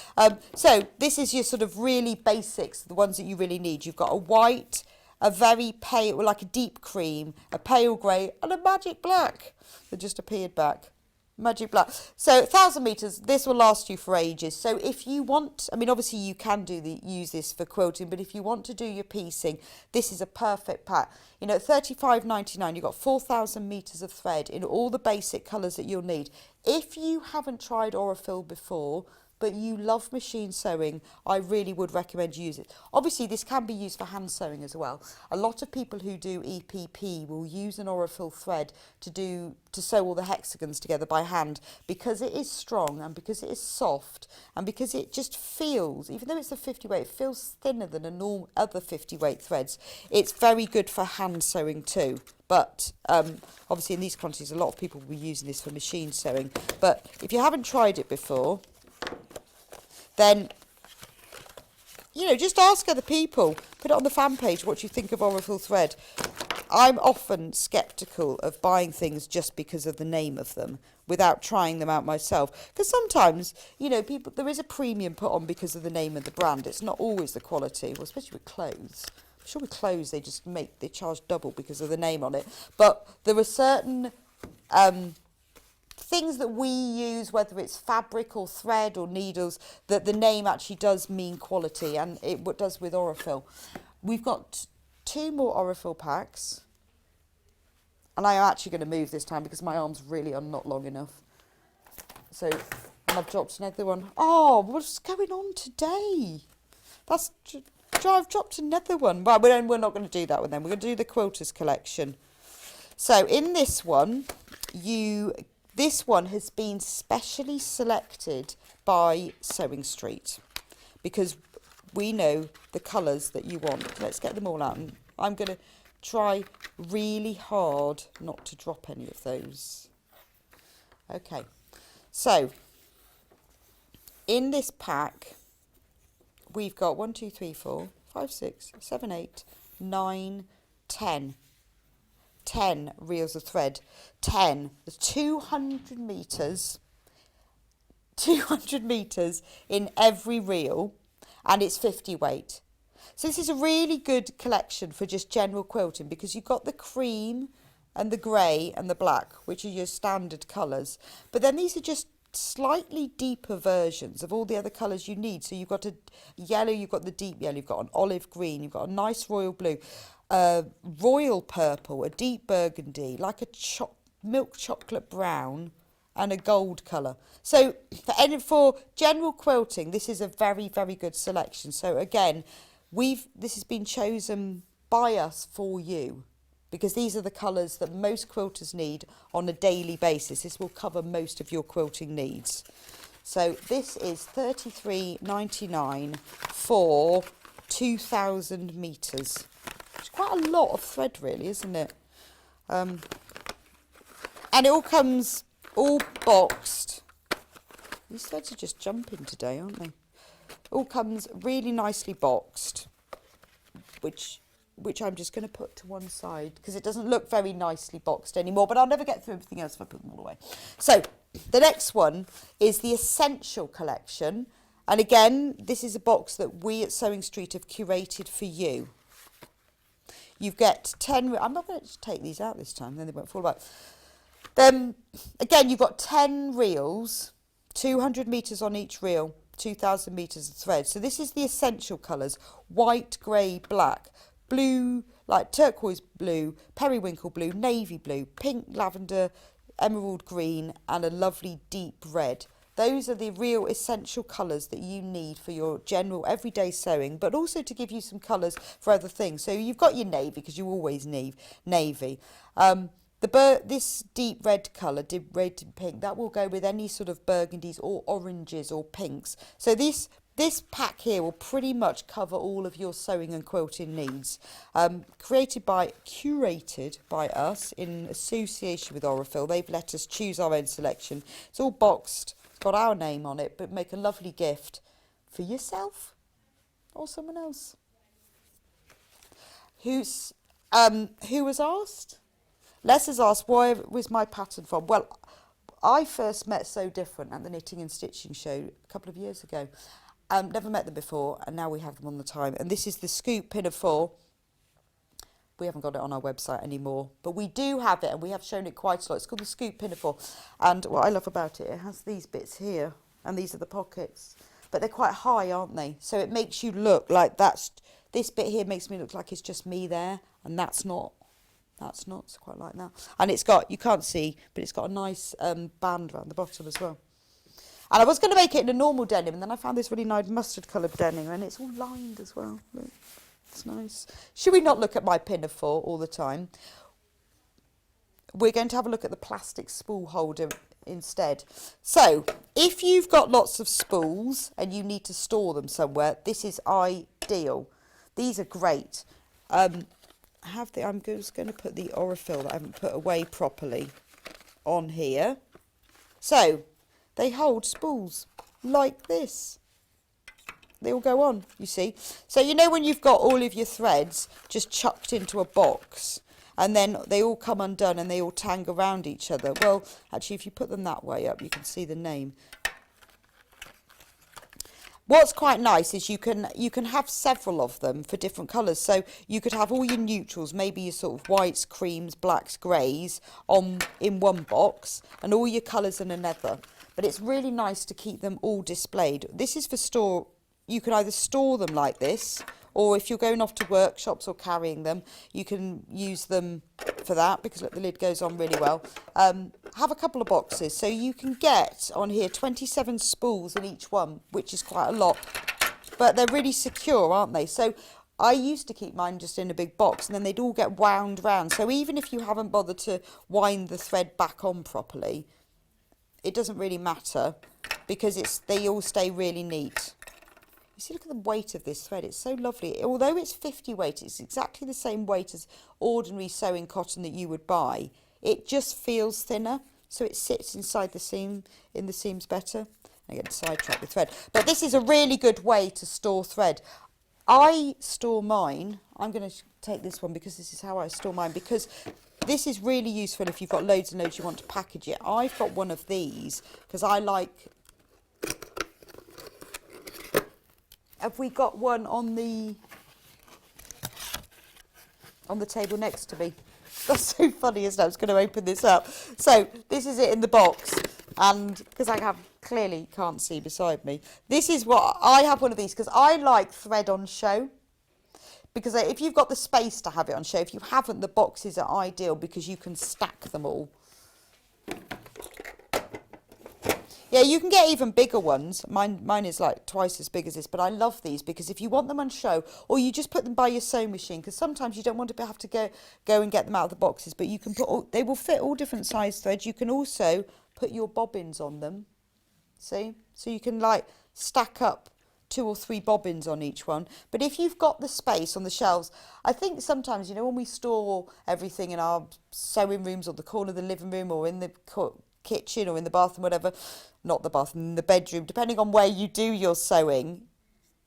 So this is your sort of really basics, the ones that you really need. You've got a white, a very pale, like a deep cream, a pale grey, and a magic black that just appeared back. Magic black. So 1,000 metres, this will last you for ages. So if you want, I mean, obviously you can use this for quilting, but if you want to do your piecing, this is a perfect pack. You know, at $35.99, you've got 4,000 metres of thread in all the basic colours that you'll need. If you haven't tried Aurifil before, but you love machine sewing, I really would recommend you use it. Obviously, this can be used for hand sewing as well. A lot of people who do EPP will use an Aurifil thread to sew all the hexagons together by hand, because it is strong and because it is soft and because it just feels, even though it's a 50 weight, it feels thinner than a normal other 50 weight threads. It's very good for hand sewing too. But obviously in these quantities, a lot of people will be using this for machine sewing. But if you haven't tried it before, then, you know, just ask other people. Put it on the fan page what you think of Aurifil thread. I'm often sceptical of buying things just because of the name of them without trying them out myself. Because sometimes, you know, there is a premium put on because of the name of the brand. It's not always the quality, well, especially with clothes. I'm sure with clothes they charge double because of the name on it. But there are certain things that we use, whether it's fabric or thread or needles, that the name actually does mean quality, and it does with Aurifil. We've got 2 more Aurifil packs, and I am actually going to move this time because my arms really are not long enough. So, and I've dropped another one. Oh, what's going on today? I've dropped another one. Right, we're not going to do that one then. We're going to do the Quilters collection. So in this one, this one has been specially selected by Sewing Street because we know the colours that you want. Let's get them all out. And I'm going to try really hard not to drop any of those. Okay, so in this pack, we've got 1, 2, 3, 4, 5, 6, 7, 8, 9, 10. 10 reels of thread. 10. There's 200 metres. 200 metres in every reel, and it's 50 weight. So this is a really good collection for just general quilting because you've got the cream and the grey and the black, which are your standard colours. But then these are just slightly deeper versions of all the other colours you need. So you've got a yellow, you've got the deep yellow, you've got an olive green, you've got a nice royal blue, royal purple, a deep burgundy, like a milk chocolate brown, and a gold colour. So for general quilting, this is a very, very good selection. So again, this has been chosen by us for you, because these are the colours that most quilters need on a daily basis. This will cover most of your quilting needs. So this is $33.99 for 2,000 metres. It's quite a lot of thread really, isn't it? And it all comes all boxed. These threads are just jumping today, aren't they? All comes really nicely boxed, which I'm just going to put to one side because it doesn't look very nicely boxed anymore, but I'll never get through everything else if I put them all away. So the next one is the Essential Collection. And again, this is a box that we at Sewing Street have curated for you. You get 10, I'm not going to take these out this time, then they won't fall apart. Then again, you've got 10 reels, 200 metres on each reel, 2,000 metres of thread. So this is the essential colours: white, grey, black, blue, like turquoise blue, periwinkle blue, navy blue, pink, lavender, emerald green, and a lovely deep red. Those are the real essential colours that you need for your general everyday sewing, but also to give you some colours for other things. So you've got your navy, because you always need navy. This deep red colour, deep red and pink, that will go with any sort of burgundies or oranges or pinks. So this pack here will pretty much cover all of your sewing and quilting needs. Curated by us in association with Aurifil. They've let us choose our own selection. It's all boxed, it's got our name on it, but make a lovely gift for yourself or someone else. Who was asked? Les has asked, where was my pattern from? Well, I first met So Different at the Knitting and Stitching Show a couple of years ago. Never met them before, and now we have them on the time. And this is the Scoop Pinafore. We haven't got it on our website anymore, but we do have it, and we have shown it quite a lot. It's called the Scoop Pinafore. And what I love about it, it has these bits here, and these are the pockets. But they're quite high, aren't they? So it makes you look like this bit here makes me look like it's just me there, and that's not. That's not, it's quite like that. And it's got, you can't see, but it's got a nice band around the bottom as well. And I was going to make it in a normal denim, and then I found this really nice mustard coloured denim, and it's all lined as well. Look, it's nice. Should we not look at my pinafore all the time? We're going to have a look at the plastic spool holder instead. So, if you've got lots of spools and you need to store them somewhere, this is ideal. These are great. I'm just going to put the Aurifil that I haven't put away properly on here. So, they hold spools like this. They all go on, you see. So, you know when you've got all of your threads just chucked into a box, and then they all come undone and they all tang around each other? Well, actually, if you put them that way up, you can see the name. What's quite nice is you can have several of them for different colours. So you could have all your neutrals, maybe your sort of whites, creams, blacks, greys in one box, and all your colours in another. But it's really nice to keep them all displayed. This is for store. You can either store them like this, or if you're going off to workshops or carrying them, you can use them for that, because look, the lid goes on really well. Have a couple of boxes, so you can get on here 27 spools in each one, which is quite a lot, but they're really secure, aren't they? So I used to keep mine just in a big box, and then they'd all get wound round. So even if you haven't bothered to wind the thread back on properly, it doesn't really matter, because they all stay really neat. You see, look at the weight of this thread. It's so lovely. Although it's 50 weight, it's exactly the same weight as ordinary sewing cotton that you would buy. It just feels thinner, so it sits inside the seam, in the seams better. I get sidetracked with thread. But this is a really good way to store thread. I store mine. I'm going to take this one because this is how I store mine, because this is really useful if you've got loads and loads you want to package it. I've got one of these because I like... Have we got one on the table next to me? That's so funny, isn't it? I was going to open this up. So this is it in the box, and because I clearly can't see beside me, this is what I have, one of these, because I like thread on show. Because if you've got the space to have it on show, if you haven't, the boxes are ideal because you can stack them all. Yeah, you can get even bigger ones. Mine is like twice as big as this, but I love these because if you want them on show, or you just put them by your sewing machine, because sometimes you don't want to have to go and get them out of the boxes, but you can they will fit all different size threads. You can also put your bobbins on them, see? So you can like stack up 2 or 3 bobbins on each one. But if you've got the space on the shelves, I think sometimes, you know, when we store everything in our sewing rooms or the corner of the living room or in the kitchen or in the bathroom, whatever, not the bathroom, in the bedroom, depending on where you do your sewing,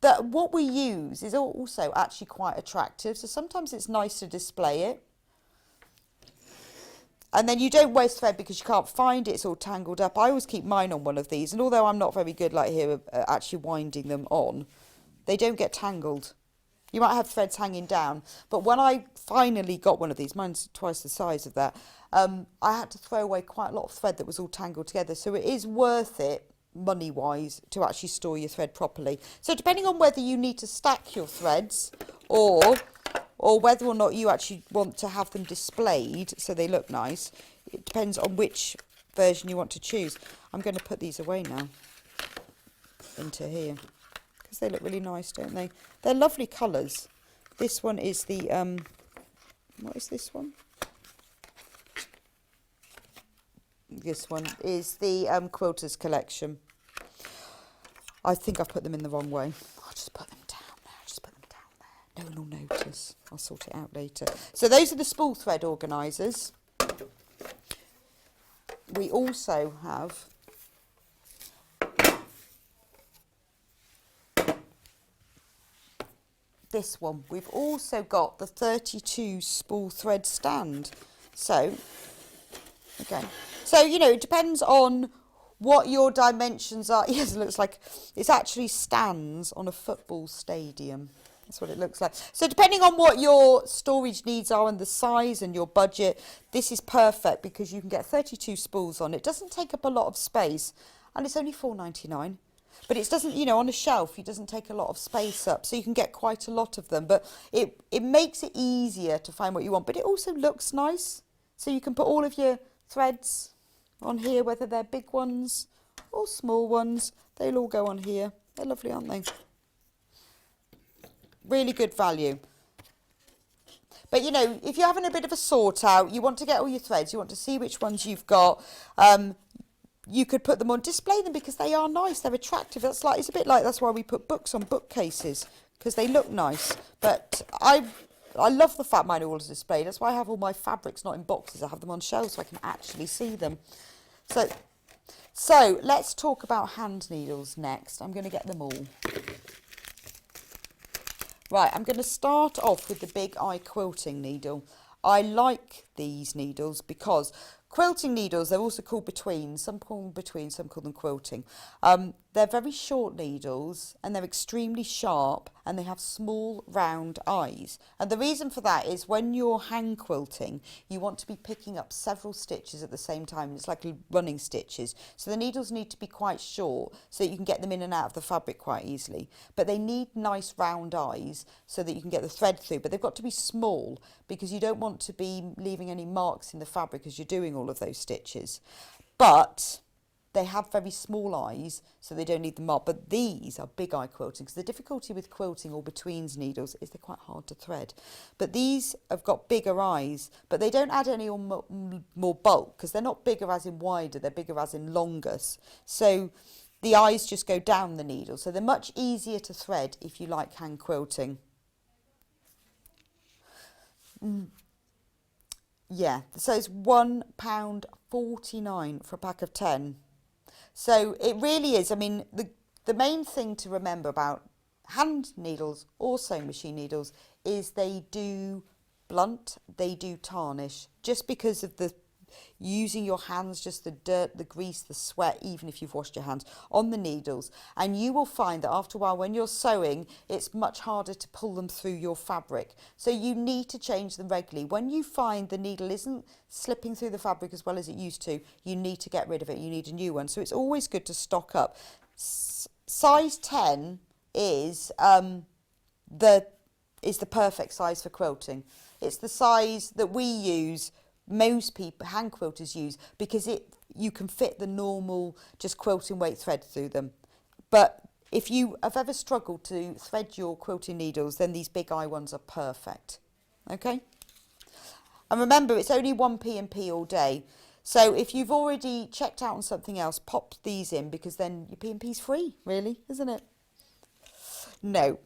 that what we use is also actually quite attractive. So sometimes it's nice to display it. And then you don't waste thread because you can't find it, it's all tangled up. I always keep mine on one of these, and although I'm not very good like here actually winding them on, they don't get tangled. You might have threads hanging down, but when I finally got one of these, mine's twice the size of that, I had to throw away quite a lot of thread that was all tangled together. So it is worth it, money-wise, to actually store your thread properly. So depending on whether you need to stack your threads or whether or not you actually want to have them displayed so they look nice, it depends on which version you want to choose. I'm going to put these away now into here because they look really nice, don't they? They're lovely colours. This one is the what is this one? This one is the Quilters collection. I think I've put them in the wrong way. I'll just put them down there. I'll just put them down there. No one will notice. I'll sort it out later. So those are the spool thread organisers. We also have this one. We've also got the 32 spool thread stand. So, okay. So, you know, it depends on what your dimensions are. Yes, it looks like it's actually stands on a football stadium. That's what it looks like. So depending on what your storage needs are and the size and your budget, this is perfect because you can get 32 spools on. It doesn't take up a lot of space and it's only $4.99. But it doesn't, you know, on a shelf, it doesn't take a lot of space up. So you can get quite a lot of them. But it makes it easier to find what you want. But it also looks nice. So you can put all of your threads on here, whether they're big ones or small ones. They'll all go on here. They're lovely, aren't they? Really good value. But, you know, if you're having a bit of a sort out, you want to get all your threads, you want to see which ones you've got, you could put them on, display them because they are nice, they're attractive. It's a bit like, that's why we put books on bookcases, because they look nice. But I love the fact mine are all displayed. That's why I have all my fabrics not in boxes. I have them on shelves so I can actually see them. So let's talk about hand needles next. I'm going to get them all. Right, I'm going to start off with the Big Eye quilting needle. I like these needles because quilting needles, they're also called betweens. Some call them betweens, some call them quilting. They're very short needles and they're extremely sharp and they have small round eyes. And the reason for that is when you're hand quilting, you want to be picking up several stitches at the same time. It's like running stitches. So the needles need to be quite short so that you can get them in and out of the fabric quite easily. But they need nice round eyes so that you can get the thread through. But they've got to be small because you don't want to be leaving any marks in the fabric as you're doing all of those stitches. But they have very small eyes, so they don't need them up. But these are Big Eye quilting, because the difficulty with quilting or betweens needles is they're quite hard to thread. But these have got bigger eyes, but they don't add any more bulk, because they're not bigger as in wider, they're bigger as in longus. So the eyes just go down the needle, so they're much easier to thread if you like hand quilting. Yeah, so it's £1.49 for a pack of 10. So it really is. I mean, the main thing to remember about hand needles or sewing machine needles is they do blunt, they do tarnish, just because of the using your hands, just the dirt, the grease, the sweat, even if you've washed your hands, on the needles. And you will find that after a while when you're sewing, it's much harder to pull them through your fabric. So you need to change them regularly. When you find the needle isn't slipping through the fabric as well as it used to, you need to get rid of it. You need a new one. So it's always good to stock up. Size 10 is the perfect size for quilting. It's the size that we use, most people, hand quilters use, because you can fit the normal just quilting weight thread through them. But if you have ever struggled to thread your quilting needles, then these Big Eye ones are perfect. Okay? And remember, it's only 1p and p all day. So if you've already checked out on something else, pop these in, because then your p and p's free, really, isn't it? No.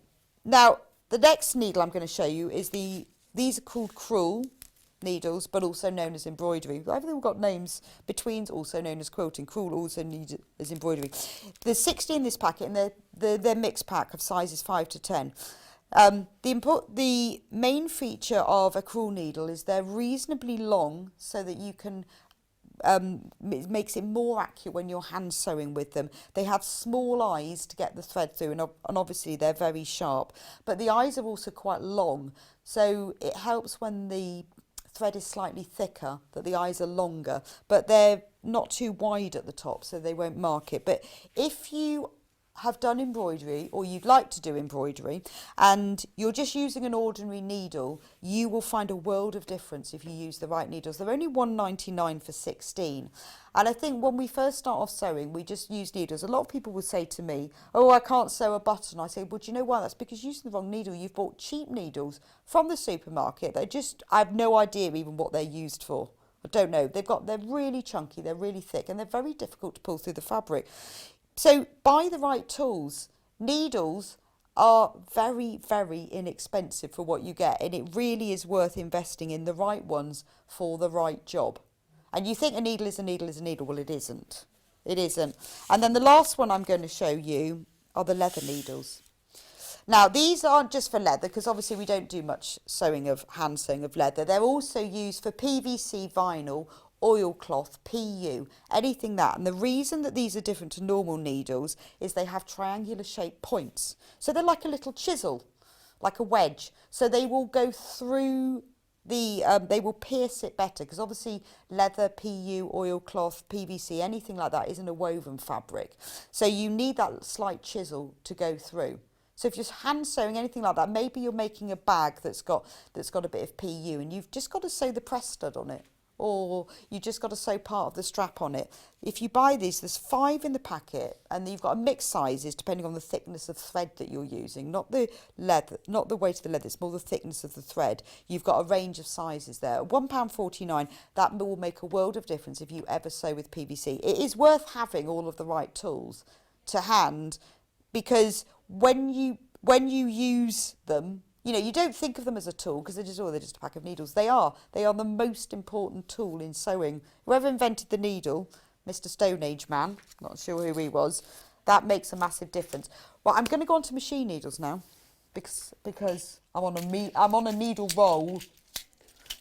Now, the next needle I'm going to show you is these are called crewel needles, but also known as embroidery. They've all got names. Betweens, also known as quilting. Crewel, also known as embroidery. There's 60 in this packet, and they're mixed pack of sizes 5 to 10. The main feature of a crewel needle is they're reasonably long, so that you can makes it more accurate when you're hand sewing with them. They have small eyes to get the thread through, and obviously they're very sharp, but the eyes are also quite long, so it helps when the thread is slightly thicker, that the eyes are longer, but they're not too wide at the top, so they won't mark it. But if you have done embroidery, or you'd like to do embroidery, and you're just using an ordinary needle, you will find a world of difference if you use the right needles. They're only £1.99 for 16. And I think when we first start off sewing, we just use needles. A lot of people will say to me, oh, I can't sew a button. I say, well, do you know why? That's because you're using the wrong needle. You've bought cheap needles from the supermarket. I have no idea even what they're used for. I don't know. They're really chunky, they're really thick, and they're very difficult to pull through the fabric. So buy the right tools. Needles are very, very inexpensive for what you get, and it really is worth investing in the right ones for the right job. And you think a needle is a needle is a needle. Well, it isn't. It isn't. And then the last one I'm going to show you are the leather needles. Now, these aren't just for leather, because obviously we don't do much hand sewing of leather. They're also used for PVC, vinyl, oilcloth, PU, anything that. And the reason that these are different to normal needles is they have triangular shaped points. So they're like a little chisel, like a wedge. So they will go through they will pierce it better, because obviously leather, PU, oilcloth, PVC, anything like that isn't a woven fabric. So you need that slight chisel to go through. So if you're hand sewing anything like that, maybe you're making a bag that's got a bit of PU, and you've just got to sew the press stud on it, or you just got to sew part of the strap on it. If you buy these, there's 5 in the packet, and you've got a mixed sizes depending on the thickness of thread that you're using, not the leather, not the weight of the leather, it's more the thickness of the thread. You've got a range of sizes there. At £1.49, that will make a world of difference if you ever sew with PVC. It is worth having all of the right tools to hand, because when you use them, you know, you don't think of them as a tool, because they're just a pack of needles. They are the most important tool in sewing. Whoever invented the needle, Mr. Stone Age man, not sure who he was, that makes a massive difference. Well, I'm going to go on to machine needles now, because I'm on a needle roll,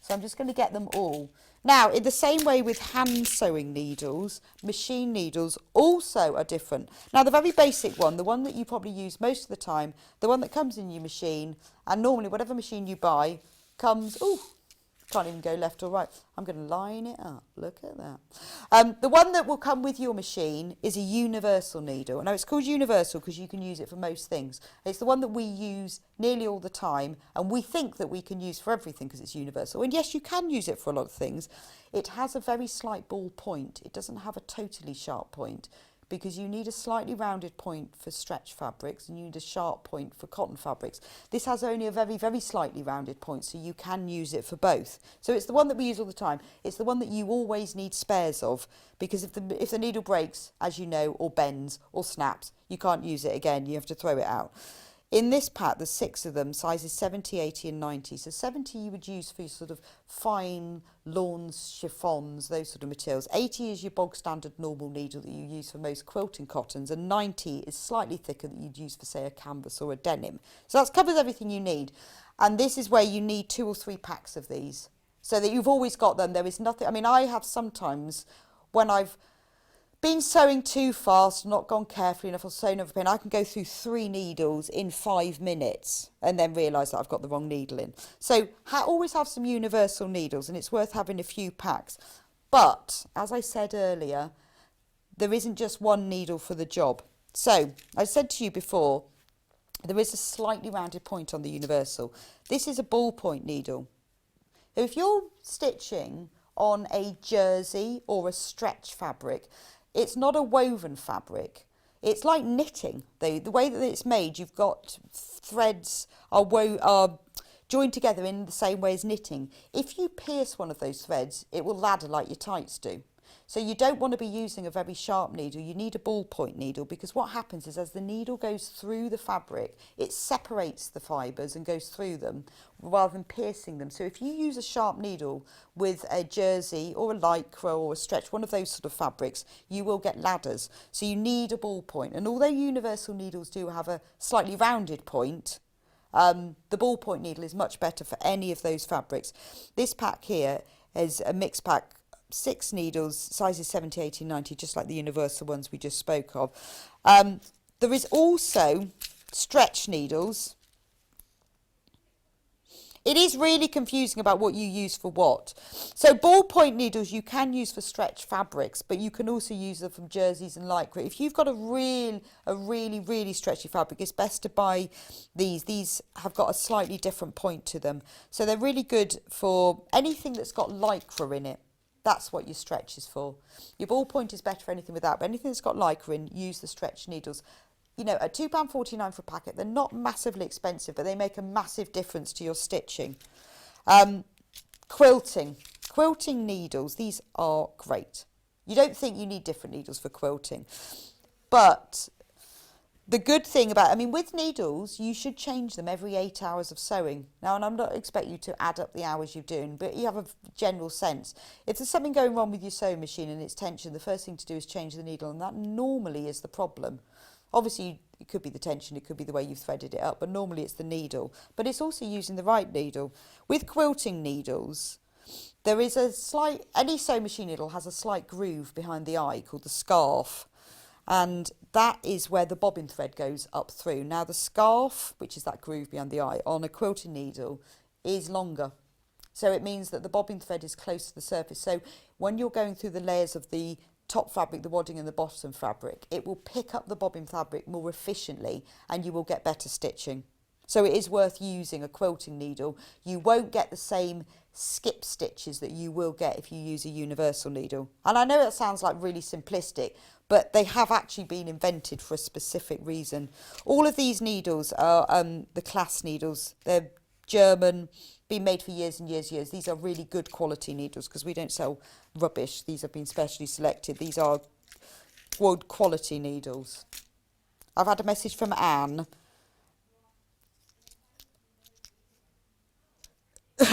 so I'm just going to get them all. Now, in the same way with hand sewing needles, machine needles also are different. Now, the very basic one, the one that you probably use most of the time, the one that comes in your machine, and normally whatever machine you buy comes, can't even go left or right. I'm going to line it up. Look at that. The one that will come with your machine is a universal needle. Now, it's called universal because you can use it for most things. It's the one that we use nearly all the time, and we think that we can use for everything because it's universal. And yes, you can use it for a lot of things. It has a very slight ball point. It doesn't have a totally sharp point, because you need a slightly rounded point for stretch fabrics and you need a sharp point for cotton fabrics. This has only a very, very slightly rounded point, so you can use it for both. So it's the one that we use all the time. It's the one that you always need spares of, because if the needle breaks, as you know, or bends or snaps, you can't use it again. You have to throw it out. In this pack, there's 6 of them, sizes 70, 80 and 90. So 70 you would use for your sort of fine lawns, chiffons, those sort of materials. 80 is your bog standard normal needle that you use for most quilting cottons, and 90 is slightly thicker that you'd use for, say, a canvas or a denim. So that covers everything you need. And this is where you need 2 or 3 packs of these, so that you've always got them. There is nothing, I mean, I have sometimes, when I've been sewing too fast, not gone carefully enough, or sewn over pin, I can go through 3 needles in 5 minutes and then realise that I've got the wrong needle in. So always have some universal needles, and it's worth having a few packs. But, as I said earlier, there isn't just one needle for the job. So, I said to you before, there is a slightly rounded point on the universal. This is a ballpoint needle. If you're stitching on a jersey or a stretch fabric, it's not a woven fabric. It's like knitting. The way that it's made, you've got threads are joined together in the same way as knitting. If you pierce one of those threads, it will ladder like your tights do. So you don't want to be using a very sharp needle. You need a ballpoint needle, because what happens is as the needle goes through the fabric, it separates the fibres and goes through them rather than piercing them. So if you use a sharp needle with a jersey or a lycra or a stretch, one of those sort of fabrics, you will get ladders. So you need a ballpoint. And although universal needles do have a slightly rounded point, the ballpoint needle is much better for any of those fabrics. This pack here is a mixed pack 6 needles, sizes 70, 80, 90, just like the universal ones we just spoke of. There is also stretch needles. It is really confusing about what you use for what. So ballpoint needles you can use for stretch fabrics, but you can also use them from jerseys and lycra. If you've got a really stretchy fabric, it's best to buy these. These have got a slightly different point to them. So they're really good for anything that's got lycra in it. That's what your stretch is for. Your ballpoint is better for anything without, but anything that's got lycra in, use the stretch needles. You know, at £2.49 for a packet, they're not massively expensive, but they make a massive difference to your stitching. Quilting needles, these are great. You don't think you need different needles for quilting, but the good thing about, I mean, with needles, you should change them every 8 hours of sewing. Now, and I'm not expecting you to add up the hours you're doing, but you have a general sense. If there's something going wrong with your sewing machine and it's tension, the first thing to do is change the needle, and that normally is the problem. Obviously, it could be the tension, it could be the way you've threaded it up, but normally it's the needle. But it's also using the right needle. With quilting needles, there is a slight, any sewing machine needle has a slight groove behind the eye called the scarf. And that is where the bobbin thread goes up through. Now the scarf, which is that groove behind the eye, on a quilting needle is longer. So it means that the bobbin thread is close to the surface. So when you're going through the layers of the top fabric, the wadding and the bottom fabric, it will pick up the bobbin fabric more efficiently and you will get better stitching. So it is worth using a quilting needle. You won't get the same skip stitches that you will get if you use a universal needle. And I know that sounds like really simplistic, but they have actually been invented for a specific reason. All of these needles are the Class needles. They're German, been made for years and years. These are really good quality needles because we don't sell rubbish. These have been specially selected. These are good quality needles. I've had a message from Anne.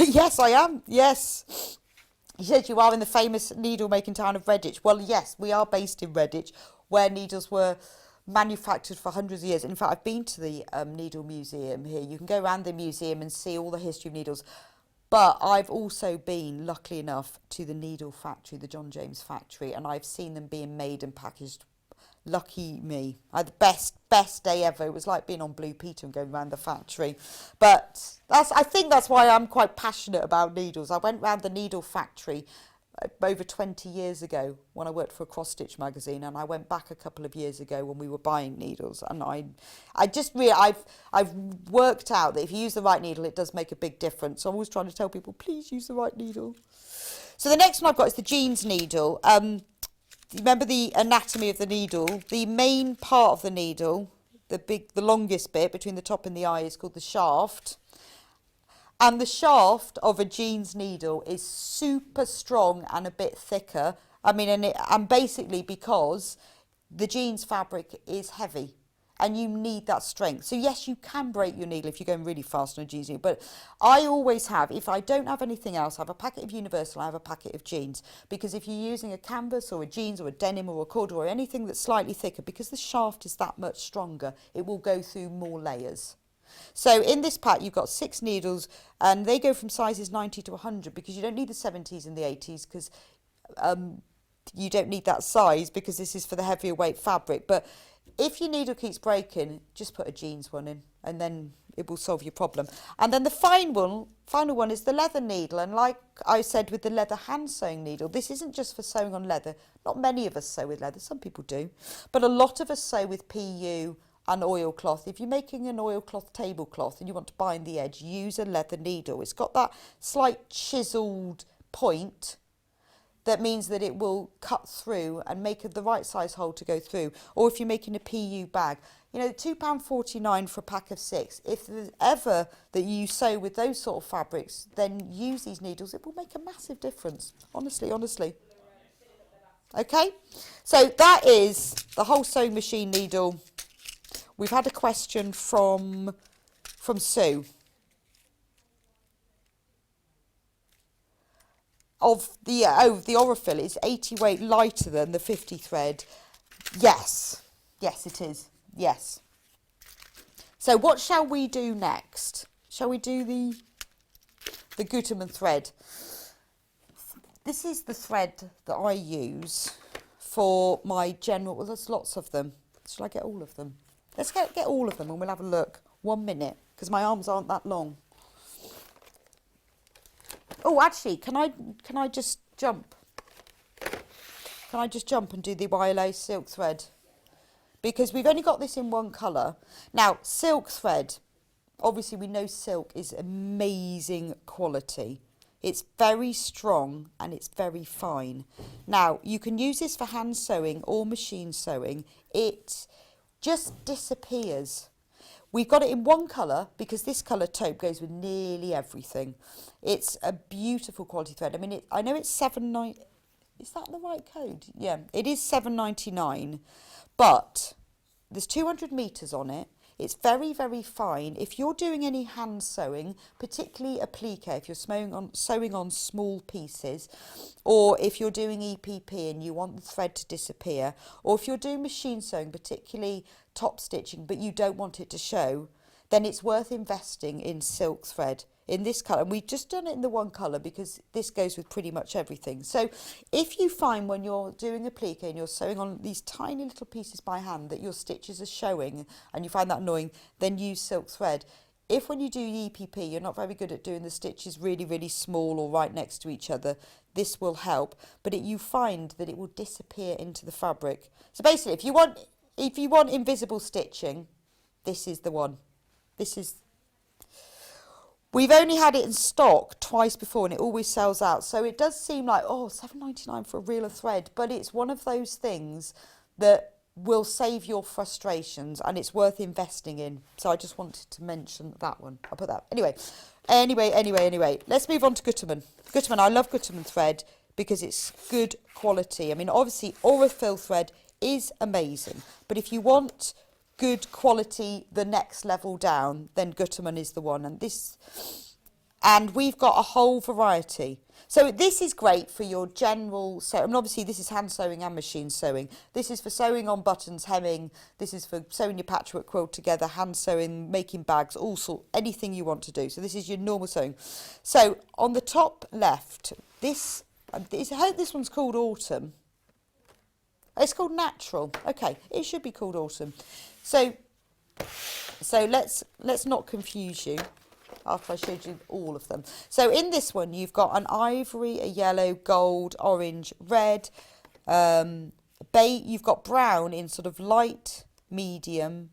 Yes, I am. Yes. He said you are in the famous needle making town of Redditch. Well, yes, we are based in Redditch, where needles were manufactured for hundreds of years. In fact, I've been to the Needle Museum here. You can go around the museum and see all the history of needles. But I've also been, luckily enough, to the needle factory, the John James factory, and I've seen them being made and packaged. Lucky me. I had the best day ever. It was like being on Blue Peter and going around the factory. But I think that's why I'm quite passionate about needles. I went round the needle factory over 20 years ago when I worked for a cross stitch magazine, and I went back a couple of years ago when we were buying needles, and I've worked out that if you use the right needle, it does make a big difference. So I'm always trying to tell people, please use the right needle. So the next one I've got is the jeans needle. Remember the anatomy of the needle? The main part of the needle, the longest bit between the top and the eye, is called the shaft. And the shaft of a jeans needle is super strong and a bit thicker. I mean, and basically because the jeans fabric is heavy and you need that strength. So yes, you can break your needle if you're going really fast on a jeans needle. But I always have, if I don't have anything else, I have a packet of universal, I have a packet of jeans. Because if you're using a canvas or a jeans or a denim or a corduroy or anything that's slightly thicker, because the shaft is that much stronger, it will go through more layers. So in this pack you've got 6 needles, and they go from sizes 90 to 100 because you don't need the 70s and the 80s because you don't need that size because this is for the heavier weight fabric. But if your needle keeps breaking, just put a jeans one in and then it will solve your problem. And then the final one is the leather needle. And like I said with the leather hand sewing needle, this isn't just for sewing on leather. Not many of us sew with leather, some people do. But a lot of us sew with PU and oilcloth. If you're making an oilcloth tablecloth and you want to bind the edge, use a leather needle. It's got that slight chiselled point that means that it will cut through and make the right size hole to go through. Or if you're making a PU bag, you know, £2.49 for a pack of 6. If there's ever that you sew with those sort of fabrics, then use these needles. It will make a massive difference. Honestly. Okay, so that is the whole sewing machine needle. We've had a question from Sue. Of the Orifil is 80 weight lighter than the 50 thread. Yes, it is. Yes. So what shall we do next? Shall we do the Gutermann thread? This is the thread that I use for my general, well, there's lots of them. Shall I get all of them? Let's get all of them and we'll have a look. 1 minute, because my arms aren't that long. Oh, actually, can I just jump? Can I just jump and do the YLA silk thread? Because we've only got this in one colour. Now, silk thread, obviously we know silk is amazing quality. It's very strong and it's very fine. Now, you can use this for hand sewing or machine sewing. It just disappears. We've got it in one colour because this colour taupe goes with nearly everything. It's a beautiful quality thread. I mean, I know it's $7.99. Is that the right code? Yeah, it is $7.99, but there's 200 metres on it. It's very, very fine. If you're doing any hand sewing, particularly applique, if you're sewing on small pieces, or if you're doing EPP and you want the thread to disappear, or if you're doing machine sewing, particularly top stitching, but you don't want it to show, then it's worth investing in silk thread in this colour. And we've just done it in the one colour because this goes with pretty much everything. So if you find when you're doing applique and you're sewing on these tiny little pieces by hand that your stitches are showing and you find that annoying, then use silk thread. If when you do EPP you're not very good at doing the stitches really, really small or right next to each other, this will help. But you find that it will disappear into the fabric. So basically, if you want invisible stitching, this is the one. We've only had it in stock twice before and it always sells out. So it does seem like, oh, $7.99 for a reel of thread. But it's one of those things that will save your frustrations and it's worth investing in. So I just wanted to mention that one. I'll put that. Anyway. Let's move on to Gutermann. Gutermann, I love Gutermann thread because it's good quality. I mean, obviously, Aurifil thread is amazing. But if you want good quality the next level down, then Gutermann is the one. And we've got a whole variety. So this is great for your general, so I mean, obviously this is hand sewing and machine sewing. This is for sewing on buttons, hemming. This is for sewing your patchwork quilt together, hand sewing, making bags, all sort, anything you want to do. So this is your normal sewing. So on the top left, I hope this one's called Autumn. It's called Natural. Okay, it should be called Autumn. So let's not confuse you after I showed you all of them. So in this one, you've got an ivory, a yellow, gold, orange, red, you've got brown in sort of light, medium,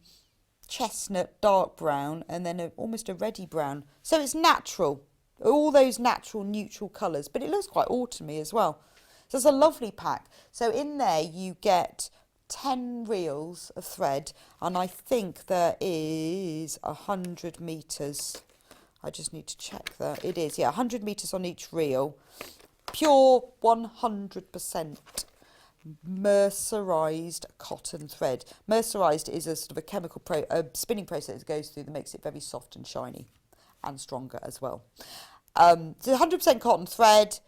chestnut, dark brown, and then almost a reddy brown. So it's natural, all those natural, neutral colours, but it looks quite autumny as well. So it's a lovely pack. So in there you get 10 reels of thread, and I think there is 100 metres. I just need to check that. It is, yeah, 100 metres on each reel. Pure 100% mercerised cotton thread. Mercerised is a sort of a chemical spinning process that goes through that makes it very soft and shiny and stronger as well. So 100% cotton thread.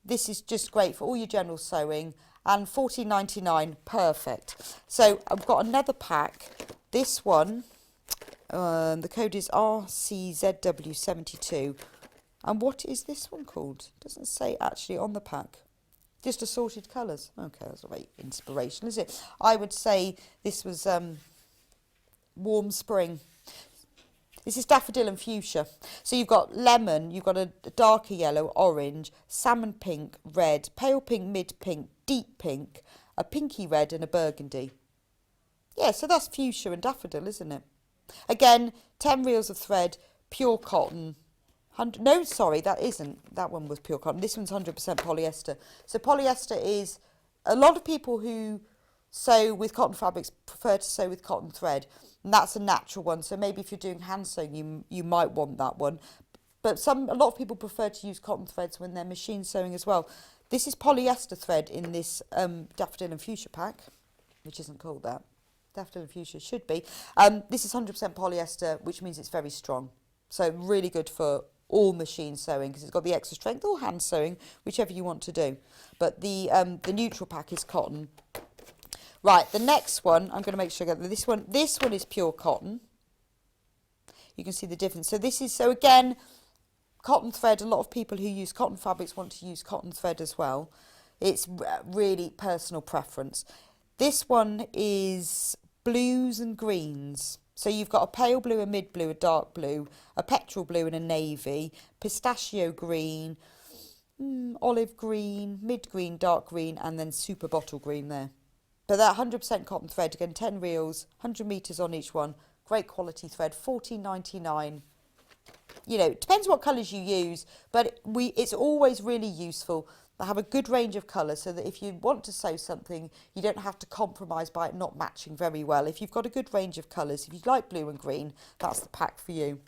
This is just great for all your general sewing, and $14.99, perfect. So I've got another pack. This one, the code is RCZW72. And what is this one called? It doesn't say actually on the pack. Just assorted colours. Okay, that's not very inspirational, is it? I would say this was warm spring. This is daffodil and fuchsia. So you've got lemon, you've got a darker yellow, orange, salmon pink, red, pale pink, mid pink, deep pink, a pinky red and a burgundy. Yeah, so that's fuchsia and daffodil, isn't it? Again, 10 reels of thread, pure cotton. No, sorry, that isn't. That one was pure cotton. This one's 100% polyester. So polyester is, a lot of people who sew with cotton fabrics prefer to sew with cotton thread. And that's a natural one. So maybe if you're doing hand sewing, you might want that one. But a lot of people prefer to use cotton threads when they're machine sewing as well. This is polyester thread in this daffodil and fuchsia pack, which isn't called that. Daffodil and fuchsia should be. This is 100% polyester, which means it's very strong. So really good for all machine sewing because it's got the extra strength, or hand sewing, whichever you want to do. But the neutral pack is cotton. Right, the next one, I'm going to make sure I get this one. This one is pure cotton. You can see the difference. So this is, so again, cotton thread, a lot of people who use cotton fabrics want to use cotton thread as well. It's really personal preference. This one is blues and greens. So you've got a pale blue, a mid blue, a dark blue, a petrol blue and a navy, pistachio green, olive green, mid green, dark green, and then super bottle green there. But that 100% cotton thread, again, 10 reels, 100 metres on each one. Great quality thread, $14.99. You know, it depends what colours you use, but it's always really useful. They have a good range of colours so that if you want to sew something, you don't have to compromise by it not matching very well. If you've got a good range of colours, if you like blue and green, that's the pack for you.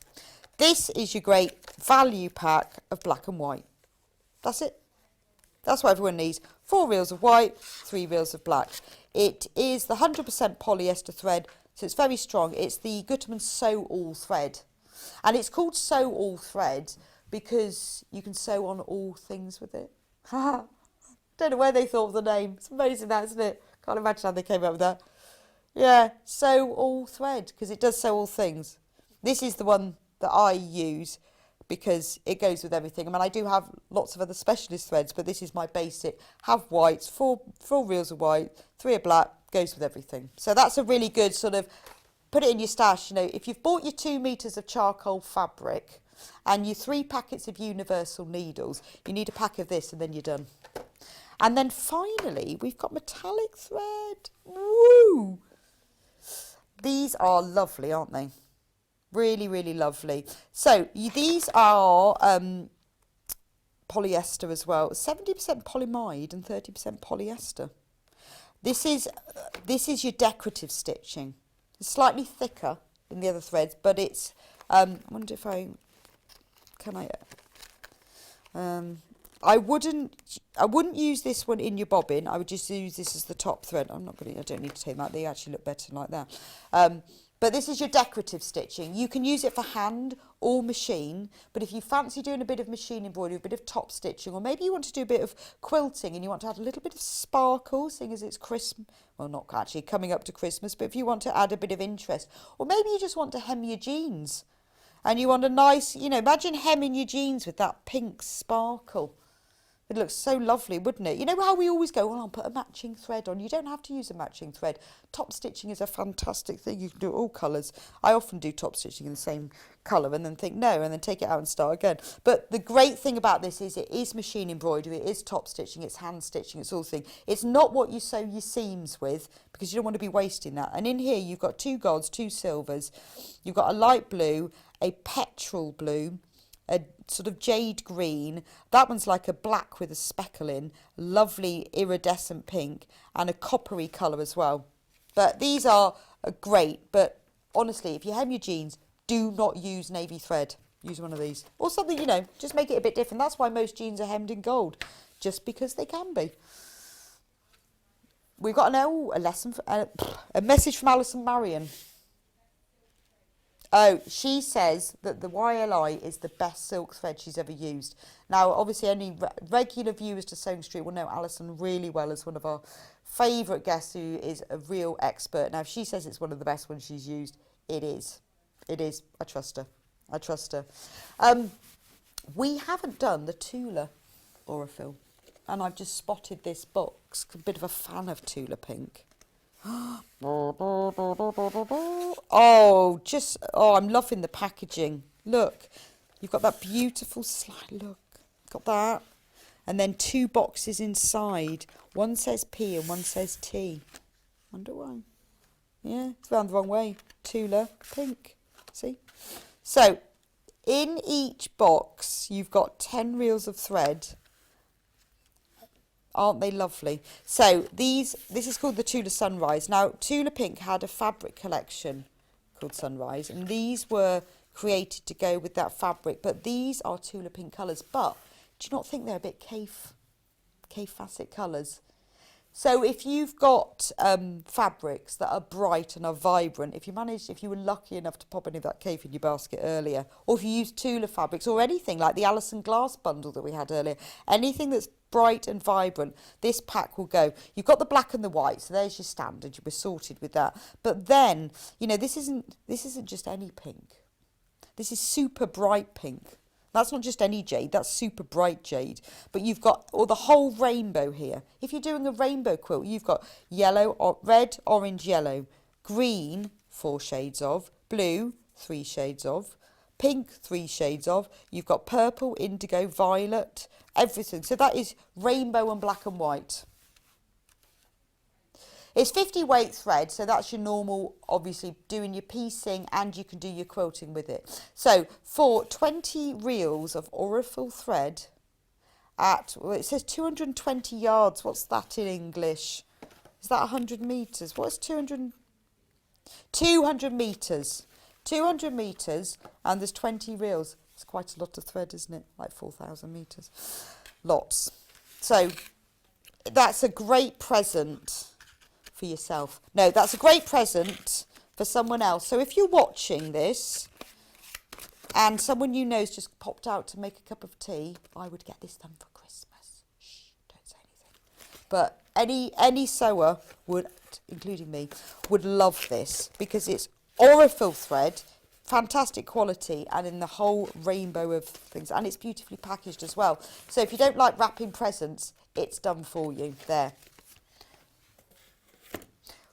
This is your great value pack of black and white. That's it. That's what everyone needs. 4 reels of white, 3 reels of black. It is the 100% polyester thread, so it's very strong. It's the Gutermann Sew All thread. And it's called Sew All thread because you can sew on all things with it. Don't know where they thought of the name. It's amazing that, isn't it? Can't imagine how they came up with that. Yeah, Sew All thread, because it does sew all things. This is the one that I use because it goes with everything. I mean, I do have lots of other specialist threads, but this is my basic. Have whites, four reels of white, 3 of black, goes with everything. So that's a really good sort of, put it in your stash. You know, if you've bought your 2 metres of charcoal fabric and your 3 packets of universal needles, you need a pack of this and then you're done. And then finally, we've got metallic thread. Woo! These are lovely, aren't they? Really, really lovely. So these are polyester as well. 70% polyamide and 30% polyester. This is your decorative stitching. It's slightly thicker than the other threads, but it's. I wonder if I wouldn't use this one in your bobbin. I would just use this as the top thread. I don't need to take that. They actually look better like that. But this is your decorative stitching. You can use it for hand or machine, but if you fancy doing a bit of machine embroidery, a bit of top stitching, or maybe you want to do a bit of quilting and you want to add a little bit of sparkle, seeing as it's Christmas, well, not actually coming up to Christmas, but if you want to add a bit of interest, or maybe you just want to hem your jeans and you want a nice, you know, imagine hemming your jeans with that pink sparkle. It looks so lovely, wouldn't it? You know how we always go, well, I'll put a matching thread on. You don't have to use a matching thread. Top stitching is a fantastic thing. You can do it all colours. I often do top stitching in the same colour and then think no, and then take it out and start again. But the great thing about this is it is machine embroidery, it is top stitching, it's hand stitching, it's all thing. It's not what you sew your seams with because you don't want to be wasting that. And in here you've got 2 golds, 2 silvers. You've got a light blue, a petrol blue, a sort of jade green, that one's like a black with a speckle in, lovely iridescent pink, and a coppery colour as well. But these are great, but honestly, if you hem your jeans, do not use navy thread. Use one of these. Or something, you know, just make it a bit different. That's why most jeans are hemmed in gold, just because they can be. We've got a message from Alison Marion. Oh, she says that the YLI is the best silk thread she's ever used. Now, obviously, only regular viewers to Sewing Street will know Alison really well as one of our favourite guests who is a real expert. Now, if she says it's one of the best ones she's used, it is. It is. I trust her. I trust her. We haven't done the Tula Aurifil, and I've just spotted this box. A bit of a fan of Tula Pink. I'm loving the packaging. Look, you've got that beautiful slide. Look, got that, and then 2 boxes inside. One says P and one says T. Wonder why? Yeah, it's round the wrong way. Tula Pink. See? So in each box you've got 10 reels of thread. Aren't they lovely? So this is called the Tula Sunrise. Now, Tula Pink had a fabric collection called Sunrise, and these were created to go with that fabric. But these are Tula Pink colours. But do you not think they're a bit Kaffe Fassett colours? So if you've got fabrics that are bright and are vibrant, if you were lucky enough to pop any of that Kaffe in your basket earlier, or if you use Tula fabrics or anything like the Allison Glass bundle that we had earlier, anything that's bright and vibrant, this pack will go. You've got the black and the white, so there's your standard. You were sorted with that. But then, you know, this isn't just any pink. This is super bright pink. That's not just any jade, that's super bright jade. But you've got the whole rainbow here. If you're doing a rainbow quilt, you've got yellow, or red, orange, yellow, green, 4 shades of, blue, 3 shades of, pink, 3 shades of. You've got purple, indigo, violet, everything. So that is rainbow and black and white. It's 50 weight thread, so that's your normal, obviously, doing your piecing, and you can do your quilting with it. So for 20 reels of Aurifil thread at, well, it says 220 yards. What's that in English? Is that 100 metres? What's 200? 200 metres. 200 metres, and there's 20 reels. It's quite a lot of thread, isn't it? Like 4,000 metres. Lots. So that's a great present for yourself. No, that's a great present for someone else. So if you're watching this and someone you know's just popped out to make a cup of tea, I would get this done for Christmas. Shh, don't say anything. But any sewer would, including me, would love this because it's Aurifil thread, fantastic quality, and in the whole rainbow of things, and it's beautifully packaged as well. So if you don't like wrapping presents, it's done for you there.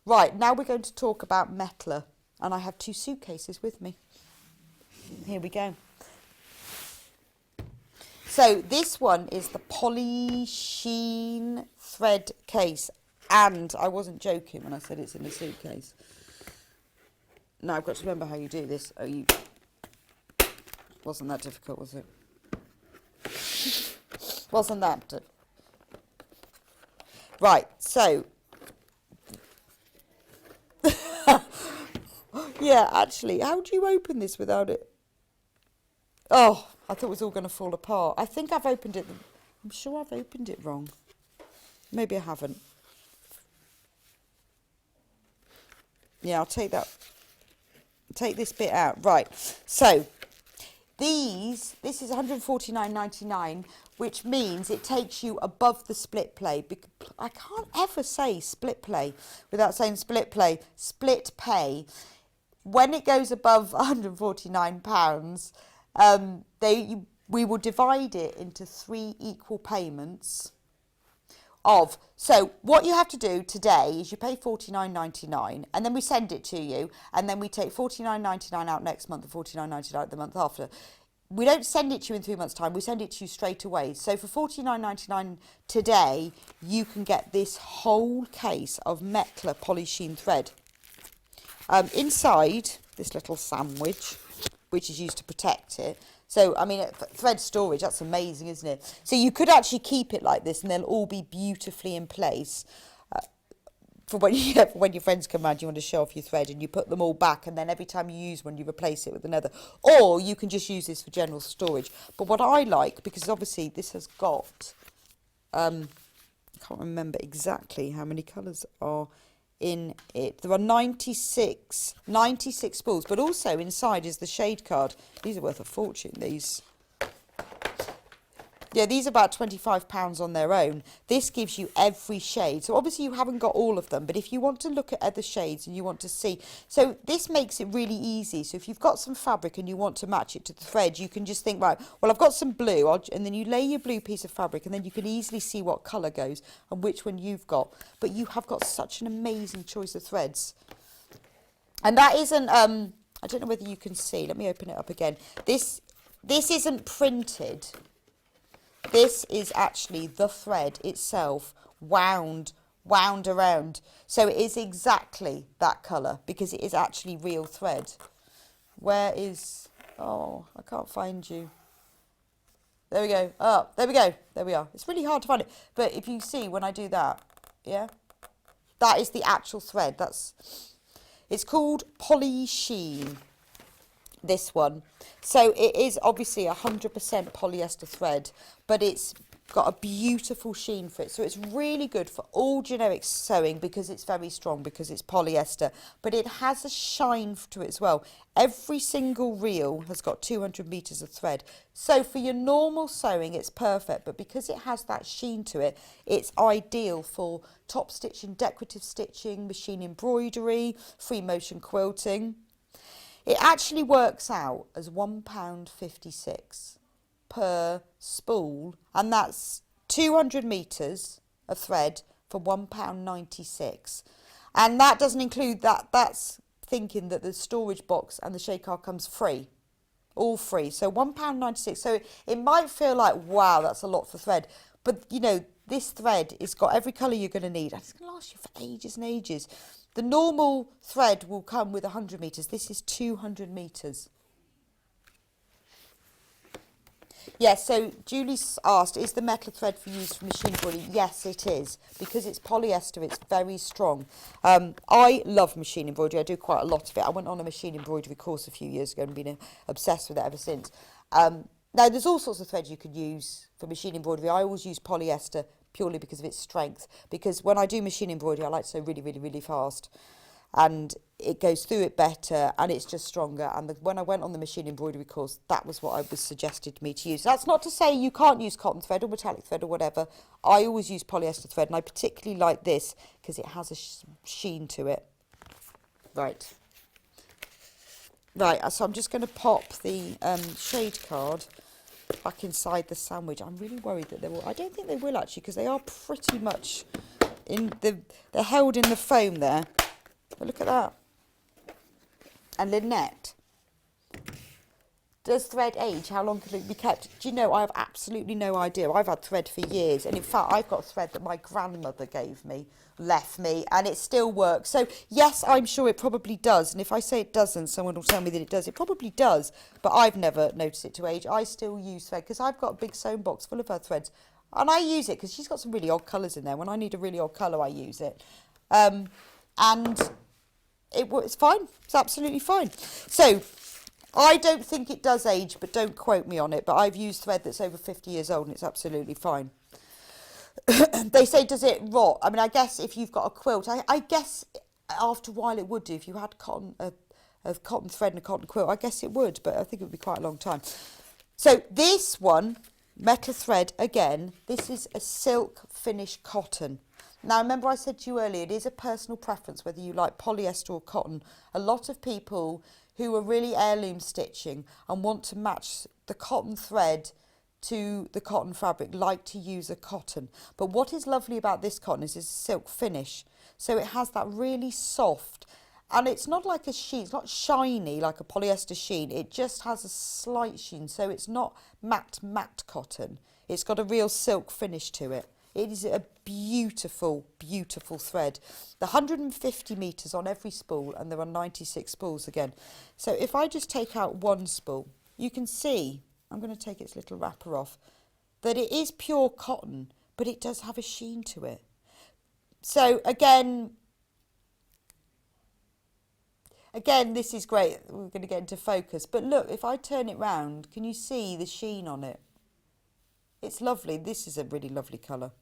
Right, now we're going to talk about Metler, and I have 2 suitcases with me. Here we go. So this one is the Poly Sheen thread case, and I wasn't joking when I said it's in a suitcase. Now I've got to remember how you do this. Wasn't that difficult, was it? Wasn't that right, so yeah, actually, how do you open this without it? Oh, I thought it was all going to fall apart. I think I've opened it. I'm sure I've opened it wrong. Maybe I haven't. Yeah, I'll take that. Take this bit out. Right. So this is 149.99, which means it takes you above the split play. I can't ever say split play without saying split play. Split pay. When it goes above £149, we will divide it into 3 equal payments of. So what you have to do today is you pay £49.99, and then we send it to you, and then we take £49.99 out next month and £49.99 the month after. We don't send it to you in 3 months' time. We send it to you straight away. So for £49.99 today, you can get this whole case of Metler Poly Sheen thread. Inside this little sandwich, which is used to protect it. So, I mean, thread storage, that's amazing, isn't it? So you could actually keep it like this and they'll all be beautifully in place. For when your friends come around, you want to show off your thread, and you put them all back, and then every time you use one, you replace it with another. Or you can just use this for general storage. But what I like, because obviously this has got, I can't remember exactly how many colours are in it. There are 96 spools, but also inside is the shade card. These are worth a fortune, these. Yeah, these are about £25 on their own. This gives you every shade. So obviously you haven't got all of them, but if you want to look at other shades and you want to see, so this makes it really easy. So if you've got some fabric and you want to match it to the thread, you can just think, right, well, I've got some blue, and then you lay your blue piece of fabric, and then you can easily see what colour goes and which one you've got. But you have got such an amazing choice of threads. And that isn't, I don't know whether you can see, let me open it up again. This isn't printed. This is actually the thread itself wound around. So it is exactly that colour because it is actually real thread. Where is, oh, I can't find you. There we go. Oh, there we go. There we are. It's really hard to find it. But if you see when I do that, yeah, that is the actual thread. It's called Poly Sheen. This one. So it is obviously 100% polyester thread, but it's got a beautiful sheen for it. So it's really good for all generic sewing because it's very strong, because it's polyester, but it has a shine to it as well. Every single reel has got 200 meters of thread. So for your normal sewing, it's perfect, but because it has that sheen to it, it's ideal for top stitching, decorative stitching, machine embroidery, free motion quilting. It actually works out as £1.56. per spool, and that's 200 metres of thread for £1.96. And that doesn't include that. That's thinking that the storage box and the shade card comes free, all free. So £1.96. So it might feel like, wow, that's a lot for thread. But, you know, this thread has got every colour you're going to need. And it's going to last you for ages and ages. The normal thread will come with 100 metres. This is 200 metres. Yes, so Julie's asked, is the metal thread for use for machine embroidery? Yes, it is, because it's polyester, it's very strong. I love machine embroidery, I do quite a lot of it. I went on a machine embroidery course a few years ago and been obsessed with it ever since. Now, there's all sorts of threads you could use for machine embroidery. I always use polyester purely because of its strength, because when I do machine embroidery, I like to sew really, really, really fast. And it goes through it better and it's just stronger. And when I went on the machine embroidery course, that was what I was suggested to me to use. That's not to say you can't use cotton thread or metallic thread or whatever. I always use polyester thread, and I particularly like this because it has a sheen to it. Right, so I'm just going to pop the shade card back inside the sandwich. I'm really worried that they will. I don't think they will actually, because they are pretty much they're held in the foam there. But look at that. And Lynette, does thread age? How long can it be kept? Do you know, I have absolutely no idea. I've had thread for years. And in fact, I've got thread that my grandmother left me, and it still works. So yes, I'm sure it probably does. And if I say it doesn't, someone will tell me that it does. It probably does, but I've never noticed it to age. I still use thread because I've got a big sewing box full of her threads. And I use it because she's got some really odd colours in there. When I need a really odd colour, I use it. And it's fine. It's absolutely fine. So I don't think it does age, but don't quote me on it. But I've used thread that's over 50 years old and it's absolutely fine. They say, does it rot? I mean, I guess if you've got a quilt, I guess after a while it would do. If you had cotton thread and a cotton quilt, I guess it would, but I think it would be quite a long time. So this one, metal thread, again, this is a silk finish cotton. Now, remember I said to you earlier, it is a personal preference whether you like polyester or cotton. A lot of people who are really heirloom stitching and want to match the cotton thread to the cotton fabric like to use a cotton. But what is lovely about this cotton is it's a silk finish. So it has that really soft, and it's not like a sheen, it's not shiny like a polyester sheen. It just has a slight sheen. So it's not matte cotton. It's got a real silk finish to it. It is a beautiful, beautiful thread. The 150 metres on every spool, and there are 96 spools again. So if I just take out one spool, you can see, I'm going to take its little wrapper off, that it is pure cotton, but it does have a sheen to it. So again, this is great. We're going to get into focus. But look, if I turn it round, can you see the sheen on it? It's lovely. This is a really lovely colour.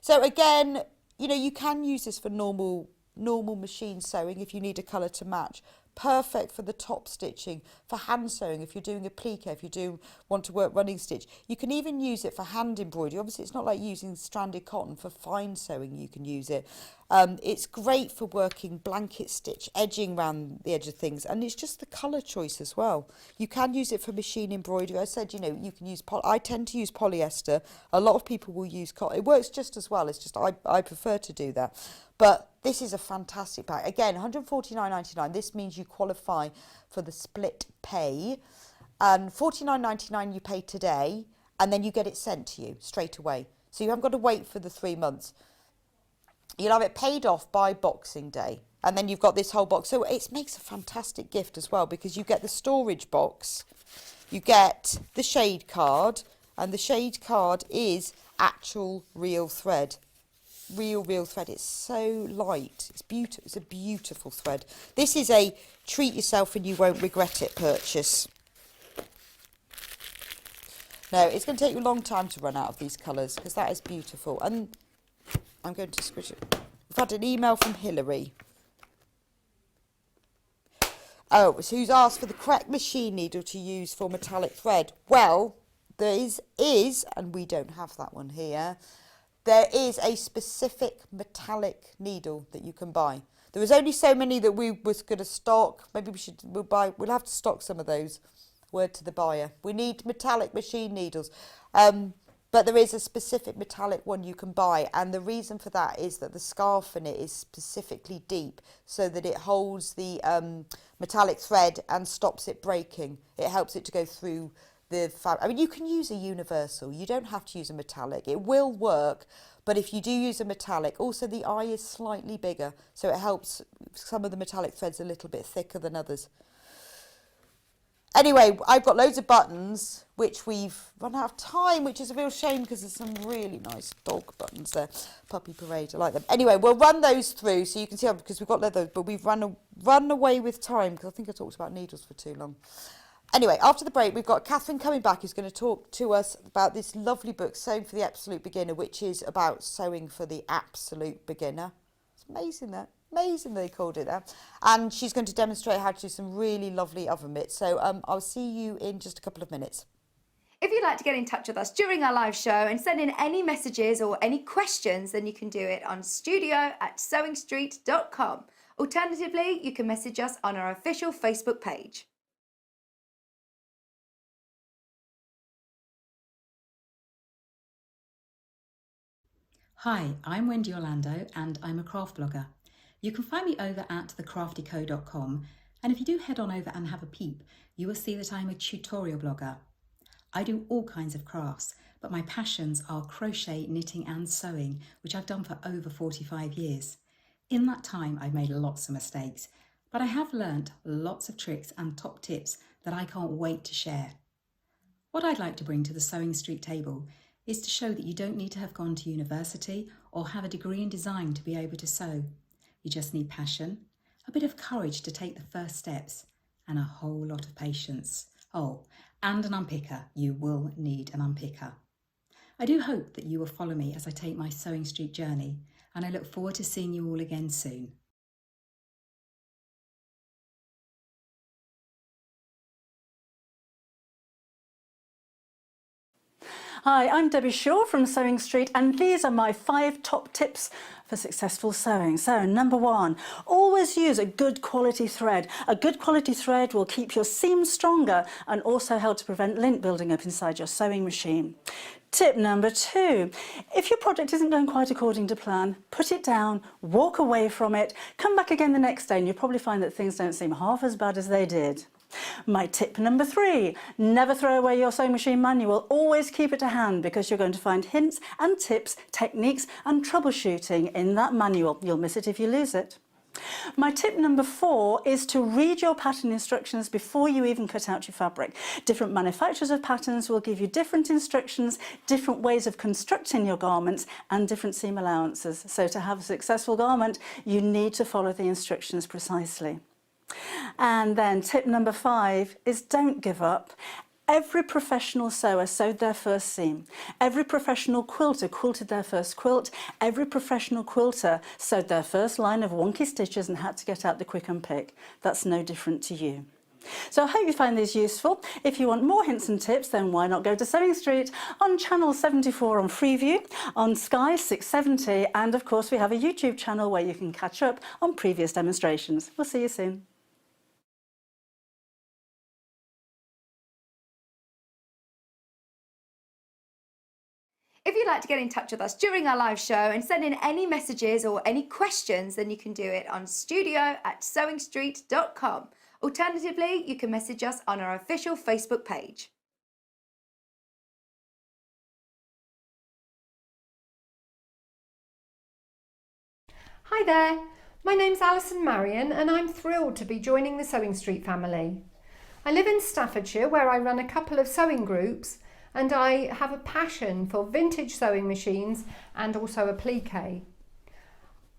So again, you know, you can use this for normal machine sewing if you need a colour to match. Perfect for the top stitching, for hand sewing if you're doing a plique, if you want to work running stitch. You can even use it for hand embroidery. Obviously, it's not like using stranded cotton. For fine sewing, you can use it. It's great for working blanket stitch, edging around the edge of things, and it's just the colour choice as well. You can use it for machine embroidery. I said, you know, you can use I tend to use polyester. A lot of people will use cotton. It works just as well. It's just I prefer to do that. But this is a fantastic pack. Again, $149.99. This means you qualify for the split pay. And $49.99 you pay today, and then you get it sent to you straight away. So you haven't got to wait for the 3 months. You'll have it paid off by Boxing Day. And then you've got this whole box. So it makes a fantastic gift as well, because you get the storage box, you get the shade card, and the shade card is actual real thread. Real thread. It's so light. It's beautiful. It's a beautiful thread. This is a treat yourself and you won't regret it purchase. No, it's going to take you a long time to run out of these colours, because that is beautiful. And I'm going to squish it. We've had an email from Hilary. Oh, so who's asked for the correct machine needle to use for metallic thread? Well, there is, and we don't have that one here. There is a specific metallic needle that you can buy. There was only so many that we was going to stock. Maybe we'll have to stock some of those. Word to the buyer. We need metallic machine needles. But there is a specific metallic one you can buy, and the reason for that is that the scarf in it is specifically deep so that it holds the metallic thread and stops it breaking. It helps it to go through the fabric. I mean, you can use a universal. You don't have to use a metallic. It will work, but if you do use a metallic, also the eye is slightly bigger, so it helps some of the metallic threads a little bit thicker than others. Anyway, I've got loads of buttons, which we've run out of time, which is a real shame because there's some really nice dog buttons there. Puppy Parade, I like them. Anyway, we'll run those through so you can see, because we've got leather, but we've run away with time because I think I talked about needles for too long. Anyway, after the break, we've got Katharine coming back who's going to talk to us about this lovely book, Sewing for the Absolute Beginner, which is about sewing for the absolute beginner. It's amazing that. Amazing they called it that. And she's going to demonstrate how to do some really lovely oven mitts. So I'll see you in just a couple of minutes. If you'd like to get in touch with us during our live show and send in any messages or any questions, then you can do it on studio@sewingstreet.com. Alternatively, you can message us on our official Facebook page. Hi, I'm Wendy Orlando and I'm a craft blogger. You can find me over at thecraftyco.com, and if you do head on over and have a peep, you will see that I'm a tutorial blogger. I do all kinds of crafts, but my passions are crochet, knitting and sewing, which I've done for over 45 years. In that time, I've made lots of mistakes, but I have learnt lots of tricks and top tips that I can't wait to share. What I'd like to bring to the Sewing Street table is to show that you don't need to have gone to university or have a degree in design to be able to sew. You just need passion, a bit of courage to take the first steps, and a whole lot of patience. Oh, and an unpicker. You will need an unpicker. I do hope that you will follow me as I take my Sewing Street journey, and I look forward to seeing you all again soon. Hi, I'm Debbie Shaw from Sewing Street, and these are my 5 top tips for successful sewing. So, number 1, always use a good quality thread. A good quality thread will keep your seams stronger and also help to prevent lint building up inside your sewing machine. Tip number 2, if your project isn't going quite according to plan, put it down, walk away from it, come back again the next day and you'll probably find that things don't seem half as bad as they did. My tip number 3, never throw away your sewing machine manual, always keep it to hand because you're going to find hints and tips, techniques and troubleshooting in that manual. You'll miss it if you lose it. My tip number 4 is to read your pattern instructions before you even cut out your fabric. Different manufacturers of patterns will give you different instructions, different ways of constructing your garments and different seam allowances. So to have a successful garment, you need to follow the instructions precisely. And then tip number 5 is don't give up. Every professional sewer sewed their first seam. Every professional quilter quilted their first quilt. Every professional quilter sewed their first line of wonky stitches and had to get out the quick unpick. That's no different to you. So I hope you find these useful. If you want more hints and tips, then why not go to Sewing Street on channel 74 on Freeview, on Sky 670, and of course we have a YouTube channel where you can catch up on previous demonstrations. We'll see you soon. If you'd like to get in touch with us during our live show and send in any messages or any questions, then you can do it on studio@sewingstreet.com. Alternatively, you can message us on our official Facebook page. Hi there, my name's Alison Marion and I'm thrilled to be joining the Sewing Street family. I live in Staffordshire where I run a couple of sewing groups and I have a passion for vintage sewing machines and also applique.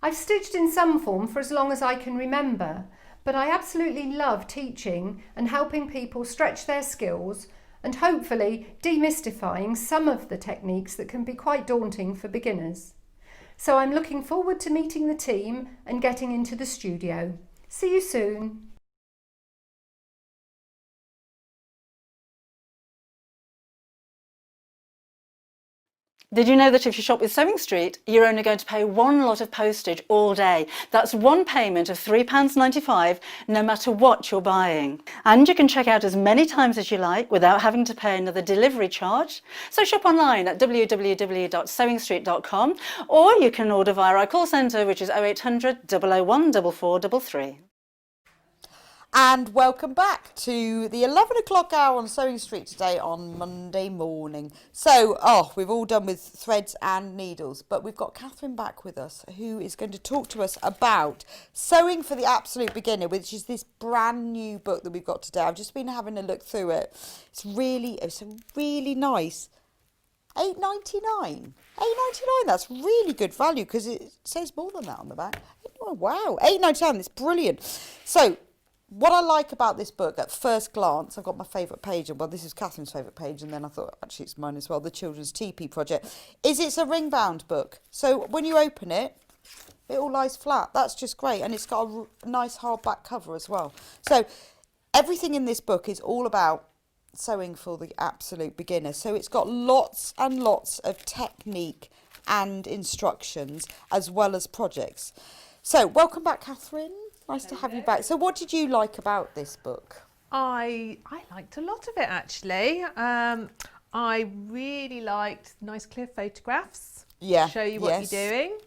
I've stitched in some form for as long as I can remember, but I absolutely love teaching and helping people stretch their skills and hopefully demystifying some of the techniques that can be quite daunting for beginners. So I'm looking forward to meeting the team and getting into the studio. See you soon. Did you know that if you shop with Sewing Street, you're only going to pay one lot of postage all day? That's one payment of £3.95, no matter what you're buying. And you can check out as many times as you like without having to pay another delivery charge. So shop online at www.sewingstreet.com, or you can order via our call centre, which is 0800 001 4433. And welcome back to the 11 o'clock hour on Sewing Street today on Monday morning. So, we've all done with threads and needles, but we've got Katharine back with us, who is going to talk to us about Sewing for the Absolute Beginner, which is this brand new book that we've got today. I've just been having a look through it. It's a really nice £8.99. £8.99, that's really good value because it says more than that on the back. Oh, wow, £8.99, it's brilliant. So, what I like about this book at first glance, I've got my favourite page, well, this is Catherine's favourite page, and then I thought, actually, it's mine as well, the Children's Teepee Project, is it's a ring-bound book. So when you open it, it all lies flat. That's just great. And it's got a nice hardback cover as well. So everything in this book is all about sewing for the absolute beginner. So it's got lots and lots of technique and instructions, as well as projects. So welcome back, Katharine. Nice to have you back. So what did you like about this book? I liked a lot of it, actually. I really liked nice clear photographs. Yeah. Show you what you're doing.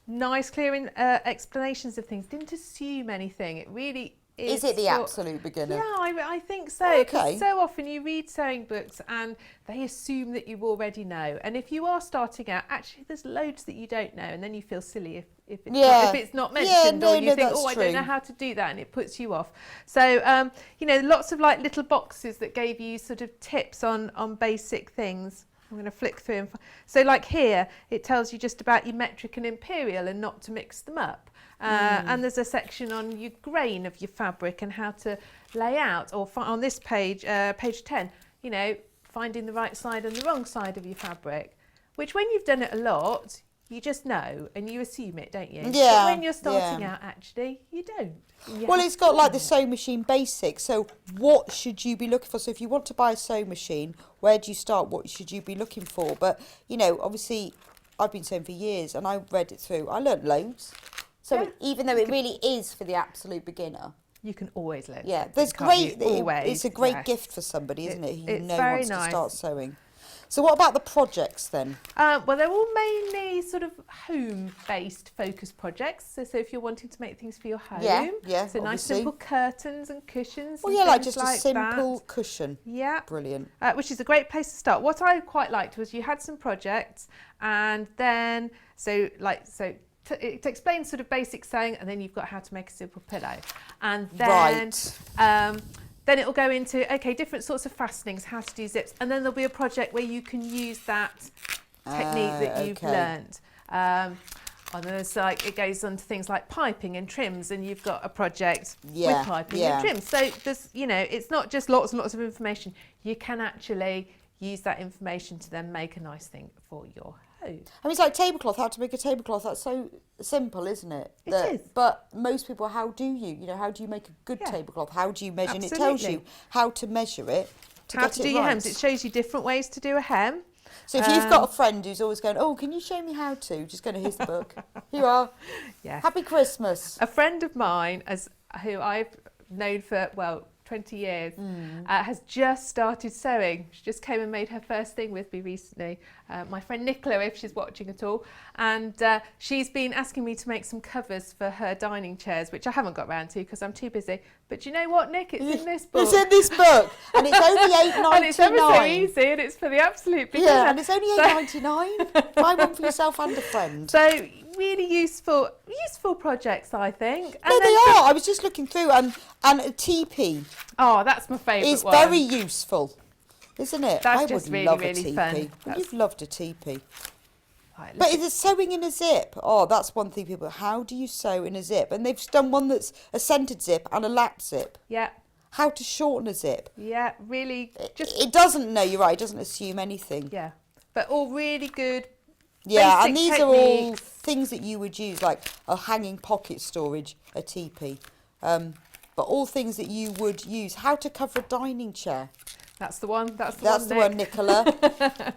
Nice clear explanations of things. Didn't assume anything. It really is. It the absolute beginner? Yeah, I think so. Okay. Because so often you read sewing books and they assume that you already know. And if you are starting out, actually there's loads that you don't know, and then you feel silly if it's not mentioned, or you think, I don't know how to do that, and it puts you off. So, lots of like little boxes that gave you sort of tips on basic things. I'm going to flick through and so like here it tells you just about your metric and imperial and not to mix them up. And there's a section on your grain of your fabric and how to lay out, or on this page, page 10, finding the right side and the wrong side of your fabric, which when you've done it a lot, you just know and you assume it, don't you? Yeah. But when you're starting out, actually, you don't. Well, it's got like the sewing machine basics. So what should you be looking for? So if you want to buy a sewing machine, where do you start? What should you be looking for? But, obviously, I've been sewing for years and I read it through. I learnt loads. So even though it really is for the absolute beginner, you can always learn. Yeah, there's great. It's a great gift for somebody, isn't it? Who wants to start sewing. So what about the projects then? Well, they're all mainly sort of home-based focused projects. So if you're wanting to make things for your home, yeah, so obviously. Nice simple curtains and cushions. Well, and like just like a simple that. cushion. Yeah, brilliant. Which is a great place to start. What I quite liked was you had some projects, and then it explains sort of basic sewing, and then you've got how to make a simple pillow, and then then it will go into different sorts of fastenings, how to do zips, and then there'll be a project where you can use that technique that you've learnt. And there's it goes on to things like piping and trims, and you've got a project with piping and trims. So there's it's not just lots and lots of information. You can actually use that information to then make a nice thing for your home. I mean, it's like tablecloth, how to make a tablecloth. That's so simple, isn't it? It is. But most people, how do you make a good tablecloth? How do you measure? Absolutely. And it tells you how to measure it to how get to it do right. your hems. It shows you different ways to do a hem. So if you've got a friend who's always going, can you show me how to? Just going to, here's the book. Here you are. Yes. Happy Christmas. A friend of mine, who I've known for, 20 years, has just started sewing. She just came and made her first thing with me recently. My friend Nicola, if she's watching at all, and she's been asking me to make some covers for her dining chairs, which I haven't got round to because I'm too busy. But do you know what, Nick? It's in this book. It's in this book, and it's only £8.99. And it's ever so easy, and it's for the absolute beginner. Yeah, and it's only £8.99. Buy one for yourself and a friend. So really useful projects, I think. No, they are. I was just looking through, and a teepee. Oh, that's my favourite one. It's very useful, isn't it? That's I just would really, love really a teepee. fun. Well, you've loved a teepee. Right, but it's sewing in a zip. Oh, that's one thing people, how do you sew in a zip? And they've done one that's a centred zip and a lap zip. Yeah. How to shorten a zip. Yeah, really. It doesn't, no, you're right, it doesn't assume anything. Yeah, but all really good. Yeah, and these techniques. are all things that you would use, like a hanging pocket storage, a teepee. But all things that you would use. How to cover a dining chair. That's the one. That's the one, Nicola.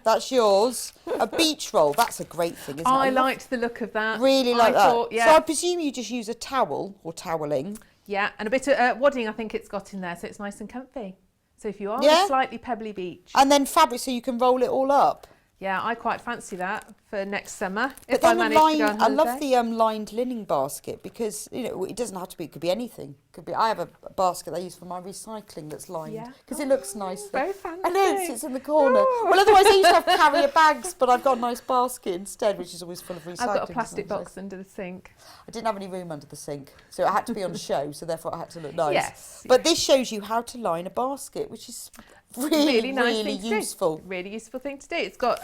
That's yours. A beach roll. That's a great thing, isn't it? I liked the look of that. Really like that. Thought, yeah. So I presume you just use a towel or toweling. Yeah, and a bit of wadding I think it's got in there, so it's nice and comfy. So if you are on a slightly pebbly beach. And then fabric so you can roll it all up. Yeah, I quite fancy that for next summer. But if I then manage to go on I love holiday. the lined linen basket because, you know, it doesn't have to be, it could be anything. Could be. I have a basket I use for my recycling that's lined because it looks nice. Very fancy. I know, it sits in the corner. Well, otherwise I used to have carrier bags, but I've got a nice basket instead, which is always full of recycling. I've got a plastic box under the sink. I didn't have any room under the sink, so it had to be on show, so therefore it had to look nice. Yes. But this shows you how to line a basket, which is really nice really thing to useful. do. Really useful thing to do. It's got,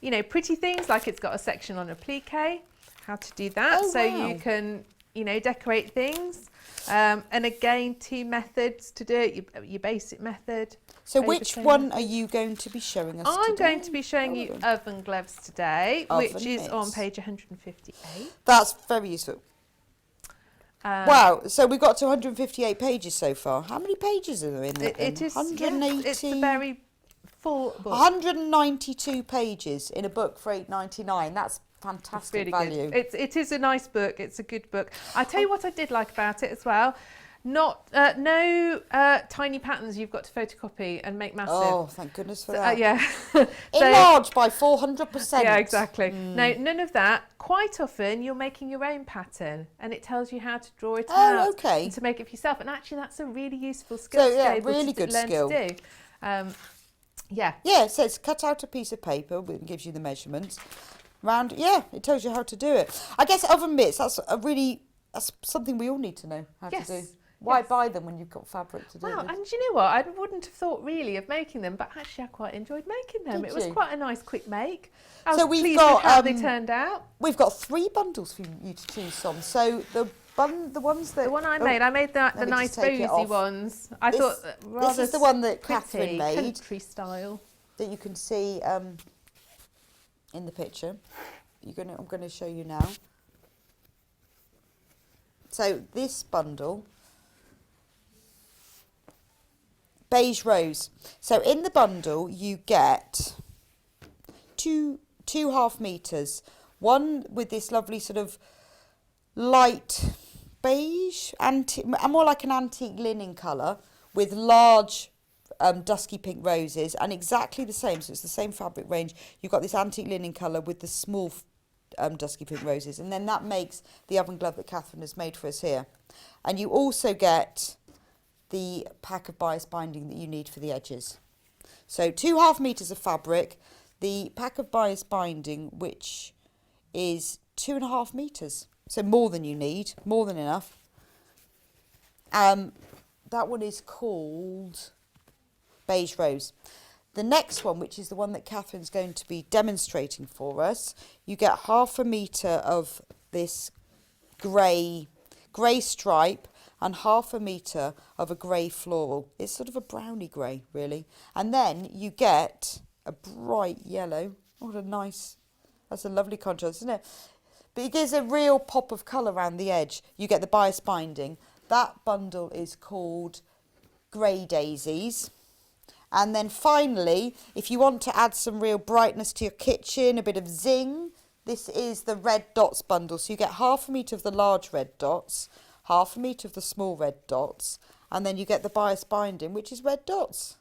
you know, pretty things, like it's got a section on applique, how to do that. Oh, so wow. you can, you know, decorate things. And again, 2 methods to do it, your basic method. So which one are you going to be showing us I'm today? going to be showing you oven gloves today, Oven which is mitts. on page 158. That's very useful. Wow, so we've got to 158 pages so far. How many pages are there in there? It is, 180. yes, it's a very full book. 192 pages in a book for $8.99. That's fantastic Really value. good. It is a nice book. It's a good book. I tell you what I did like about it as well. No tiny patterns you've got to photocopy and make massive. Oh, thank goodness for that. Yeah. Enlarged by 400%. Yeah, exactly. No, none of that. Quite often you're making your own pattern and it tells you how to draw it out. Okay. And to make it for yourself. And actually that's a really useful skill So, to yeah, be able really to good learn skill. to do. Yeah. Yeah, it says cut out a piece of paper, it gives you the measurements. It tells you how to do it. I guess oven mitts, that's something we all need to know how to do. Why buy them when you've got fabric to do Wow, it? and do you know what? I wouldn't have thought really of making them, but actually I quite enjoyed making them. Did It was you? quite a nice quick make. I was So we've pleased got, with how they turned out. We've got 3 bundles for you to choose from. So the ones that... The one I made the me nice just take it bosy off. ones. I This- thought rather this is the one that pretty, Katharine made. country style. that you can see in the picture. I'm going to show you now. So this bundle, beige rose. So in the bundle you get two 2.5 meters. One with this lovely sort of light beige, more like an antique linen colour with large dusky pink roses, and exactly the same, so it's the same fabric range. You've got this antique linen colour with the small dusky pink roses, and then that makes the oven glove that Katharine has made for us here. And you also get the pack of bias binding that you need for the edges. So 2.5 meters of fabric, the pack of bias binding, which is 2.5 meters, so more than you need, more than enough. That one is called Beige Rose. The next one, which is the one that Katharine's going to be demonstrating for us, you get 0.5 metre of this grey stripe and 0.5 metre of a grey floral. It's sort of a browny grey, really. And then you get a bright yellow. What a nice, that's a lovely contrast, isn't it? But it gives a real pop of colour around the edge. You get the bias binding. That bundle is called Grey Daisies. And then finally, if you want to add some real brightness to your kitchen, a bit of zing, this is the red dots bundle. So you get 0.5 metre of the large red dots, 0.5 metre of the small red dots, and then you get the bias binding, which is red dots.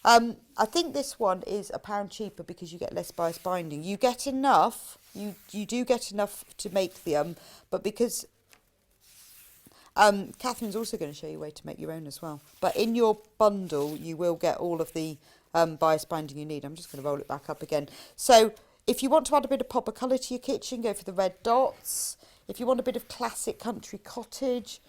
I think this one is £1 cheaper because you get less bias binding. You get enough, you do get enough to make the but because Katharine's also going to show you a way to make your own as well. But in your bundle, you will get all of the bias binding you need. I'm just going to roll it back up again. So if you want to add a bit of pop of colour to your kitchen, go for the red dots. If you want a bit of classic country cottage,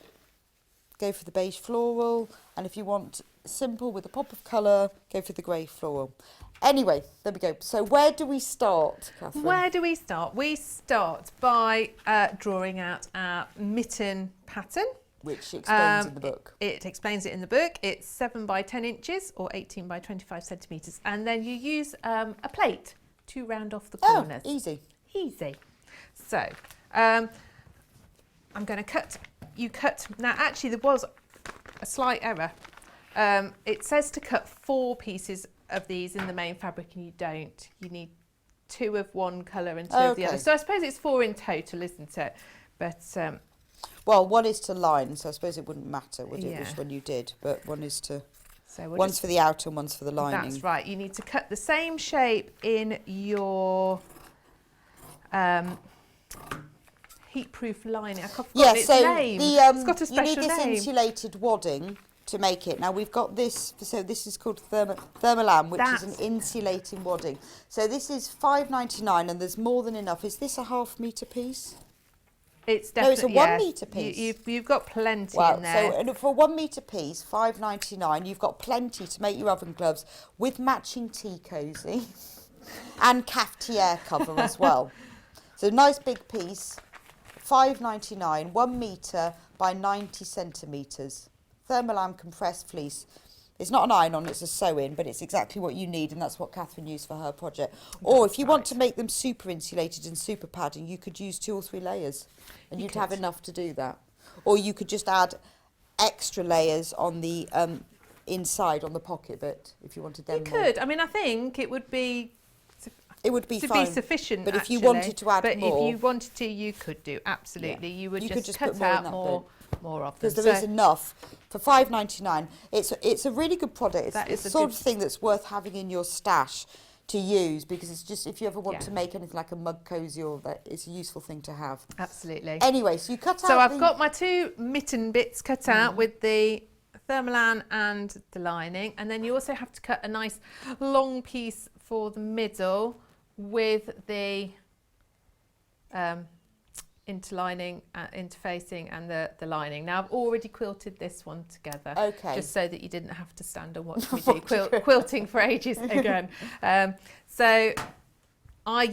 go for the beige floral. And if you want simple with a pop of colour, go for the grey floral. Anyway, there we go. So where do we start, Katharine? Where do we start? We start by drawing out our mitten pattern. Which explains in the book. It explains it in the book. It's 7 by 10 inches or 18 by 25 centimetres. And then you use a plate to round off the corners. Oh, easy. Easy. So I'm going to cut. You cut. Now, actually, there was a slight error. it says to cut 4 pieces of these in the main fabric, and you don't. You need 2 of one colour and 2 of the other. So I suppose it's 4 in total, isn't it? But well, one is to line, so I suppose it wouldn't matter, would it, Yeah. which one you did? But one is to. so we'll One's just, for the outer and one's for the lining. that's right. You need to cut the same shape in your heat-proof lining. I can't Yeah, its so name. It's got a you need special this name. insulated wadding to make it. Now we've got this, so this is called Thermalam, which is That's- an insulating wadding. So this is £5.99 and there's more than enough. Is this a half metre piece? It's No, it's a definitely 1 yes. metre piece. You've got plenty Well, in there. so and for a 1 metre piece, £5.99, you've got plenty to make your oven gloves with matching tea cosy and cafetiere cover as well. So nice big piece, £5.99, 1 metre by 90 centimetres. Thermalam compressed fleece. It's not an iron-on, it's a sew-in, but it's exactly what you need, and that's what Catherine used for her project. Or if you want to make them super insulated and super padding, you could use 2 or 3 layers, and you'd have enough to do that. Or you could just add extra layers on the inside, on the pocket bit, if you wanted them. You could. I mean, I think it would be It would be to fine. be sufficient. But if you actually. wanted to add but more, if you wanted to, you could do absolutely. You would You could just just cut put more in out that more of them. because there is enough for £5.99. It's a really good product. That It's is the a sort good- of thing that's worth having in your stash to use, because it's just, if you ever want Yeah. to make anything like a mug cozy, or that, it's a useful thing to have. Absolutely. Anyway, so you cut out. So I've got my 2 mitten bits cut out with the Thermalan and the lining, and then you also have to cut a nice long piece for the middle with the interlining, interfacing and the lining. Now I've already quilted this one together, Okay. just so that you didn't have to stand and watch me do quilting for ages again. So I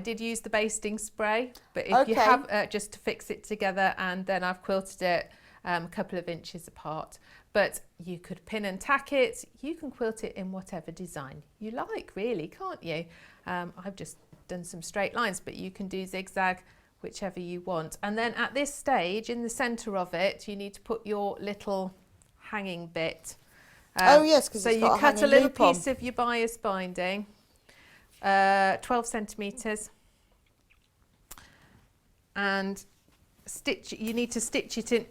did use the basting spray, but if you Okay. have just to fix it together, and then I've quilted it a couple of inches apart. But you could pin and tack it. You can quilt it in whatever design you like, really, can't you? I've just done some straight lines, but you can do zigzag, whichever you want. And then at this stage, in the centre of it, you need to put your little hanging bit. Oh yes, because So it's you got a cut a hanging little loop on. piece of your bias binding, 12 centimetres, and you need to stitch it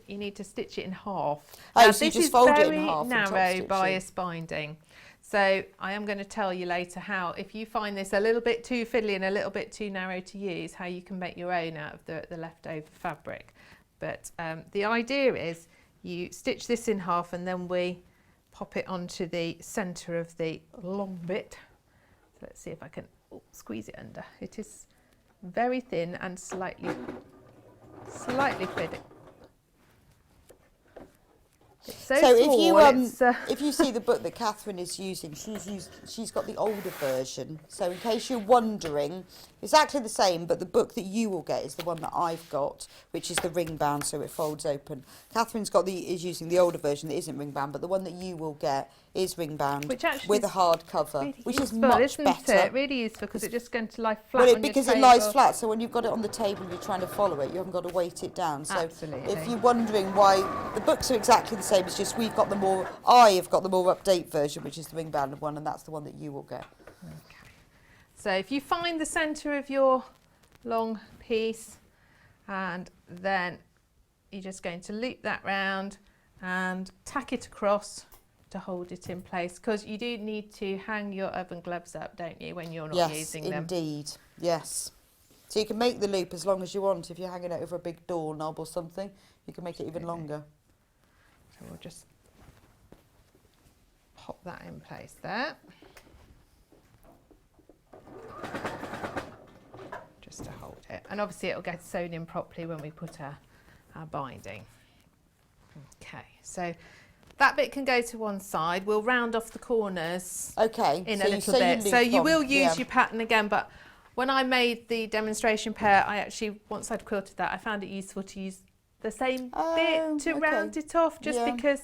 in half. Oh, Now, so you this just is fold it in very half and top narrow stitch it. bias binding. So I am going to tell you later how, if you find this a little bit too fiddly and a little bit too narrow to use, how you can make your own out of the leftover fabric. But the idea is you stitch this in half, and then we pop it onto the centre of the long bit. So let's see if I can squeeze it under. It is very thin and slightly fitting. It's so small, if you see the book that Catherine is using, she's got the older version. So in case you're wondering, exactly the same, but the book that you will get is the one that I've got, which is the ring bound, so it folds open. Catherine's is using the older version that isn't ring bound, but the one that you will get is ring bound, which actually with a is hard cover, really which is useful, much isn't better. It? Really useful, because it's just going to lie flat Well, on because your it lies table. flat, so when you've got it on the table and you're trying to follow it, you haven't got to weight it down. So Absolutely. if you're wondering why the books are exactly the same, it's just I have got the more update version, which is the ring bound one, and that's the one that you will get. Okay. So if you find the centre of your long piece, and then you're just going to loop that round and tack it across to hold it in place, because you do need to hang your oven gloves up, don't you, when you're not using them? Yes, indeed. Yes. So you can make the loop as long as you want. If you're hanging it over a big doorknob or something, you can make it even longer. So we'll just pop that in place there. Just to hold it. And obviously it'll get sewn in properly when we put our binding. Okay, so that bit can go to one side. We'll round off the corners Okay. in so a you little sew bit. your So loop you on, will use yeah. your pattern again, but when I made the demonstration pair, I actually, once I'd quilted that, I found it useful to use the same bit to okay. round it off, just Yeah. because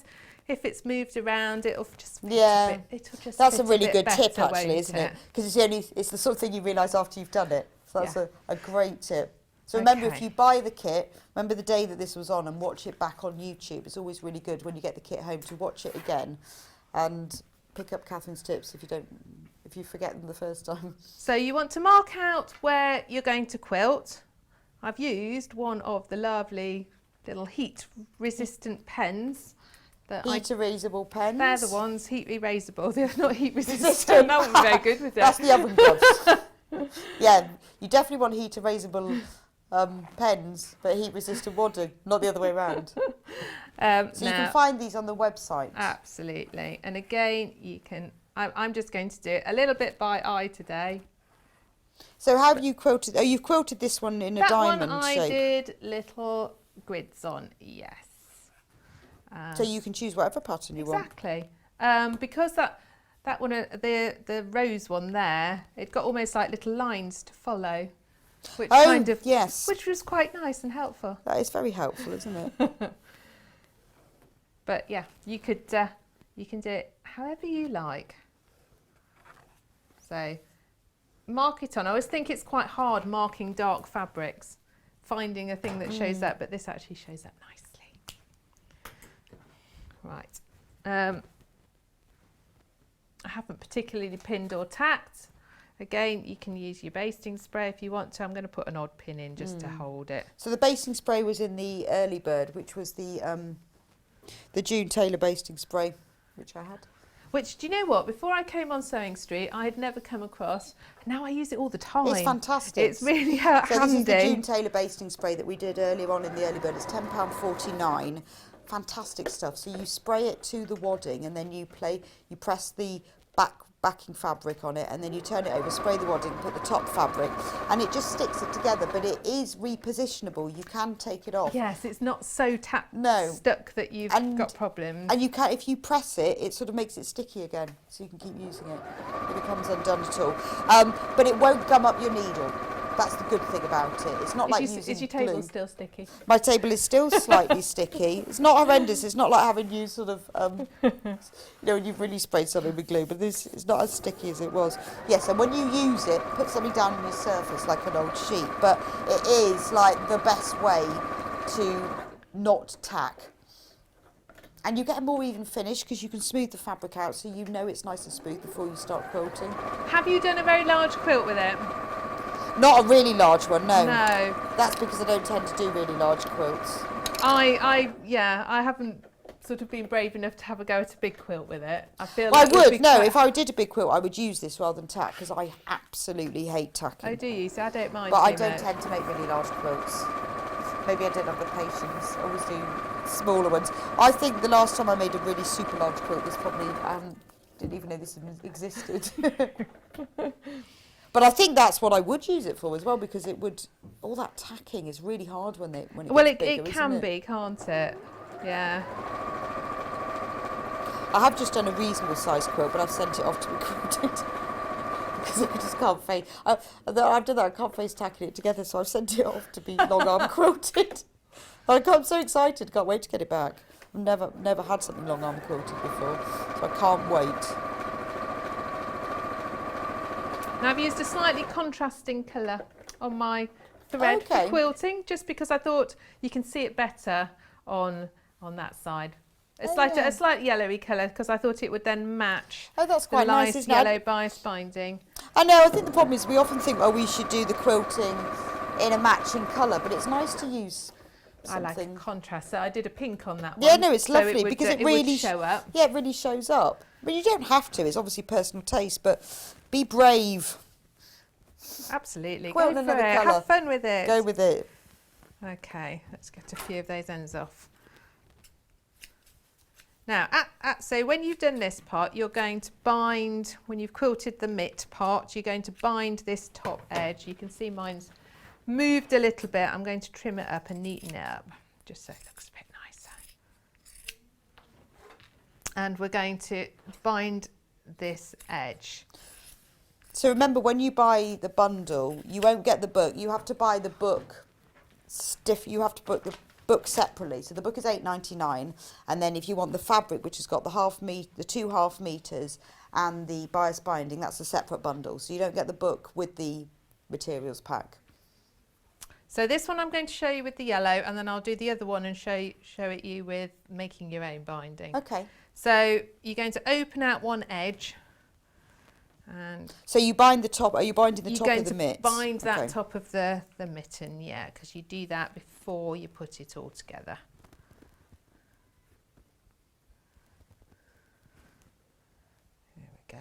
if it's moved around, it'll just fit Yeah. a bit. It'll just That's fit a really bit good better, tip, actually, won't isn't it? Because it's the sort of thing you realise after you've done it. So that's Yeah. a great tip. So remember, if Okay. you buy the kit, remember the day that this was on and watch it back on YouTube. It's always really good when you get the kit home to watch it again and pick up Catherine's tips if you forget them the first time. So you want to mark out where you're going to quilt. I've used one of the lovely little heat resistant pens. Heat erasable pens. They're the ones, heat erasable. They're not heat resistant. That wouldn't be very good, would it? That's the oven gloves. Yeah, you definitely want heat erasable pens, but heat resistant wadding, not the other way around. So you can find these on the website. Absolutely. And again, you can, I'm just going to do it a little bit by eye today. So how have you quilted? Oh, you've quilted this one in a diamond That one I shape. did little grids on, yes. So you can choose whatever pattern you want. Exactly. Because that one, the rose one there, it got almost like little lines to follow, which yes, which was quite nice and helpful. that is very helpful, isn't it? But yeah, you can do it however you like. So mark it on. I always think it's quite hard marking dark fabrics, finding a thing that shows up, but this actually shows up nicely. Right. I haven't particularly pinned or tacked. Again, you can use your basting spray if you want to. I'm going to put an odd pin in just to hold it. So the basting spray was in the early bird, which was the June Taylor basting spray, which I had. Which, do you know what? Before I came on Sewing Street, I had never come across. Now I use it all the time. It's fantastic. It's really handy. So this is the June Taylor basting spray that we did earlier on in the early bird. It's £10.49. Fantastic stuff. So you spray it to the wadding, and then you press the backing fabric on it, and then you turn it over, spray the wadding, put the top fabric, and it just sticks it together. But it is repositionable. You can take it off. Yes, it's not so stuck that you've got problems. And you can, if you press it, it sort of makes it sticky again, so you can keep using it. It becomes undone at all. But it won't gum up your needle. That's the good thing about it. It's not like using Is your table glue. still sticky? My table is still slightly sticky. It's not horrendous. It's not like having used sort of, when you've really sprayed something with glue, but this is not as sticky as it was. Yes, and when you use it, put something down on your surface like an old sheet, but it is like the best way to not tack. And you get a more even finish because you can smooth the fabric out so you know it's nice and smooth before you start quilting. Have you done a very large quilt with it? Not a really large one, no. No. That's because I don't tend to do really large quilts. I haven't sort of been brave enough to have a go at a big quilt with it. I feel Well, like I would, no, if I did a big quilt, I would use this rather than tack because I absolutely hate tacking. Oh, do you? So I don't mind. But I too don't much. tend to make really large quilts. Maybe I don't have the patience. I always do smaller ones. I think the last time I made a really super large quilt was probably, didn't even know this existed. But I think that's what I would use it for as well, because it would, all that tacking is really hard when it Well, gets bigger, it can isn't it? be, can't it? Yeah. I have just done a reasonable size quilt, but I've sent it off to be quilted because I just can't face. I've done that. I can't face tacking it together, so I've sent it off to be long arm quilted. I'm so excited. Can't wait to get it back. I've never had something long arm quilted before, so I can't wait. Now I've used a slightly contrasting colour on my thread for quilting, just because I thought you can see it better on that side. A slight yellowy colour, because I thought it would then match that's the quite nice, light isn't yellow it? bias binding. I know. I think the problem is we often think, we should do the quilting in a matching colour, but it's nice to use something. I like a contrast, so I did a pink on that one. Yeah, no, it's so lovely would, because it would really show up. Yeah, it really shows up. But you don't have to. It's obviously personal taste, but be brave. Absolutely. Quilt Go for another it. colour. Have fun with it. Go with it. Okay, let's get a few of those ends off. Now, so when you've done this part, you're going to bind, when you've quilted the mitt part, you're going to bind this top edge. You can see mine's moved a little bit. I'm going to trim it up and neaten it up, just so it looks a bit nicer. And we're going to bind this edge. So remember, when you buy the bundle, you won't get the book. You have to buy the book stiff. You have to put the book separately. So the book is £8.99, and then if you want the fabric, which has got the 2.5 meters and the bias binding, that's a separate bundle. So you don't get the book with the materials pack. So this one I'm going to show you with the yellow, and then I'll do the other one and show it you with making your own binding. Okay. So you're going to open out one edge, and so you bind the top. Are you binding the top of the you're mitts? going to bind that Okay. top of the mitten, yeah, because you do that before you put it all together. There we go.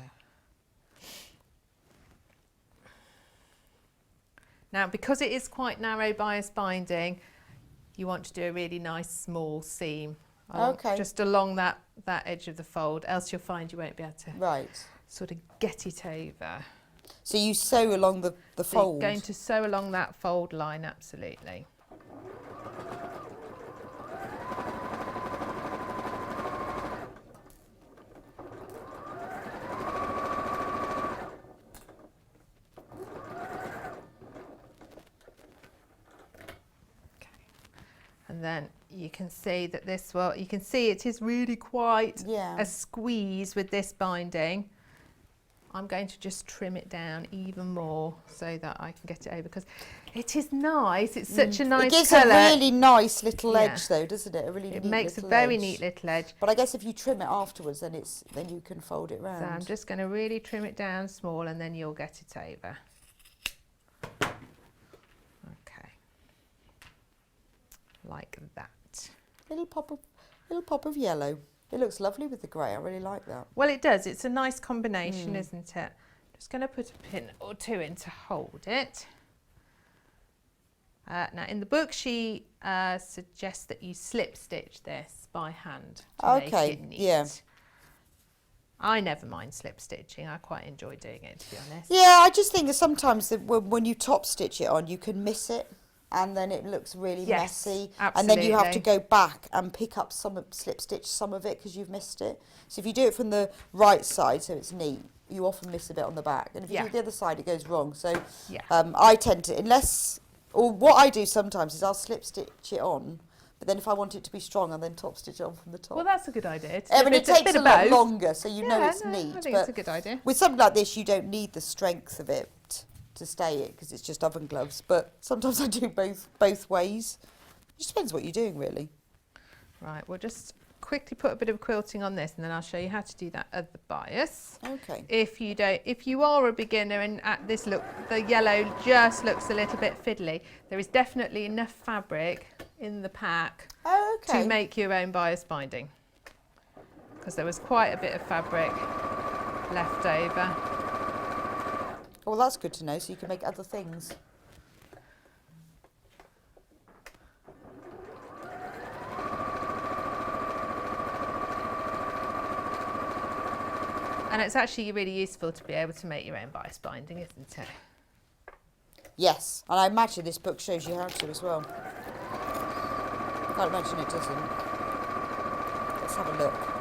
Now, because it is quite narrow bias binding, you want to do a really nice small seam just along that edge of the fold, else you'll find you won't be able to sort of get it over. So you sew along the So fold? you're going to sew along that fold line, absolutely. And then you can see that this, well, you can see it is really quite a squeeze with this binding. I'm going to just trim it down even more so that I can get it over, because it is nice. It's such a nice It gives colour. a really nice little edge though, doesn't it? A really It neat makes a little very edge. neat little edge. But I guess if you trim it afterwards, then you can fold it round. So I'm just going to really trim it down small, and then you'll get it over. Okay. Like that. Little pop of yellow. It looks lovely with the grey. I really like that. Well, it does. It's a nice combination, isn't it? Just going to put a pin or two in to hold it. Now, in the book, she suggests that you slip stitch this by hand to make it neat. Yeah. I never mind slip stitching. I quite enjoy doing it, to be honest. Yeah, I just think that sometimes when you top stitch it on, you can miss it, and then it looks really messy. Absolutely. And then you have to go back and pick up slip stitch some of it because you've missed it. So if you do it from the right side, so it's neat, you often miss a bit on the back. And if you do it the other side, it goes wrong. So I tend to, or what I do sometimes is I'll slip stitch it on, but then if I want it to be strong, I'll then top stitch it on from the top. Well, that's a good idea. I mean, it takes a lot longer, so you know it's no, neat. I think but it's a good idea. with something like this, you don't need the strength of it to stay it, because it's just oven gloves. But sometimes I do both ways. It just depends what you're doing, really. Right, we'll just quickly put a bit of quilting on this, and then I'll show you how to do that at the bias. Okay. If you are a beginner and at this look, the yellow just looks a little bit fiddly, there is definitely enough fabric in the pack to make your own bias binding, because there was quite a bit of fabric left over. Well, that's good to know, so you can make other things. And it's actually really useful to be able to make your own bias binding, isn't it? Yes, and I imagine this book shows you how to as well. Can't imagine it doesn't. Let's have a look.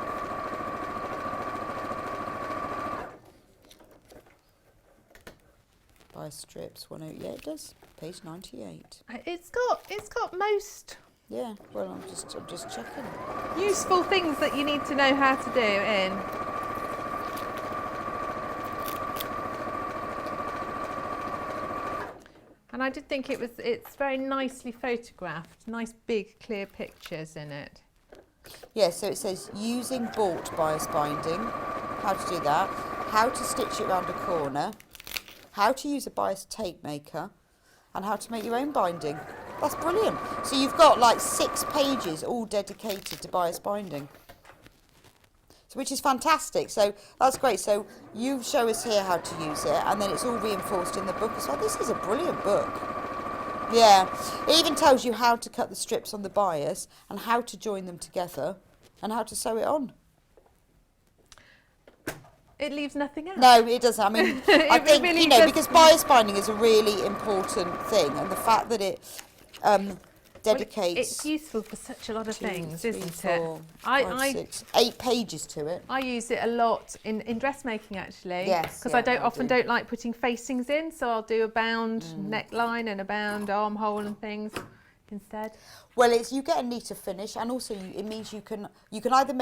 Bias strips 108. Yeah, it does. Page 98. It's got most Yeah. Well, I'm just checking. useful things that you need to know how to do in. And I did think it's very nicely photographed, nice big clear pictures in it. Yeah, so it says using bought bias binding, how to do that, how to stitch it around a corner, how to use a bias tape maker, and how to make your own binding. That's brilliant. So you've got like 6 pages all dedicated to bias binding. So, which is fantastic. So that's great. So you show us here how to use it, and then it's all reinforced in the book as well. This is a brilliant book. Yeah, it even tells you how to cut the strips on the bias and how to join them together and how to sew it on. It leaves nothing out. No, it doesn't. I mean, I think, really you know, does- because bias binding is a really important thing, and the fact that it dedicates It's useful for such a lot of 2, things, 3, isn't 4, it? 5, 6, 8 pages to it. I use it a lot in dressmaking, actually. Yes, Because yeah, I I often do. don't like putting facings in, so I'll do a bound neckline and a bound armhole and things instead. Well, you get a neater finish, and also it means you can either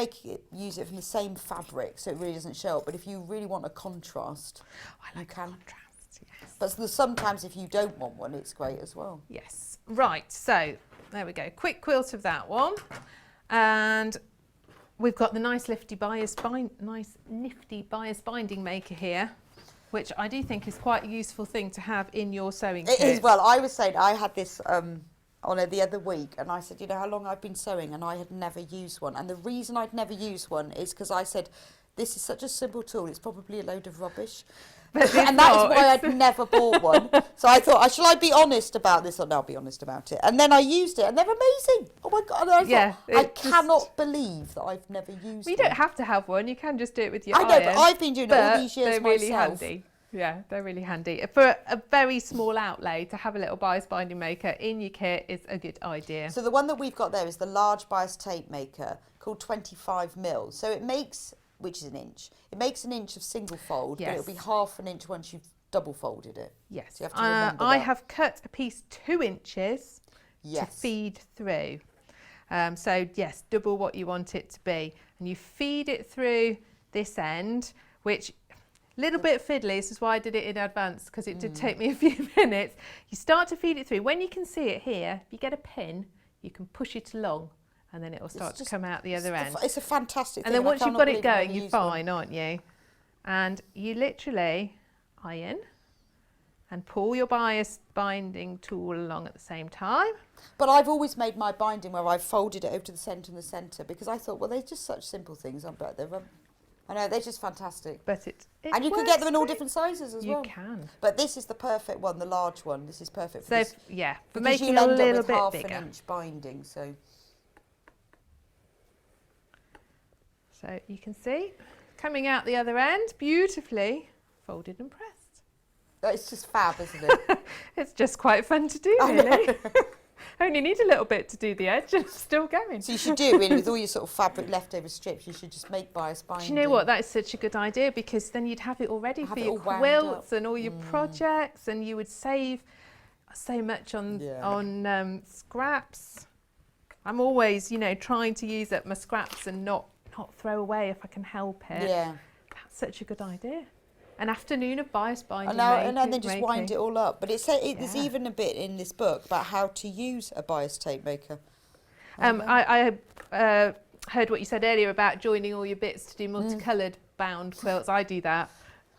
use it from the same fabric, so it really doesn't show up. But if you really want a contrast, I like contrast, yes. But sometimes if you don't want one, it's great as well. Yes. Right, so there we go. Quick quilt of that one. And we've got the nice nifty bias binding maker here, which I do think is quite a useful thing to have in your sewing kit. It is. Well, I was saying I had this on it the other week, and I said, you know how long I've been sewing, and I had never used one. And the reason I'd never used one is because I said, this is such a simple tool, it's probably a load of rubbish. And that is why I'd never bought one. So I thought, shall I be honest about this? Or no, I'll be honest about it. And then I used it, and they're amazing. Oh my God. And I thought, I cannot believe that I've never used one. You don't have to have one, you can just do it with your iron. I know, but I've been doing it all these years they're really myself. handy. Yeah, they're really handy. For a very small outlay, to have a little bias binding maker in your kit is a good idea. So the one that we've got there is the large bias tape maker called 25 mil. So it makes, which is an inch, it makes an inch of single fold, but it'll be half an inch once you've double folded it. Yes, so you have to remember I that. have cut a piece 2 inches to feed through. So yes, double what you want it to be. And you feed it through this end, which little bit fiddly, this is why I did it in advance, because it did take me a few minutes. You start to feed it through. When you can see it here, if you get a pin, you can push it along and then it will start to come out the other end. It's a fantastic thing. And then once you've got it going, you're fine, aren't you? And you literally iron and pull your bias binding tool along at the same time. But I've always made my binding where I've folded it over to the centre and the centre, because I thought, well, they're just such simple things. I know, they're just fantastic. But it and you can get them in all different sizes as well. You can. But this is the perfect one, the large one. This is perfect for so this. for making it a little bit half bigger. an inch binding, so you can see coming out the other end, beautifully folded and pressed. It's just fab, isn't it? It's just quite fun to do, really. Only need a little bit to do the edge and it's still going. So you should do it really with all your sort of fabric leftover strips. You should just make bias binding. Do you know what? That is such a good idea, because then you'd have it all ready for your quilts and all your projects, and you would save so much on scraps. I'm always, trying to use up my scraps and not throw away if I can help it. Yeah. That's such a good idea. An afternoon of bias binding. And then just wind it all up. But there's even a bit in this book about how to use a bias tape maker. I heard what you said earlier about joining all your bits to do multicoloured bound quilts. I do that.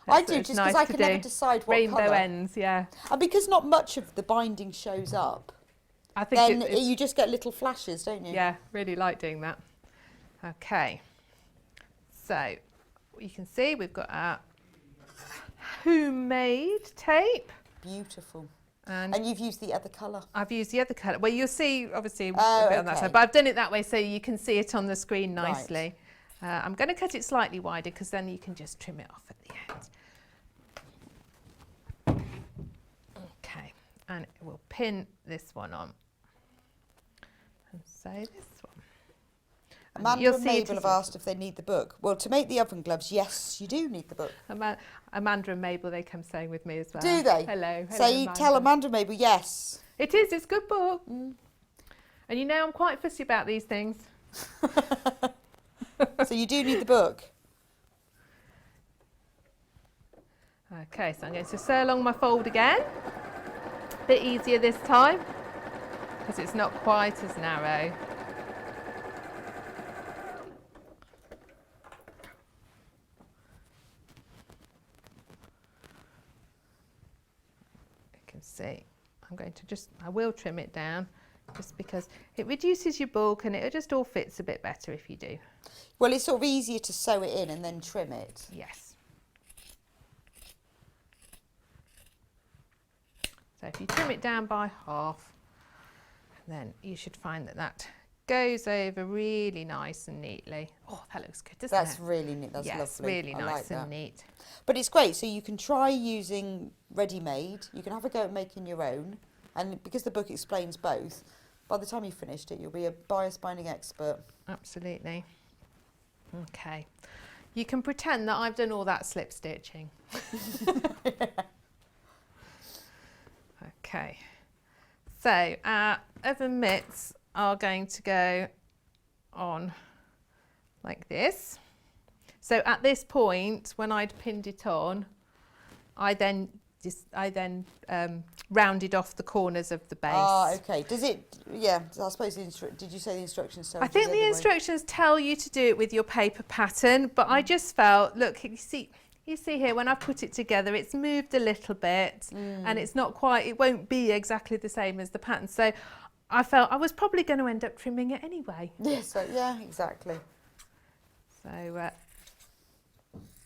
I do, just because I can never decide what rainbow colour. ends, yeah. And because not much of the binding shows up, I think then you just get little flashes, don't you? Yeah, really like doing that. Okay, so you can see we've got our homemade tape. Beautiful. And you've used the other colour. I've used the other colour. Well, you'll see obviously a bit on that side, but I've done it that way so you can see it on the screen nicely. Right. I'm going to cut it slightly wider because then you can just trim it off at the end. Okay, and we'll pin this one on. And so this one. Amanda and Mabel have asked if they need the book. Well, to make the oven gloves, yes, you do need the book. Amanda and Mabel, they come sewing with me as well. Do they? Hello. So you tell Amanda and Mabel, yes. It is, it's a good book. And I'm quite fussy about these things. So you do need the book. Okay, so I'm going to sew along my fold again. A bit easier this time because it's not quite as narrow. See, I will trim it down just because it reduces your bulk and it just all fits a bit better if you do. Well, it's sort of easier to sew it in and then trim it. Yes. So if you trim it down by half, then you should find that goes over really nice and neatly. Oh, that looks good, doesn't it? That's really neat. That's lovely. Yes, really nice and neat. But it's great. So you can try using ready-made. You can have a go at making your own. And because the book explains both, by the time you've finished it, you'll be a bias binding expert. Absolutely. Okay. You can pretend that I've done all that slip stitching. Okay. So our oven mitts are going to go on like this. So at this point, when I'd pinned it on, I then I then rounded off the corners of the base. Ah, okay. Does it? Yeah. I suppose did you say the instructions tell I you think the the other way? instructions tell you to do it with your paper pattern, but I just felt, look, you see here when I put it together, it's moved a little bit, and it's not quite. It won't be exactly the same as the pattern. So I felt I was probably going to end up trimming it anyway. Yeah. So yeah, exactly. So.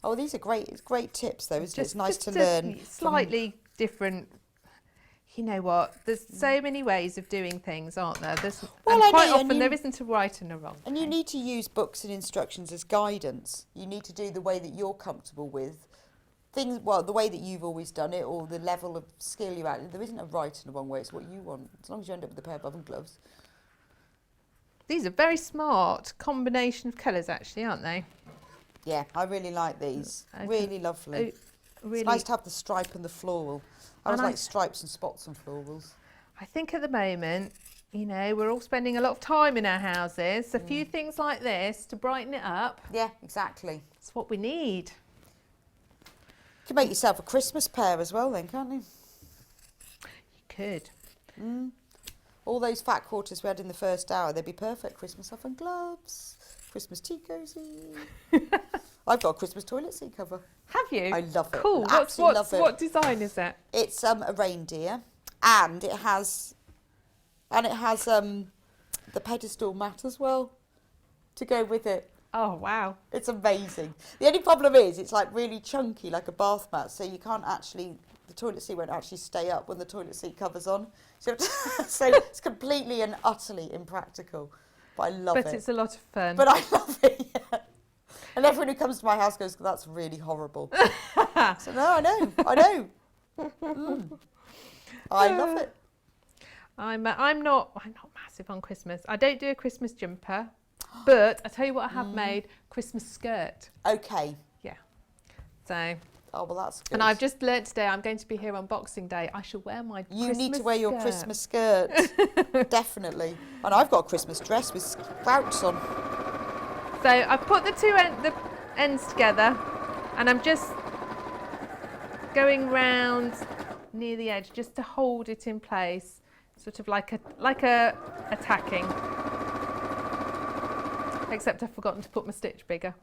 Oh, these are great. It's great tips, though, isn't it? It's nice to just learn. Slightly different. You know what? There's so many ways of doing things, aren't there? Well, and I quite know, often there isn't a right and a wrong. And you need to use books and instructions as guidance. You need to do the way that you're comfortable with things. Well, the way that you've always done it, or the level of skill you're at. There isn't a right and a wrong way. It's what you want. As long as you end up with a pair of oven gloves. These are very smart combination of colours, actually, aren't they? Yeah, I really like these. Okay. Really lovely. Really. It's nice to have the stripe and the floral. I always like stripes and spots and florals. I think at the moment, you know, we're all spending a lot of time in our houses. A few things like this to brighten it up. Yeah, exactly. It's what we need. You can make yourself a Christmas pair as well then, can't you? You could. All those fat quarters we had in the first hour, they'd be perfect. Christmas oven gloves, Christmas tea cosy. I've got a Christmas toilet seat cover. Have you? I love it. Cool. Absolutely love it. What design is that? It's a reindeer, and it has the pedestal mat as well to go with it. Oh wow. It's amazing. The only problem is it's like really chunky, like a bath mat, so you can't actually. The toilet seat won't actually stay up when the toilet seat cover's on. So it's completely and utterly impractical. But I love it. But it's a lot of fun. But I love it, yeah. And everyone who comes to my house goes, that's really horrible. So no, I know. I love it. I'm not massive on Christmas. I don't do a Christmas jumper, but I tell you what, I have made Christmas skirt. Okay. Yeah. So. Oh, well, that's good. And I've just learnt today I'm going to be here on Boxing Day. I shall wear my Christmas skirt. You need to wear your Christmas skirt. Definitely. And I've got a Christmas dress with sprouts on. So I've put the ends together, and I'm just going round near the edge just to hold it in place, sort of like a tacking. Except I've forgotten to put my stitch bigger.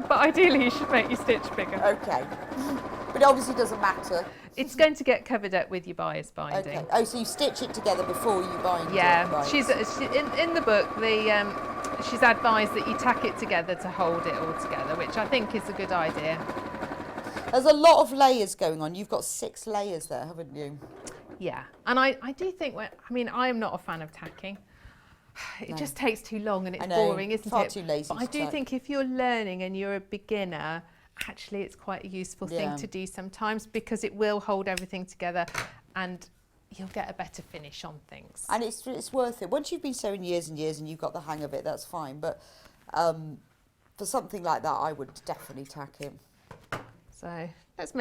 But ideally you should make your stitch bigger. Okay. But it obviously doesn't matter. It's going to get covered up with your bias binding. Okay. Oh, so you stitch it together before you bind it? Yeah. Right. She's in the book. She's advised that you tack it together to hold it all together, which I think is a good idea. There's a lot of layers going on. You've got 6 layers there, haven't you? Yeah. And I do think, I am not a fan of tacking. It just takes too long and it's boring, isn't far it? too lazy But I do think if you're learning and you're a beginner, actually it's quite a useful thing to do sometimes, because it will hold everything together and you'll get a better finish on things. And it's worth it. Once you've been sewing years and years and you've got the hang of it, that's fine. But for something like that, I would definitely tack it. So let's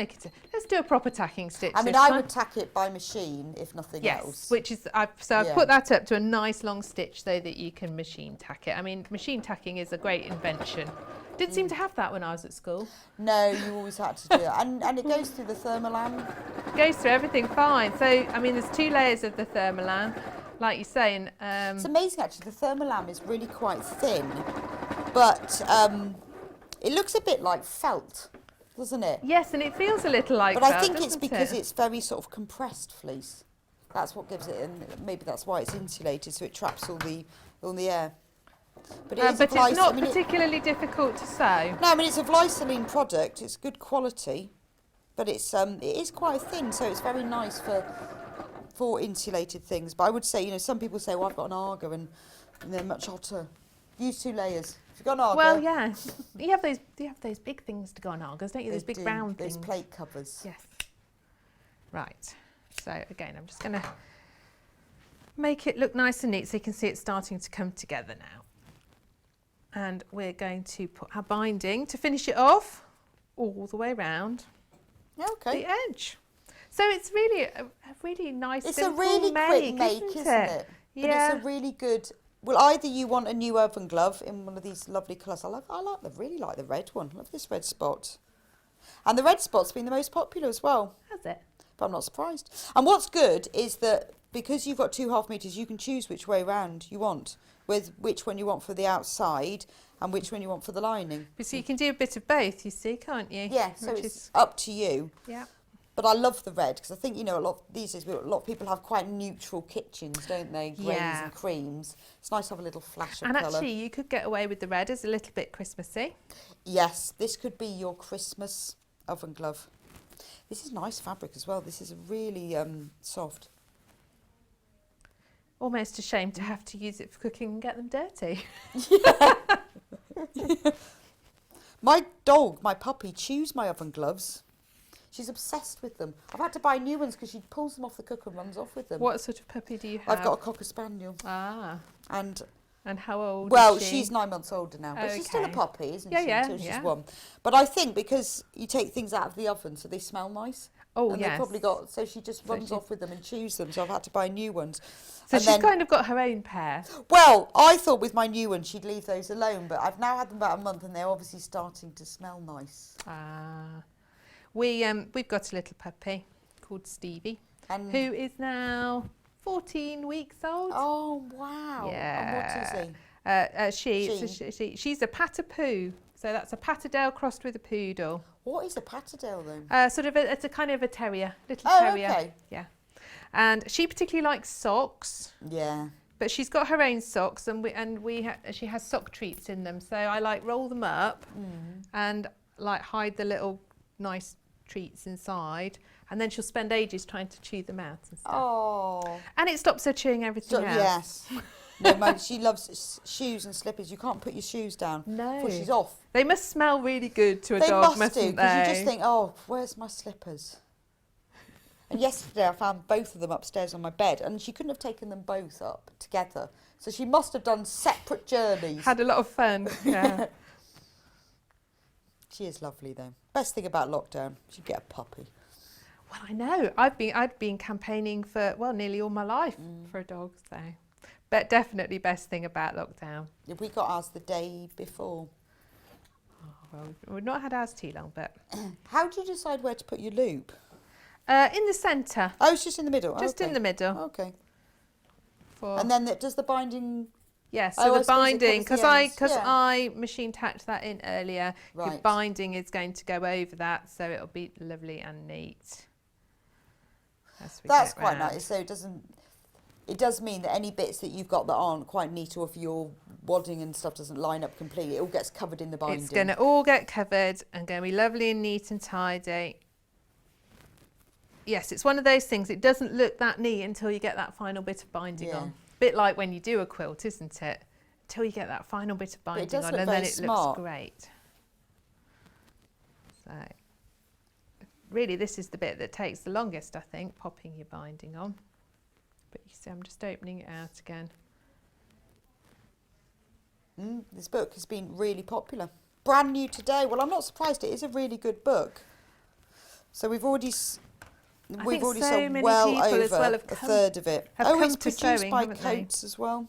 do a proper tacking stitch. I mean, I would tack it by machine if nothing else. Which is I've put that up to a nice long stitch so that you can machine tack it. I mean, machine tacking is a great invention. Didn't seem to have that when I was at school. No, you always had to do it. And it goes through the thermolam. It goes through everything fine. So I mean, there's 2 layers of the thermolam, like you're saying. It's amazing actually. The thermolam is really quite thin, but it looks a bit like felt. Doesn't it? Yes, and it feels a little like But felt, I think it's doesn't because it? it's very sort of compressed fleece. That's what gives it, and maybe that's why it's insulated, so it traps all the air. But it is but it's not particularly difficult to sew. No, I mean it's a Vliceline product. It's good quality, but it is quite thin, so it's very nice for insulated things. But I would say, some people say, well, I've got an Arga and they're much hotter. Use 2 layers. If you've got an Arga. Well, yeah. You have those big things to go on Argos, don't you? Those big round things. Those plate covers. Yes. Right. So again, I'm just going to make it look nice and neat so you can see it starting to come together now. And we're going to put our binding to finish it off all the way around the edge. So it's really a really nice, it's simple a really quick make, isn't it? Yeah. But it's a really good. Well, either you want a new oven glove in one of these lovely colours. I really like the red one. I love this red spot. And the red spot's been the most popular as well. Has it? But I'm not surprised. And what's good is that because you've got 2.5 metres, you can choose which way round you want, with which one you want for the outside and which one you want for the lining. So you can do a bit of both, you see, can't you? Yeah, so Which it's is, up to you. yeah. But I love the red because I think, you know, these days a lot of people have quite neutral kitchens, don't they? Greys Yeah. and creams. It's nice to have a little flash of And colour. actually, you could get away with the red as a little bit Christmassy. Yes, this could be your Christmas oven glove. This is nice fabric as well. This is really soft. Almost a shame to have to use it for cooking and get them dirty. My dog, my puppy, chews my oven gloves. She's obsessed with them. I've had to buy new ones because she pulls them off the cooker and runs off with them. What sort of puppy do you have? I've got a Cocker Spaniel. Ah. And how old well, is she? she's 9 months older now, but she's still a Okay. puppy, isn't Yeah, she? yeah, Until she's yeah. 1. But I think because you take things out of the oven so they smell nice. Oh, and yes. they've probably got, so she just So runs off with them and chews them, so I've had to buy new ones. So And she's then- kind of got her own pair. Well, I thought with my new ones she'd leave those alone, but I've now had them about a month and they're obviously starting to smell nice. Ah. We've got a little puppy called Stevie, And who is now 14 weeks old. oh wow! Yeah. And what is he? She's a Patapoo. So that's a Patterdale crossed with a poodle. What is a Patterdale then? It's a kind of a terrier, little Oh, terrier. okay. Yeah. And she particularly likes socks. Yeah. But she's got her own socks, and she has sock treats in them. So I like roll them up and like hide the little nice treats inside, and then she'll spend ages trying to chew them out and stuff. Oh. And it stops her chewing everything So, else. yes. No, she loves shoes and slippers. You can't put your shoes down No. before she's off. They must smell really good to a They dog, must do, mustn't because they? you just think, oh, where's my slippers? And yesterday I found both of them upstairs on my bed, and she couldn't have taken them both up together. So she must have done separate journeys. Had a lot of fun. Yeah. She is lovely though. Best thing about lockdown, she'd get a puppy. Well, I know. I've been campaigning for nearly all my life for a dog. So, but definitely best thing about lockdown. We got ours the day before. Well, we've not had ours too long, but How do you decide where to put your loop? in the centre, Oh, it's just in the middle. just in the middle. Okay. For And then does the binding? yes, Oh, so I the suppose it binding covers because the ends, yeah. I machine tacked that in earlier. Your Right. binding is going to go over that, so it'll be lovely and neat. as we That's get quite round. nice. So it does mean that any bits that you've got that aren't quite neat, or if your wadding and stuff doesn't line up completely, it all gets covered in the binding. It's going to all get covered and going to be lovely and neat and tidy. Yes, it's one of those things, it doesn't look that neat until you get that final bit of binding Yeah. on. Bit like when you do a quilt, isn't it? Until you get that final bit of binding does on, look and then very it smart. looks great. So, really, this is the bit that takes the longest, I think, popping your binding on. But you see, I'm just opening it out again. This book has been really popular. Brand new today. Well, I'm not surprised. It is a really good book. So we've already think so sold many well people over as well have a come- third of it. have Oh, come it's to produced sewing, by haven't they? Coates as well,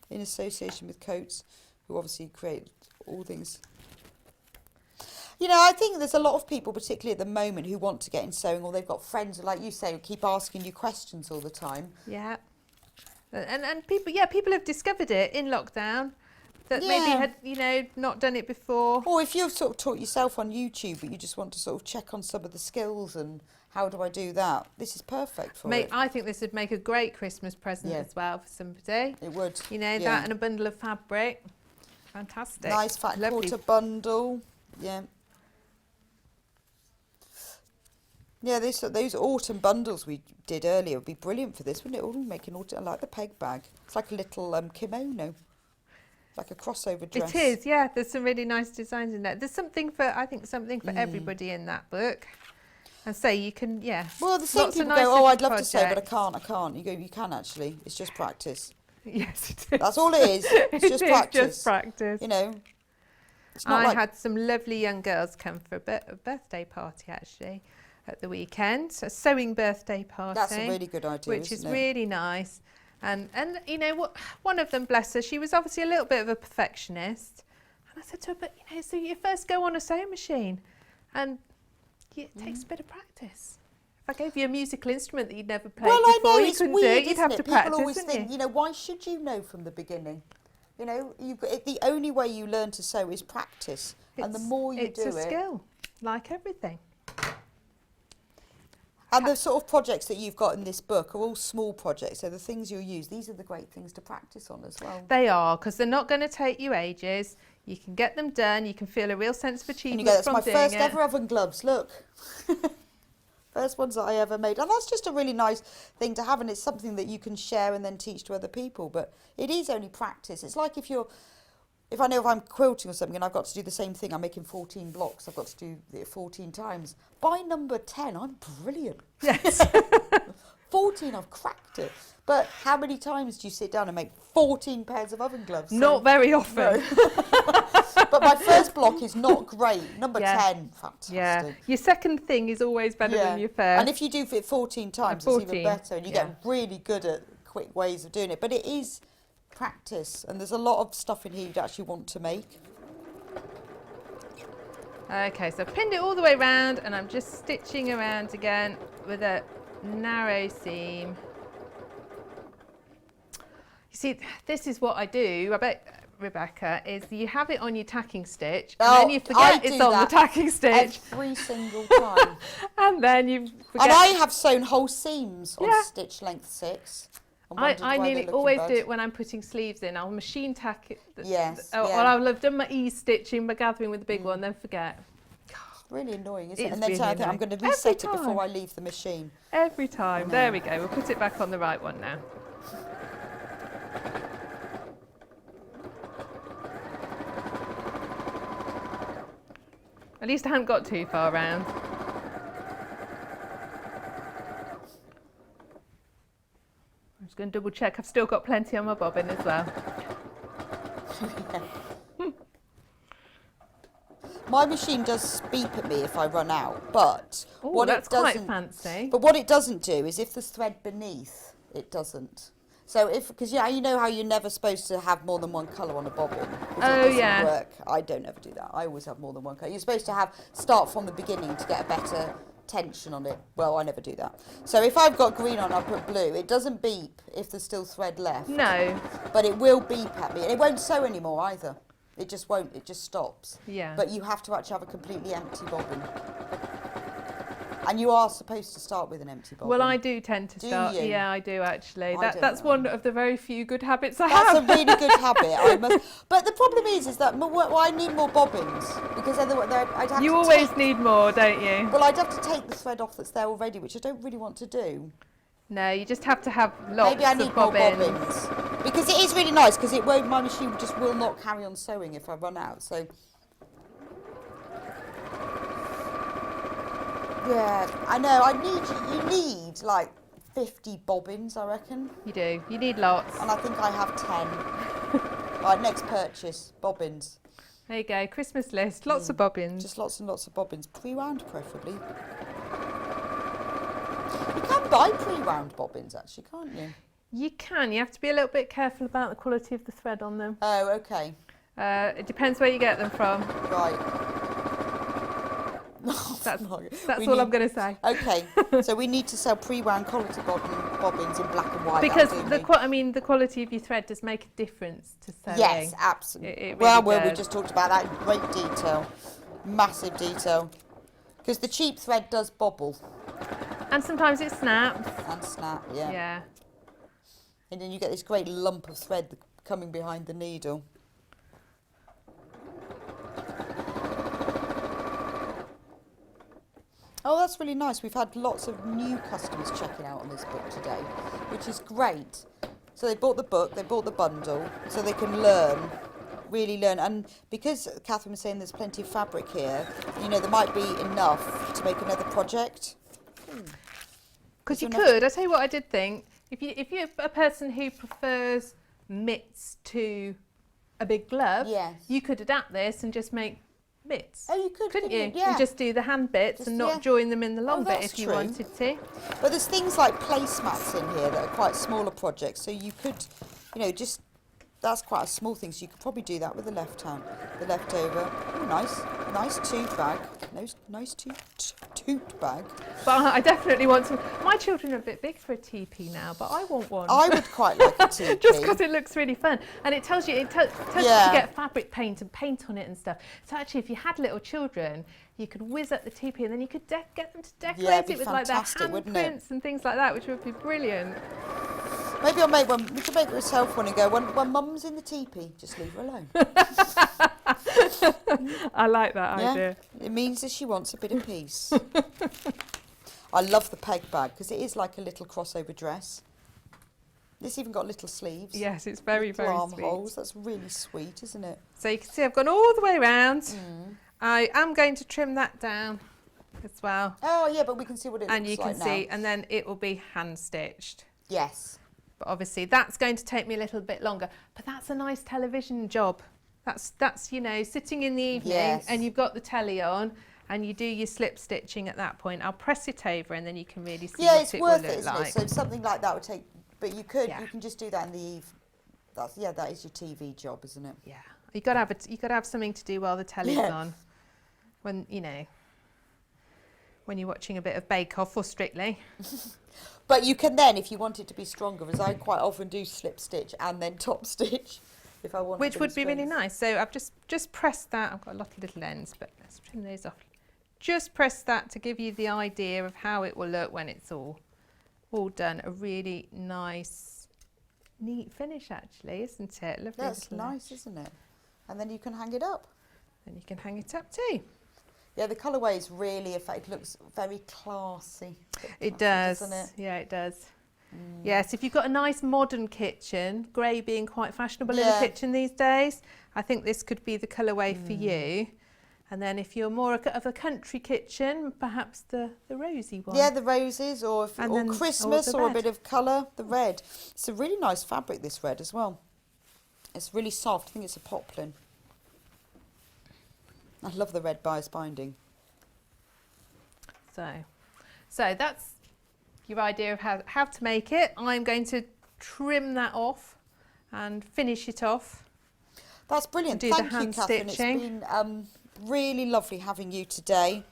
in association with Coates, who obviously create all things. You know, I think there's a lot of people, particularly at the moment, who want to get in sewing, or they've got friends, like you say, who keep asking you questions all the time. Yeah. And people have discovered it in lockdown that maybe Yeah. had, not done it before. Or if you've sort of taught yourself on YouTube, but you just want to sort of check on some of the skills and how do I do that, this is perfect for it. I think this would make a great Christmas present Yeah. as well for somebody. It would. That and a bundle of fabric. Fantastic. Nice fat Lovely. quarter bundle. Yeah. Yeah, those autumn bundles we did earlier would be brilliant for this, wouldn't it? Oh, make an autumn. I like the peg bag. It's like a little kimono, like a crossover dress. It is, yeah. There's some really nice designs in there. There's something for everybody in that book. And so you can, Well, the same lots of people nice go, oh, I'd little love to sew, but projects. I can't. You go, you can actually. It's just practice. Yes, it is. That's all it is. It's It just is practice. just practice. You know. It's not I like had some lovely young girls come for a birthday party actually at the weekend, a sewing birthday party. that's a really good idea, which is isn't it? really nice. And what, one of them, bless her, she was obviously a little bit of a perfectionist. And I said to her, but so you first go on a sewing machine. And it takes a bit of practice. If I gave you a musical instrument that you'd never played Well, I before, know, you it's couldn't weird, do it, you'd isn't have it? to People practice, always wouldn't think, you? you know, why should you know from the beginning? You know, the only way you learn to sew is practice. And the more you do it... It's a skill, like everything. And the sort of projects that you've got in this book are all small projects. So the things you'll use, these are the great things to practice on as well. They are, because they're not going to take you ages. You can get them done. You can feel a real sense of And achievement you go, that's from my doing first it. ever oven gloves, look. First ones that I ever made. And that's just a really nice thing to have, and it's something that you can share and then teach to other people. But it is only practice. It's like if I'm quilting or something and I've got to do the same thing, I'm making 14 blocks, I've got to do it 14 times. By number 10, I'm brilliant. Yes. 14, I've cracked it. But how many times do you sit down and make 14 pairs of oven gloves? Not very often. No. But my first block is not great. Number 10, fantastic. Yeah. Your second thing is always better than your first. And if you do it 14 times, it's even better. And you get really good at quick ways of doing it. But it is practice. And there's a lot of stuff in here you'd actually want to make. Okay, so I've pinned it all the way around and I'm just stitching around again with a narrow seam. You see, this is what I do, I bet, Rebecca, is you have it on your tacking stitch and then you forget it's on the tacking stitch. Every single time. And then you forget. And I have sewn whole seams on stitch length 6. I nearly always do it when I'm putting sleeves in. I'll machine tack it. Yes. Or I'll have done my ease stitching, my gathering with the big one, then forget. It's really annoying, isn't it? It's And then really I think I'm annoying. going to reset it Every before I time. leave the machine. Every time. There we go. We'll put it back on the right one now. At least I haven't got too far round. I'm just going to double check. I've still got plenty on my bobbin as well. My machine does beep at me if I run out, but Oh, what that's it doesn't, quite fancy. But what it doesn't do is if there's thread beneath, it doesn't. So because you know how you're never supposed to have more than one colour on a bobbin. 'Cause it doesn't work. I don't ever do that. I always have more than one colour. You're supposed to start from the beginning to get a better tension on it. Well, I never do that. So if I've got green on, I put blue. It doesn't beep if there's still thread left. No. But it will beep at me, and it won't sew anymore either. It just won't. It just stops. Yeah. But you have to actually have a completely empty bobbin. And you are supposed to start with an empty bobbin. Well, I do tend to Do start. you? Yeah, I do actually. I don't That's know. one of the very few good habits I That's have. a really good habit. I must. But the problem is that I need more bobbins because otherwise I'd have You to always take, need more, don't you? Well, I'd have to take the thread off that's there already, which I don't really want to do. No, you just have to have lots Maybe I need of more bobbins. bobbins because it is really nice because it won't. My machine just will not carry on sewing if I run out. So. Yeah, I know. You need like 50 bobbins, I reckon. You do. You need lots. And I think I have 10. Right, next purchase, bobbins. There you go. Christmas list. Lots of bobbins. Just lots and lots of bobbins. Pre-wound, preferably. You can buy pre-wound bobbins, actually, can't you? You can. You have to be a little bit careful about the quality of the thread on them. Oh, okay. It depends where you get them from. Right. That's We all need- I'm going to say. Okay, so we need to sell pre-wound quality bobbins in black and white. Because that'll do me. the quality of your thread does make a difference to sewing. Yes, absolutely. It really well, we does. just talked about that in great detail, massive detail, because the cheap thread does bobble And sometimes it snaps. and snap. Yeah. Yeah. And then you get this great lump of thread coming behind the needle. Oh, that's really nice. We've had lots of new customers checking out on this book today, which is great. So they bought the book, they bought the bundle, so they can learn, really learn. And because Katharine was saying there's plenty of fabric here, you know, there might be enough to make another project. Because you Is there could. I tell you what I did think. If you're a person who prefers mitts to a big glove, Yes. you could adapt this and just make mitts. Oh, you could, couldn't couldn't you? you? Yeah. You just do the hand bits Just- and not yeah. join them in the long bit that's if you true. wanted to. But there's things like placemats in here that are quite smaller projects, so you could, you know, that's quite a small thing, so you could probably do that with the left hand, the leftover. Oh, nice. Nice tote bag. Nice tote bag. But I definitely want to. My children are a bit big for a teepee now, but I want one. I would quite like a teepee. Just because it looks really fun, and it tells you you to get fabric paint and paint on it and stuff. So actually, if you had little children, you could whiz up the teepee, and then you could get them to decorate it with like their handprints and things like that, which would be brilliant. Maybe I'll make one. We could make myself one and go, when Mum's in the teepee, just leave her alone. I like that idea. It means that she wants a bit of peace. I love the peg bag because it is like a little crossover dress. It's even got little sleeves. Yes, it's very, little very armholes. sweet. That's really sweet, isn't it? So you can see I've gone all the way around. I am going to trim that down as well. Oh, yeah, but we can see what it looks like now. And you can see, and then it will be hand stitched. Yes. But obviously that's going to take me a little bit longer. But that's a nice television job. That's you know, sitting in the evening and you've got the telly on and you do your slip stitching at that point. I'll press it over and then you can really see what it will look like. Yeah, it's worth it, isn't it? So something like that would take, but you can just do that in the evening. That is your TV job, isn't it? Yeah. You got to have something to do while the telly's on. When, you know, when you're watching a bit of Bake Off or Strictly. But you can then, if you want it to be stronger, as I quite often do, slip stitch and then top stitch, if I want. Which would be really nice. So I've just pressed that. I've got a lot of little ends, but let's trim those off. Just press that to give you the idea of how it will look when it's all done. A really nice, neat finish, actually, isn't it? Lovely. That's nice, isn't it? And then you can hang it up. And you can hang it up too. Yeah, the colourway is really effective. It looks very classy. It does. Doesn't it? Yeah, it does. Yes, if you've got a nice modern kitchen, grey being quite fashionable in the kitchen these days, I think this could be the colourway for you. And then if you're more of a country kitchen, perhaps the rosy one. Yeah, the roses, or Christmas, or a bit of colour, the red. It's a really nice fabric, this red as well. It's really soft. I think it's a poplin. I love the red bias binding. So that's your idea of how to make it. I'm going to trim that off and finish it off. That's brilliant. Thank you, Katharine. It's been really lovely having you today.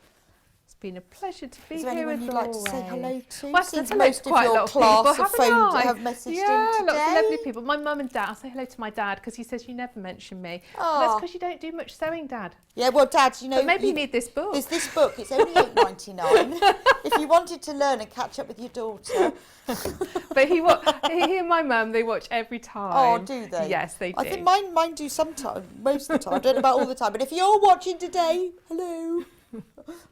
It's been a pleasure to be here. Is there anyone you'd like to say hello to? Well, Since most of your class have messaged in today. Lots of lovely people. My mum and dad. I'll say hello to my dad because he says you never mention me. That's because you don't do much sewing, Dad. Yeah, well, Dad, you know. But maybe you need this book. There's this book. It's only £8.99. If you wanted to learn and catch up with your daughter. But he and my mum, they watch every time. Oh, do they? Yes, they do. I think mine do sometimes, most of the time. I don't know about all the time. But if you're watching today, hello.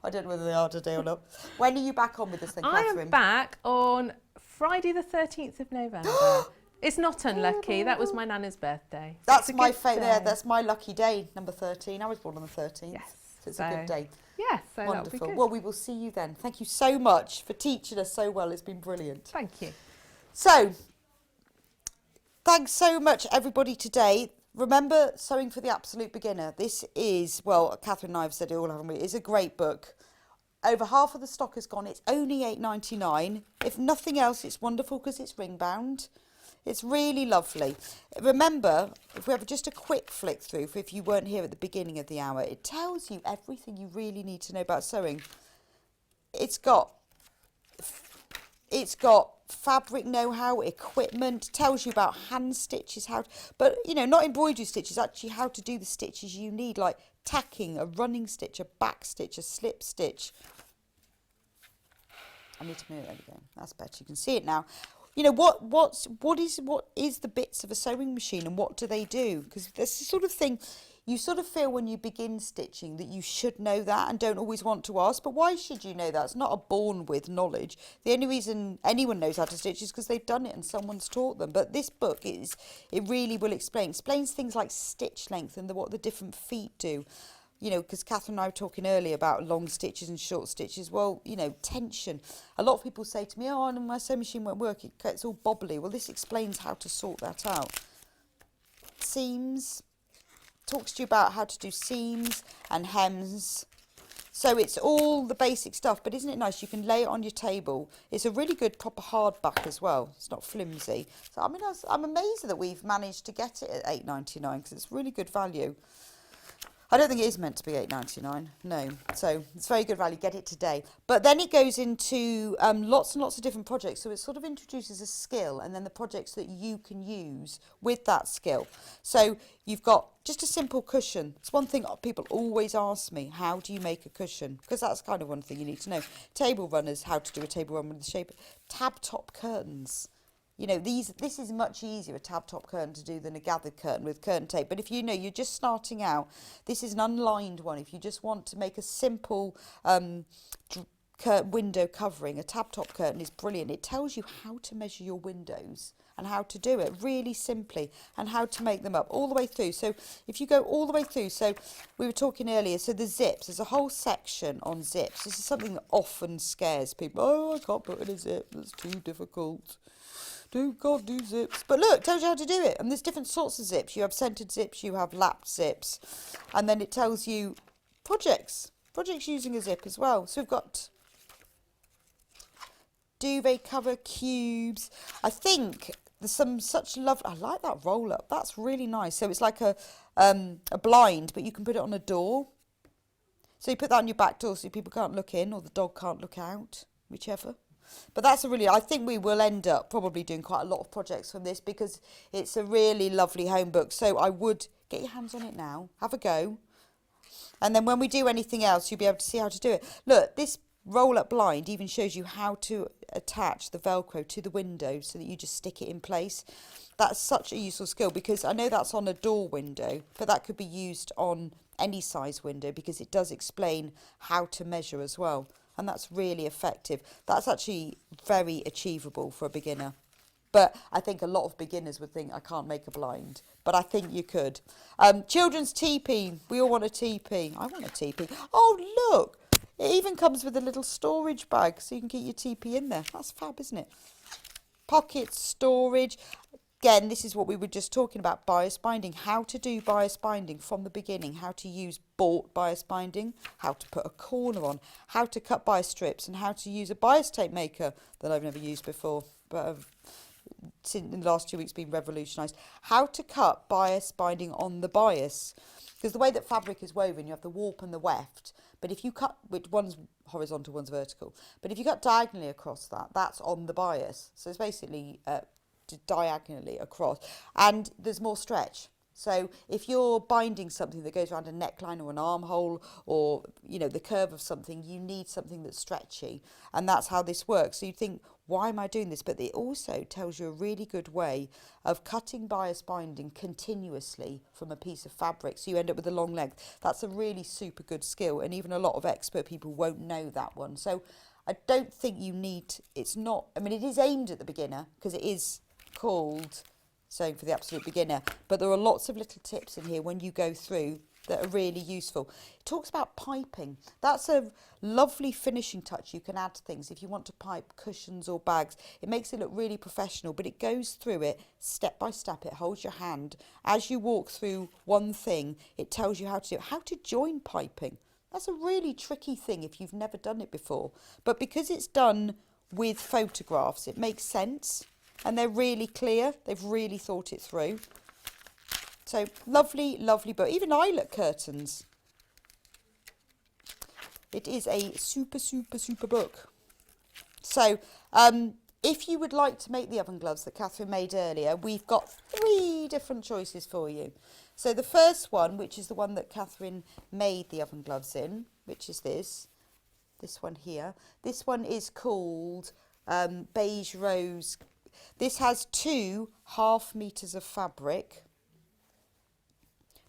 I don't know whether they are today or not. When are you back on with us then, Katharine? I am back on Friday the 13th of November. It's not unlucky. That was my nana's birthday. So that's my favourite. Yeah, that's my lucky day, number 13. I was born on the 13th. Yes. So it's a good day. Yes, so wonderful. That'll be good. Well, we will see you then. Thank you so much for teaching us so well. It's been brilliant. Thank you. So, thanks so much, everybody, today. Remember Sewing for the Absolute Beginner. This is, well, Katharine and I have said it all, haven't we? It's a great book. Over half of the stock has gone. It's only £8.99. If nothing else, it's wonderful because it's ring bound. It's really lovely. Remember, if we have just a quick flick through, if you weren't here at the beginning of the hour, it tells you everything you really need to know about sewing. It's got fabric know-how, equipment, tells you about hand stitches, but you know, not embroidery stitches, actually how to do the stitches you need, like tacking, a running stitch, a back stitch, a slip stitch. I need to move it. There we go. That's better. You can see it now. You know, what is the bits of a sewing machine and what do they do? Because there's the sort of thing you sort of feel when you begin stitching that you should know that and don't always want to ask. But why should you know that? It's not a born with knowledge. The only reason anyone knows how to stitch is because they've done it and someone's taught them. But this book it really will explains things like stitch length and what the different feet do. You know, because Katharine and I were talking earlier about long stitches and short stitches. Well, you know, tension. A lot of people say to me, oh, my sewing machine won't work. It's all bobbly. Well, this explains how to sort that out. Seams. Talks to you about how to do seams and hems. So it's all the basic stuff. But isn't it nice? You can lay it on your table. It's a really good proper hardback as well. It's not flimsy. So, I mean, I'm amazed that we've managed to get it at £8.99 because it's really good value. I don't think it is meant to be £8.99. No, so it's very good value. Get it today. But then it goes into lots and lots of different projects. So it sort of introduces a skill, and then the projects that you can use with that skill. So you've got just a simple cushion. It's one thing people always ask me: how do you make a cushion? Because that's kind of one thing you need to know. Table runners, how to do a table run with the shape. Tab top curtains. You know, this is much easier, a tab top curtain, to do than a gathered curtain with curtain tape. But if you know you're just starting out, this is an unlined one. If you just want to make a simple window covering, a tab top curtain is brilliant. It tells you how to measure your windows and how to do it really simply, and how to make them up all the way through. So if you go all the way through, so we were talking earlier, so the zips, there's a whole section on zips. This is something that often scares people. Oh, I can't put in a zip, that's too difficult. Can't do zips. But look, it tells you how to do it. And there's different sorts of zips. You have centered zips, you have lapped zips. And then it tells you projects using a zip as well. So we've got duvet cover, cubes. I think there's some such love. I like that roll up. That's really nice. So it's like a blind, but you can put it on a door. So you put that on your back door so people can't look in, or the dog can't look out, whichever. But that's I think we will end up probably doing quite a lot of projects from this, because it's a really lovely home book. So I would get your hands on it now, have a go. And then when we do anything else, you'll be able to see how to do it. Look, this roll-up blind even shows you how to attach the Velcro to the window so that you just stick it in place. That's such a useful skill, because I know that's on a door window, but that could be used on any size window, because it does explain how to measure as well. And that's really effective. That's actually very achievable for a beginner. But I think a lot of beginners would think, I can't make a blind. But I think you could. Children's teepee. We all want a teepee. I want a teepee. Oh, look. It even comes with a little storage bag, so you can keep your teepee in there. That's fab, isn't it? Pocket storage. Again, this is what we were just talking about, bias binding. How to do bias binding from the beginning. How to use bought bias binding. How to put a corner on. How to cut bias strips. And how to use a bias tape maker that I've never used before, but in the last 2 weeks been revolutionised. How to cut bias binding on the bias. Because the way that fabric is woven, you have the warp and the weft. But if you cut, which one's horizontal, one's vertical. But if you cut diagonally across that, that's on the bias. So it's basically diagonally across, and there's more stretch. So if you're binding something that goes around a neckline or an armhole, or you know the curve of something, you need something that's stretchy, and that's how this works. So you think, why am I doing this? But it also tells you a really good way of cutting bias binding continuously from a piece of fabric, so you end up with a long length. That's a really super good skill, and even a lot of expert people won't know that one. So I don't think you need, it's not, I mean, it is aimed at the beginner, because it is called Sewing for the Absolute Beginner, but there are lots of little tips in here when you go through that are really useful. It talks about piping. That's a lovely finishing touch. You can add things if you want to pipe cushions or bags. It makes it look really professional, but it goes through it step by step. It holds your hand as you walk through one thing. It tells you how to do it. How to join piping. That's a really tricky thing if you've never done it before, but because it's done with photographs, it makes sense. And they're really clear. They've really thought it through. So lovely, lovely book. Even lilac curtains. It is a super, super, super book. So if you would like to make the oven gloves that Katharine made earlier, we've got 3 different choices for you. So the first one, which is the one that Katharine made the oven gloves in, which is this one here. This one is called Beige Rose. This has 2 half meters of fabric.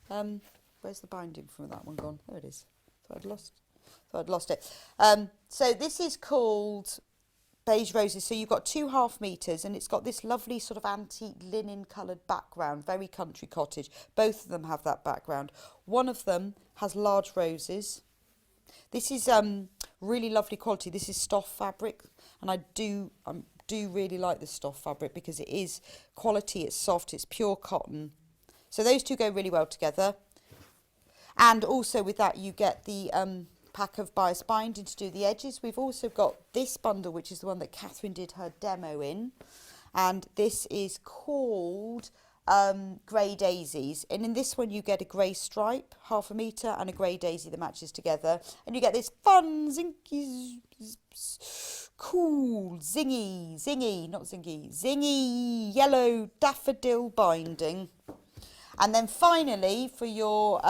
Where's the binding from that one gone? There it is. Thought I'd lost it. So this is called Beige Roses. So you've got 2 half meters, and it's got this lovely sort of antique linen coloured background, very country cottage. Both of them have that background. One of them has large roses. This is really lovely quality. This is Stoff fabric, and I do really like the Stoff fabric because it is quality, it's soft, it's pure cotton. So those 2 go really well together. And also with that you get the pack of bias binding to do the edges. We've also got this bundle, which is the one that Katharine did her demo in, and this is called grey daisies, and in this one you get a grey stripe, 1/2 metre, and a grey daisy that matches together, and you get this fun, zingy, cool, zingy yellow daffodil binding. And then finally, for your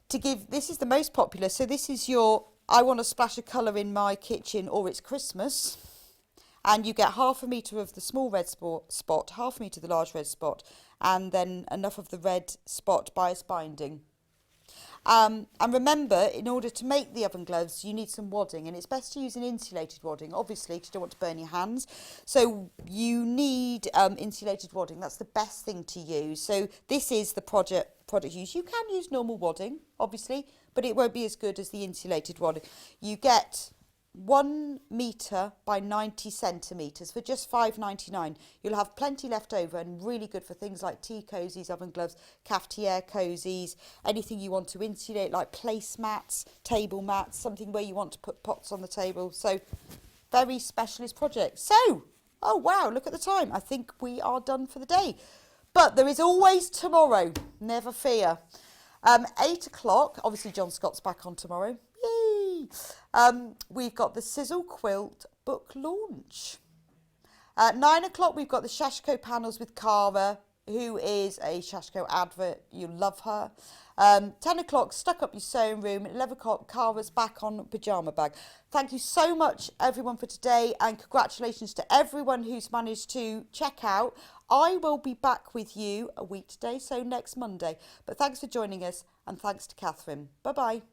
this is the most popular, so this is your I want to splash a colour in my kitchen or it's Christmas. And you get 1/2 metre of the small red spot, 1/2 metre of the large red spot, and then enough of the red spot bias binding. And remember, in order to make the oven gloves, you need some wadding, and it's best to use an insulated wadding, obviously, because you don't want to burn your hands. So you need insulated wadding. That's the best thing to use. So this is the product use. You can use normal wadding, obviously, but it won't be as good as the insulated wadding. You get 1 metre by 90 centimetres for just £5.99. You'll have plenty left over and really good for things like tea cosies, oven gloves, cafetiere cosies, anything you want to insulate like placemats, table mats, something where you want to put pots on the table. So very specialist project. So, oh wow, look at the time. I think we are done for the day. But there is always tomorrow, never fear. 8 o'clock, obviously John Scott's back on tomorrow. Yay! We've got the Sizzle Quilt book launch. At 9 o'clock, we've got the Shashko panels with Cara, who is a Shashko advert. You'll love her. 10 o'clock, Stuck Up Your Sewing Room. At 11 o'clock, Cara's back on Pyjama Bag. Thank you so much, everyone, for today, and congratulations to everyone who's managed to check out. I will be back with you a week today, so next Monday. But thanks for joining us, and thanks to Katharine. Bye-bye.